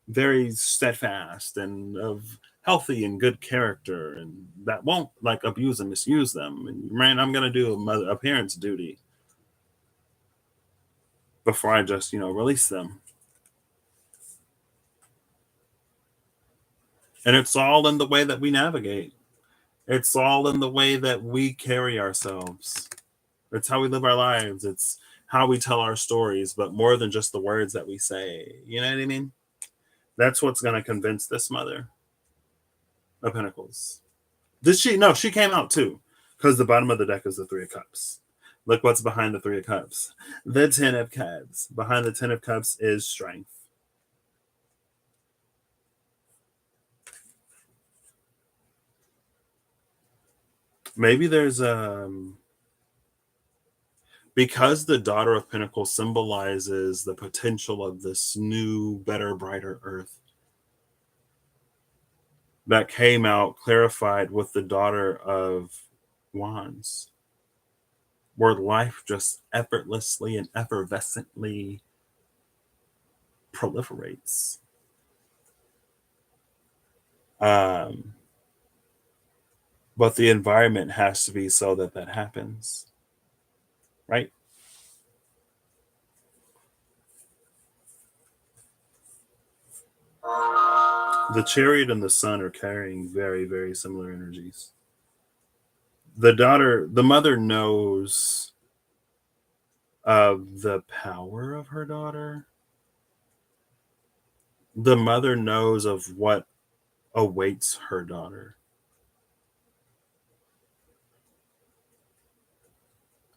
Speaker 1: very steadfast and of healthy and good character and that won't like abuse and misuse them. And man, I'm gonna do a parent's duty before I just release them. And it's all in the way that we navigate. It's all in the way that we carry ourselves. It's how we live our lives. It's how we tell our stories, but more than just the words that we say. You know what I mean? That's what's going to convince this mother of Pentacles. Did she? No, she came out too. Because the bottom of the deck is the Three of Cups. Look what's behind the Three of Cups. The Ten of Cups. Behind the Ten of Cups is strength. Maybe there's because the Daughter of Pentacles symbolizes the potential of this new, better, brighter earth that came out clarified with the Daughter of Wands, where life just effortlessly and effervescently proliferates. But the environment has to be so that that happens, right? The Chariot and the Sun are carrying very, very similar energies. The mother knows of the power of her daughter. The mother knows of what awaits her daughter.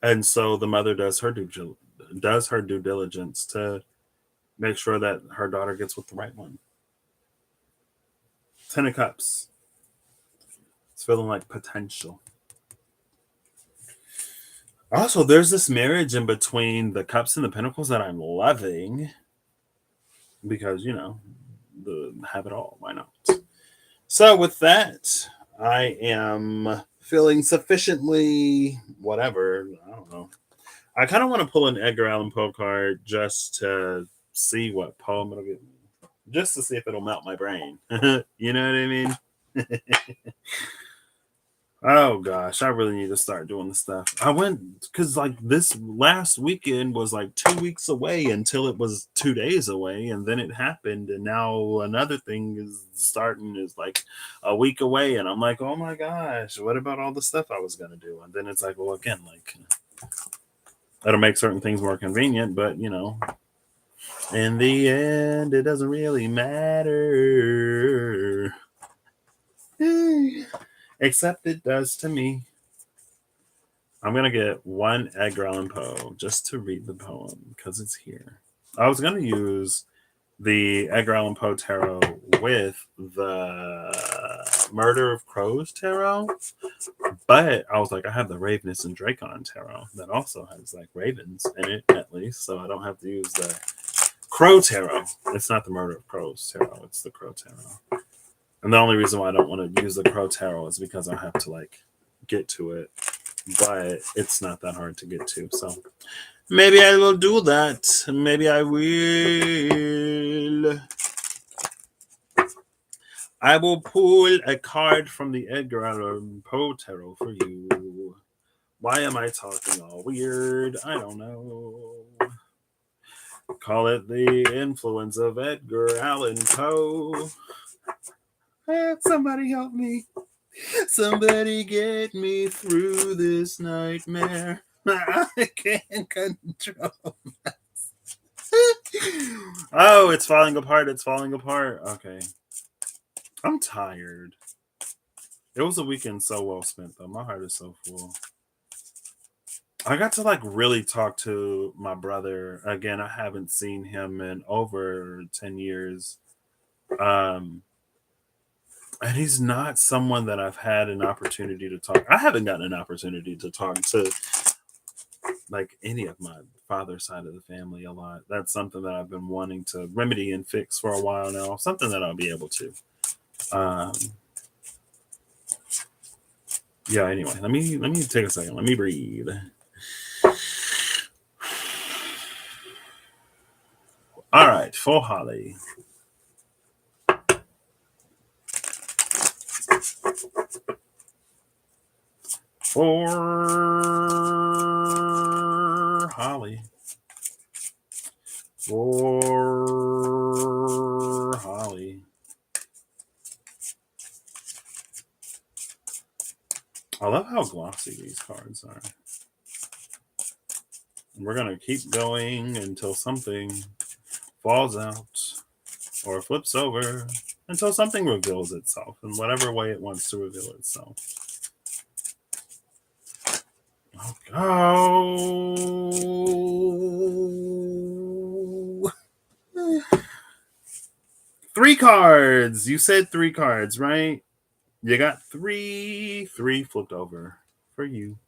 Speaker 1: And so the mother does her due diligence to make sure that her daughter gets with the right one. Ten of Cups. It's feeling like potential. Also, there's this marriage in between the Cups and the Pentacles that I'm loving because, have it all. Why not? So with that, I am feeling sufficiently whatever. I don't know. I kind of want to pull an Edgar Allan Poe card just to see what poem it'll give me. Just to see if it'll melt my brain. You know what I mean? Oh gosh, I really need to start doing the stuff. I went because like this last weekend was like 2 weeks away until it was 2 days away, and then it happened, and now another thing is like a week away, and I'm like, oh my gosh, what about all the stuff I was gonna do? And then it's like, well, again, like That'll make certain things more convenient, but you know, in the end, it doesn't really matter. Except it does to me. I'm going to get one Edgar Allan Poe just to read the poem because it's here. I was going to use the Edgar Allan Poe tarot with the Murder of Crows tarot, but I was like, I have the Ravenness and Dracon tarot that also has like ravens in it at least, so I don't have to use the Crow tarot. It's not the Murder of Crows tarot, it's the Crow tarot. And the only reason why I don't want to use the Crow tarot is because I have to like get to it, but it's not that hard to get to, so maybe I will do that. Maybe I will. I will pull a card from the Edgar Allan Poe tarot for you. Why am I talking all weird? I don't know. Call it the influence of Edgar Allan Poe. Somebody help me. Somebody get me through this nightmare. I can't control myself. Oh, it's falling apart. It's falling apart. Okay. I'm tired. It was a weekend so well spent, though. My heart is so full. I got to like really talk to my brother again. I haven't seen him in over 10 years. And he's not someone that I've had an opportunity to talk. I haven't gotten an opportunity to talk to like any of my father's side of the family a lot. That's something that I've been wanting to remedy and fix for a while now. Something that I'll be able to. Yeah, anyway, let me take a second. Let me breathe. All right, for Holly. For Holly. For Holly. I love how glossy these cards are. We're going to keep going until something falls out or flips over, until something reveals itself in whatever way it wants to reveal itself. Oh. 3 cards. You said 3 cards, right? You got 3 flipped over for you.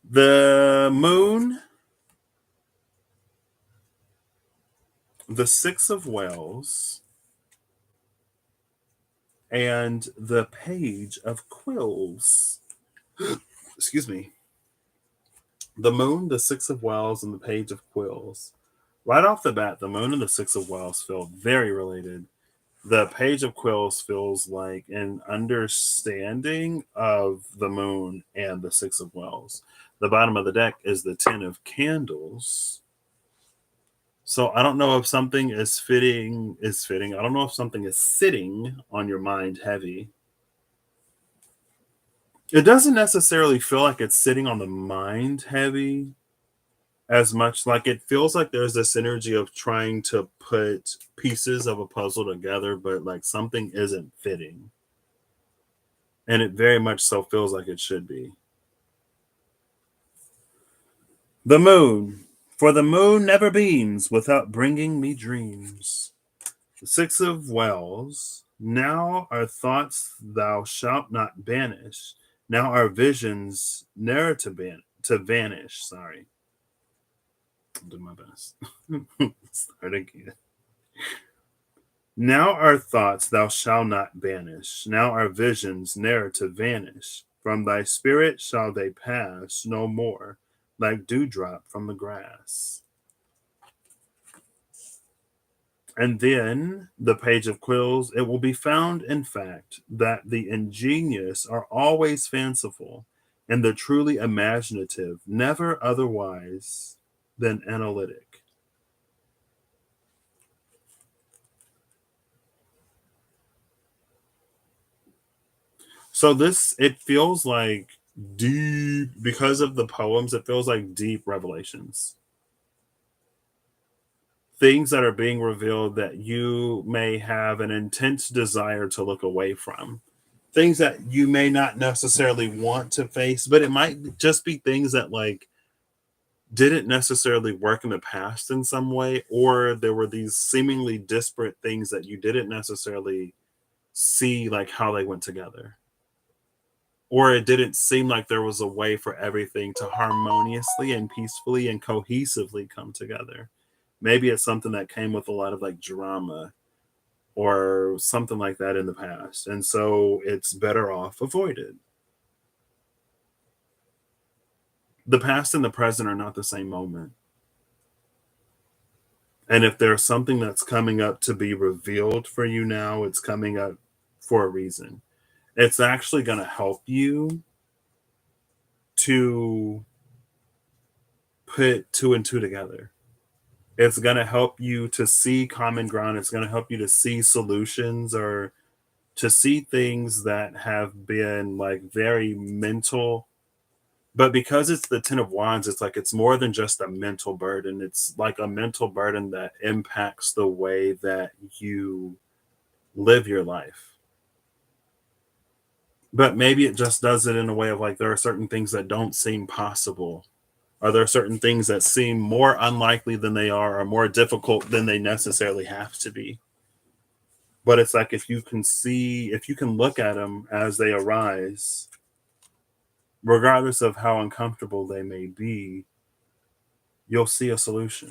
Speaker 1: The moon, the 6 of Wells, and the page of quills. Excuse me. The moon, the 6 of Wells, and the page of quills. Right off the bat, the moon and the 6 of Wells feel very related. The page of quills feels like an understanding of the moon and the 6 of Wells. The bottom of the deck is the 10 of candles. So I don't know if something is fitting. I don't know if something is sitting on your mind heavy. It doesn't necessarily feel like it's sitting on the mind heavy as much. Like it feels like there's this energy of trying to put pieces of a puzzle together, but like something isn't fitting. And it very much so feels like it should be. The moon. For the moon never beams without bringing me dreams. The 6 of Wells. Now our thoughts thou shalt not banish. Now our visions ne'er to vanish. Sorry. I'll do my best. Start again. Now our thoughts thou shalt not banish. Now our visions ne'er to vanish. From thy spirit shall they pass no more, like dewdrop from the grass. And then the page of quills, it will be found, in fact, that the ingenious are always fanciful, and the truly imaginative never otherwise than analytic. So this, it feels like deep, because of the poems, it feels like deep revelations. Things that are being revealed that you may have an intense desire to look away from. Things that you may not necessarily want to face, but it might just be things that like didn't necessarily work in the past in some way, or there were these seemingly disparate things that you didn't necessarily see like how they went together, or it didn't seem like there was a way for everything to harmoniously and peacefully and cohesively come together. Maybe it's something that came with a lot of like drama or something like that in the past, and so it's better off avoided. The past and the present are not the same moment. And if there's something that's coming up to be revealed for you now, it's coming up for a reason. It's actually going to help you to put two and two together. It's going to help you to see common ground. It's going to help you to see solutions or to see things that have been like very mental. But because it's the Ten of Wands, it's like it's more than just a mental burden. It's like a mental burden that impacts the way that you live your life. But maybe it just does it in a way of like there are certain things that don't seem possible. Are there certain things that seem more unlikely than they are or more difficult than they necessarily have to be? But it's like if you can see, if you can look at them as they arise, regardless of how uncomfortable they may be, you'll see a solution.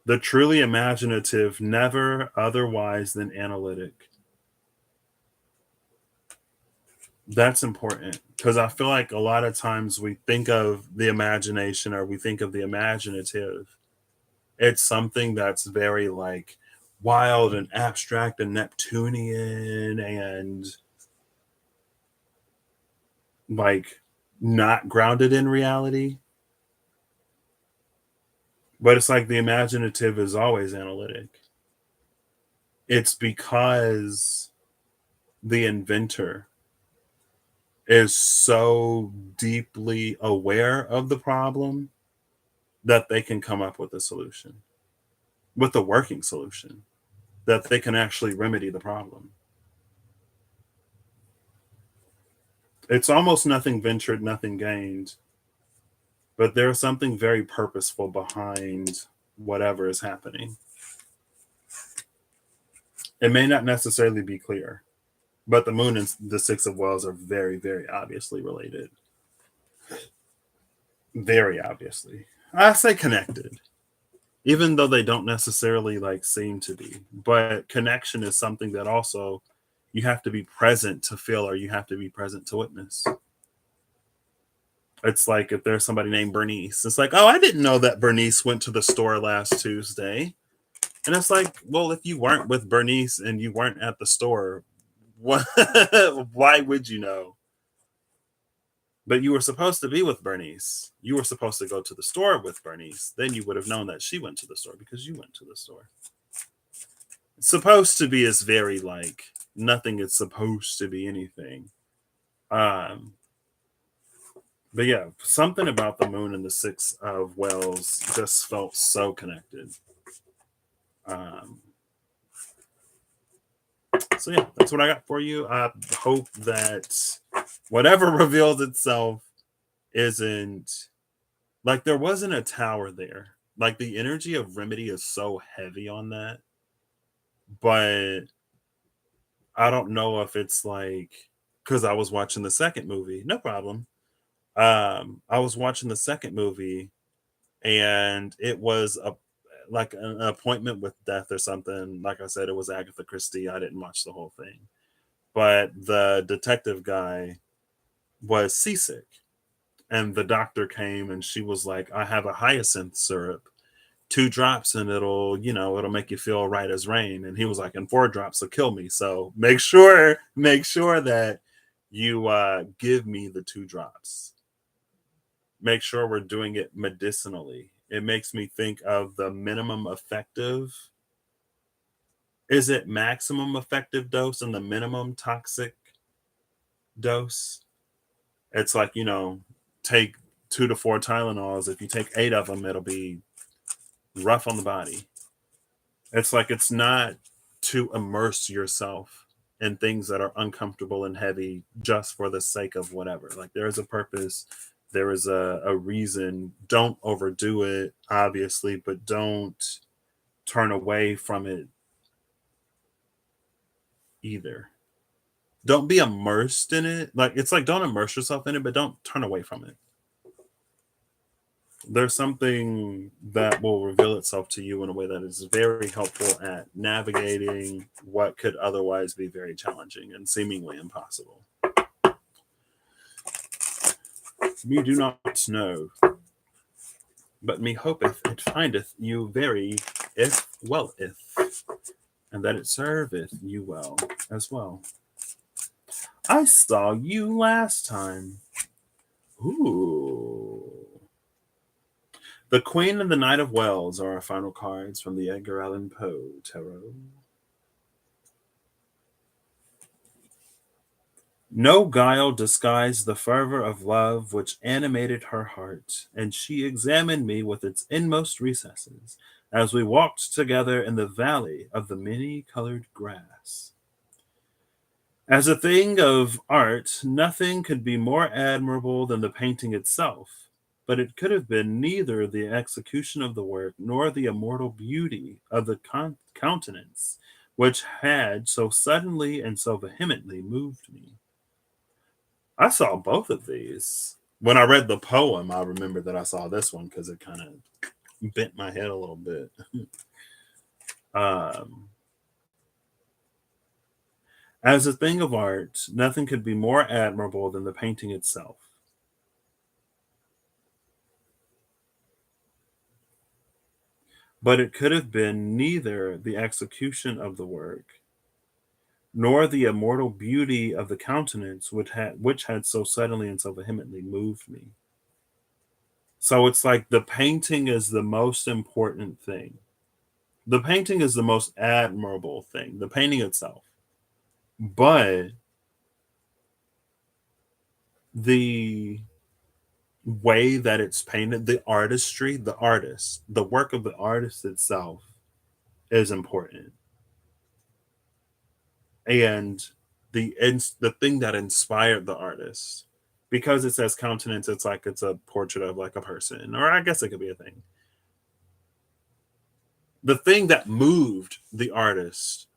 Speaker 1: The truly imaginative, never otherwise than analytic. That's important because I feel like a lot of times we think of the imagination or we think of the imaginative. It's something that's very like wild and abstract and Neptunian and like not grounded in reality. But it's like the imaginative is always analytic. It's because the inventor is so deeply aware of the problem that they can come up with a solution, with a working solution, that they can actually remedy the problem. It's almost nothing ventured, nothing gained, but there's something very purposeful behind whatever is happening. It may not necessarily be clear, but the moon and the Six of Wells are very, very obviously related. Very obviously. I say connected, even though they don't necessarily like seem to be. But connection is something that also you have to be present to feel or you have to be present to witness. It's like if there's somebody named Bernice, it's like, oh, I didn't know that Bernice went to the store last Tuesday. And it's like, well, if you weren't with Bernice and you weren't at the store, what, why would you know? But you were supposed to be with Bernice. You were supposed to go to the store with Bernice. Then you would have known that she went to the store because you went to the store. It's supposed to be is very like nothing is supposed to be anything. Um, but yeah, something about the moon and the Six of Wells just felt so connected. Um, so yeah, that's what I got for you. I hope that whatever reveals itself isn't like there wasn't a tower there. Like the energy of Remedy is so heavy on that, but I don't know if it's like because I was watching the second movie. No problem. I was watching the second movie and it was a like an appointment with death or something. Like I said, it was Agatha Christie. I didn't watch the whole thing, but the detective guy was seasick, and the doctor came and she was like, "I have a hyacinth syrup, 2 drops, and it'll make you feel right as rain." And he was like, "And 4 drops will kill me. So make sure that you give me the 2 drops. Make sure we're doing it medicinally." It makes me think of the minimum effective. Is it maximum effective dose and the minimum toxic dose. It's like, take 2 to 4 Tylenols. If you take 8 of them, it'll be rough on the body. It's like it's not to immerse yourself in things that are uncomfortable and heavy just for the sake of whatever. Like there is a purpose, there is a reason. Don't overdo it, obviously, but don't turn away from it either. Don't be immersed in it. Like it's like don't immerse yourself in it, but don't turn away from it. There's something that will reveal itself to you in a way that is very helpful at navigating what could otherwise be very challenging and seemingly impossible. Me do not know, but me hopeth it findeth you very if welleth, and that it serveth you well as well. I saw you last time. Ooh. The Queen and the Knight of Wells are our final cards from the Edgar Allan Poe Tarot. No guile disguised the fervor of love which animated her heart, and she examined me with its inmost recesses as we walked together in the valley of the many-colored grass. As a thing of art, nothing could be more admirable than the painting itself, but it could have been neither the execution of the work nor the immortal beauty of the countenance which had so suddenly and so vehemently moved me. I saw both of these. When I read the poem, I remember that I saw this one because it kind of bent my head a little bit. um, as a thing of art, nothing could be more admirable than the painting itself. But it could have been neither the execution of the work nor the immortal beauty of the countenance which had so suddenly and so vehemently moved me. So it's like the painting is the most important thing. The painting is the most admirable thing, the painting itself. But the way that it's painted, the artistry, the artist, the work of the artist itself is important. And the thing that inspired the artist, because it says countenance, it's like it's a portrait of like a person, or I guess it could be a thing. The thing that moved the artist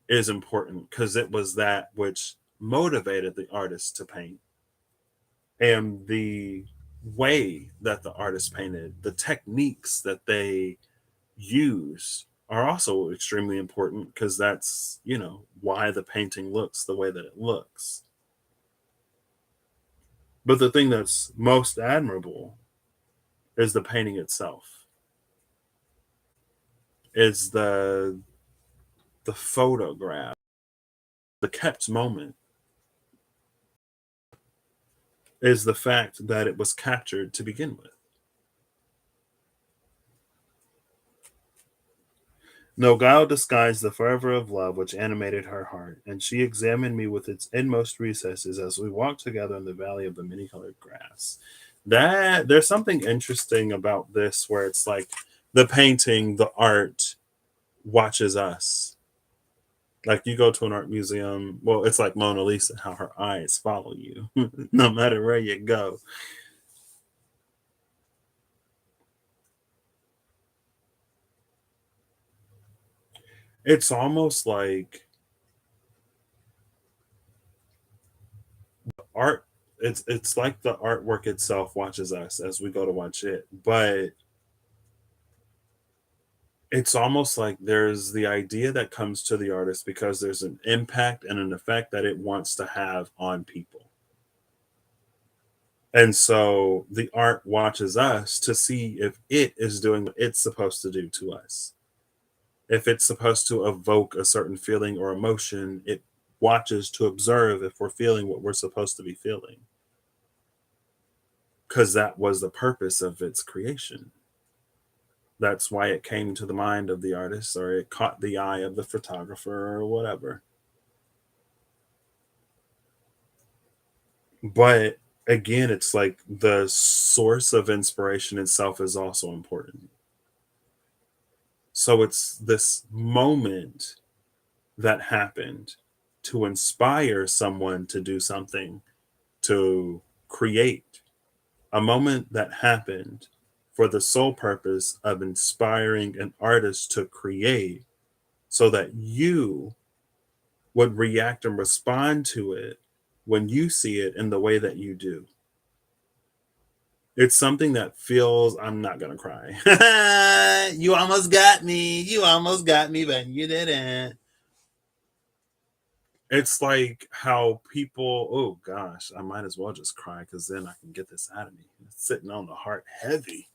Speaker 1: is important because it was that which motivated the artist to paint. And the way that the artist painted, the techniques that they use are also extremely important because that's, why the painting looks the way that it looks. But the thing that's most admirable is the painting itself. Is the photograph, the kept moment, is the fact that it was captured to begin with. No guile disguised the fervor of love which animated her heart, and she examined me with its inmost recesses as we walked together in the valley of the many-colored grass. That there's something interesting about this where it's like the painting, the art watches us. Like you go to an art museum, well, it's like Mona Lisa, how her eyes follow you no matter where you go. It's almost like art, it's like the artwork itself watches us as we go to watch it, but it's almost like there's the idea that comes to the artist because there's an impact and an effect that it wants to have on people. And so the art watches us to see if it is doing what it's supposed to do to us. If it's supposed to evoke a certain feeling or emotion, it watches to observe if we're feeling what we're supposed to be feeling. Because that was the purpose of its creation. That's why it came to the mind of the artist, or it caught the eye of the photographer, or whatever. But again, it's like the source of inspiration itself is also important. So it's this moment that happened to inspire someone to do something, to create, a moment that happened for the sole purpose of inspiring an artist to create so that you would react and respond to it when you see it in the way that you do. It's something that feels, I'm not gonna cry. You almost got me. You almost got me, but you didn't. It's like how people, oh gosh, I might as well just cry because then I can get this out of me. It's sitting on the heart heavy.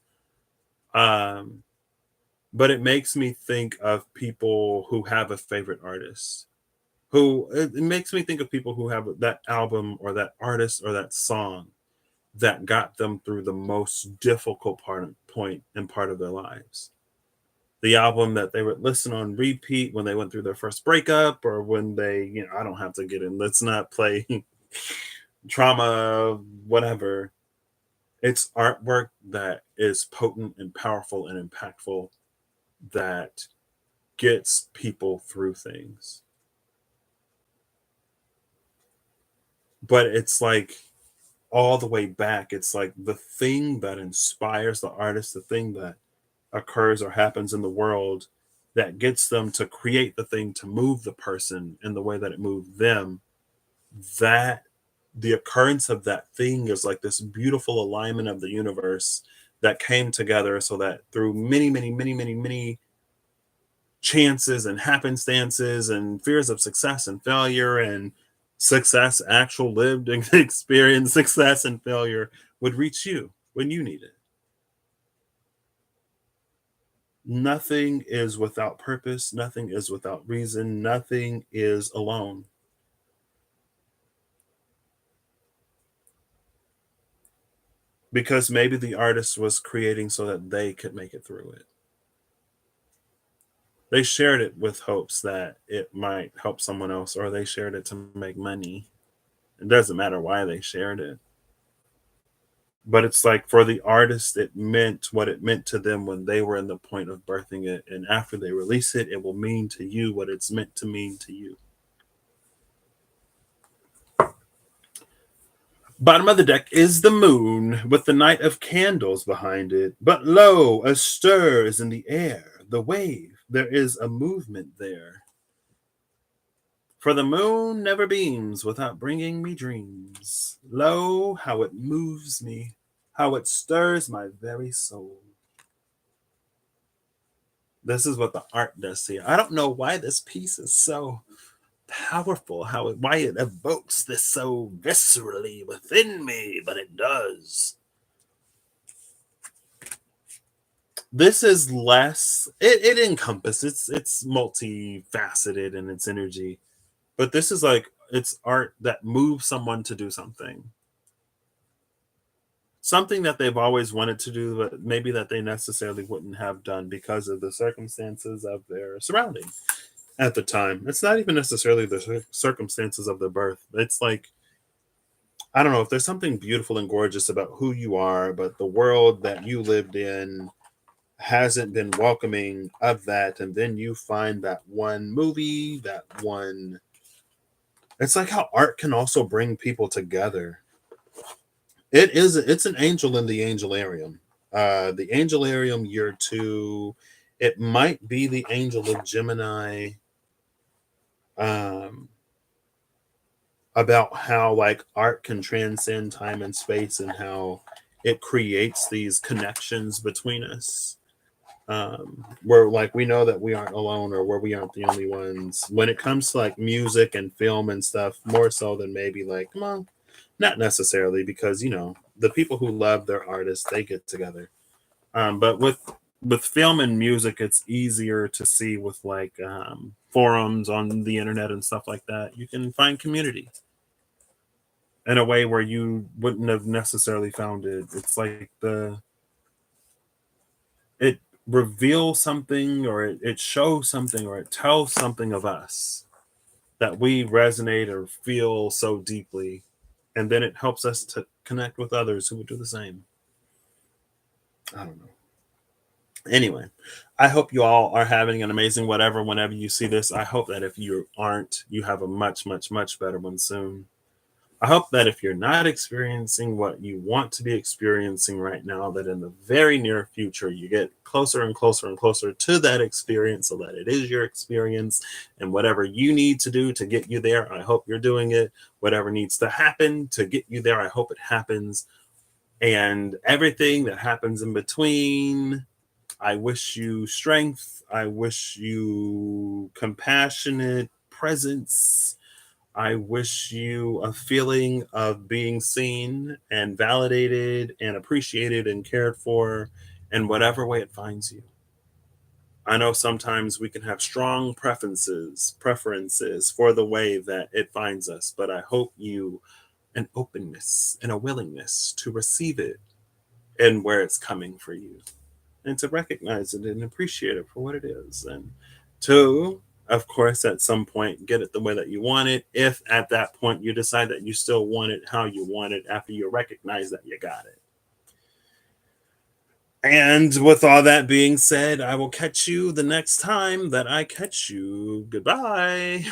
Speaker 1: Um, but it makes me think of people who have a favorite artist. Who it makes me think of people who have that album or that artist or that song that got them through the most difficult point and part of their lives. The album that they would listen on repeat when they went through their first breakup or when they, I don't have to get in, let's not play trauma, whatever. It's artwork that is potent and powerful and impactful that gets people through things. But it's like all the way back, it's like the thing that inspires the artist, the thing that occurs or happens in the world that gets them to create the thing to move the person in the way that it moved them, that the occurrence of that thing is like this beautiful alignment of the universe that came together so that through many chances and happenstances and fears of success and failure and success, actual lived experience, success and failure would reach you when you need it. Nothing is without purpose. Nothing is without reason. Nothing is alone. Because maybe the artist was creating so that they could make it through it. They shared it with hopes that it might help someone else, or they shared it to make money. It doesn't matter why they shared it. But it's like for the artist, it meant what it meant to them when they were in the point of birthing it. And after they release it, it will mean to you what it's meant to mean to you. Bottom of the deck is the moon with the night of candles behind it. But lo, a stir is in the air, the wave, there is a movement there. For the moon never beams without bringing me dreams. Lo, how it moves me, how it stirs my very soul. This is what the art does here. I don't know why this piece is so powerful, why it evokes this so viscerally within me, but it does. This is less, it encompasses, it's multifaceted in its energy, but this is like it's art that moves someone to do something that they've always wanted to do, but maybe that they necessarily wouldn't have done because of the circumstances of their surrounding at the time. It's not even necessarily the circumstances of their birth. It's like, I don't know, if there's something beautiful and gorgeous about who you are, but the world that you lived in hasn't been welcoming of that, and then you find that one movie, that one, it's like how art can also bring people together. It's an angel in the angelarium. The angelarium year 2, it might be the angel of Gemini, um about how like art can transcend time and space and how it creates these connections between us, where like we know that we aren't alone or where we aren't the only ones when it comes to like music and film and stuff, more so than maybe like, well, not necessarily, because the people who love their artists, they get together. But with film and music, it's easier to see with like forums on the internet and stuff like that. You can find community in a way where you wouldn't have necessarily found it. It's like it reveals something, or it shows something, or it tells something of us that we resonate or feel so deeply. And then it helps us to connect with others who would do the same. I don't know. Anyway, I hope you all are having an amazing whatever whenever you see this. I hope that if you aren't, you have a much, much, much better one soon. I hope that if you're not experiencing what you want to be experiencing right now, that in the very near future, you get closer and closer and closer to that experience so that it is your experience. And whatever you need to do to get you there, I hope you're doing it. Whatever needs to happen to get you there, I hope it happens. And everything that happens in between, I wish you strength. I wish you compassionate presence. I wish you a feeling of being seen and validated and appreciated and cared for in whatever way it finds you. I know sometimes we can have strong preferences for the way that it finds us, but I hope you an openness and a willingness to receive it and where it's coming for you, and to recognize it and appreciate it for what it is. And to, of course, at some point, get it the way that you want it. If at that point you decide that you still want it how you want it after you recognize that you got it. And with all that being said, I will catch you the next time that I catch you. Goodbye.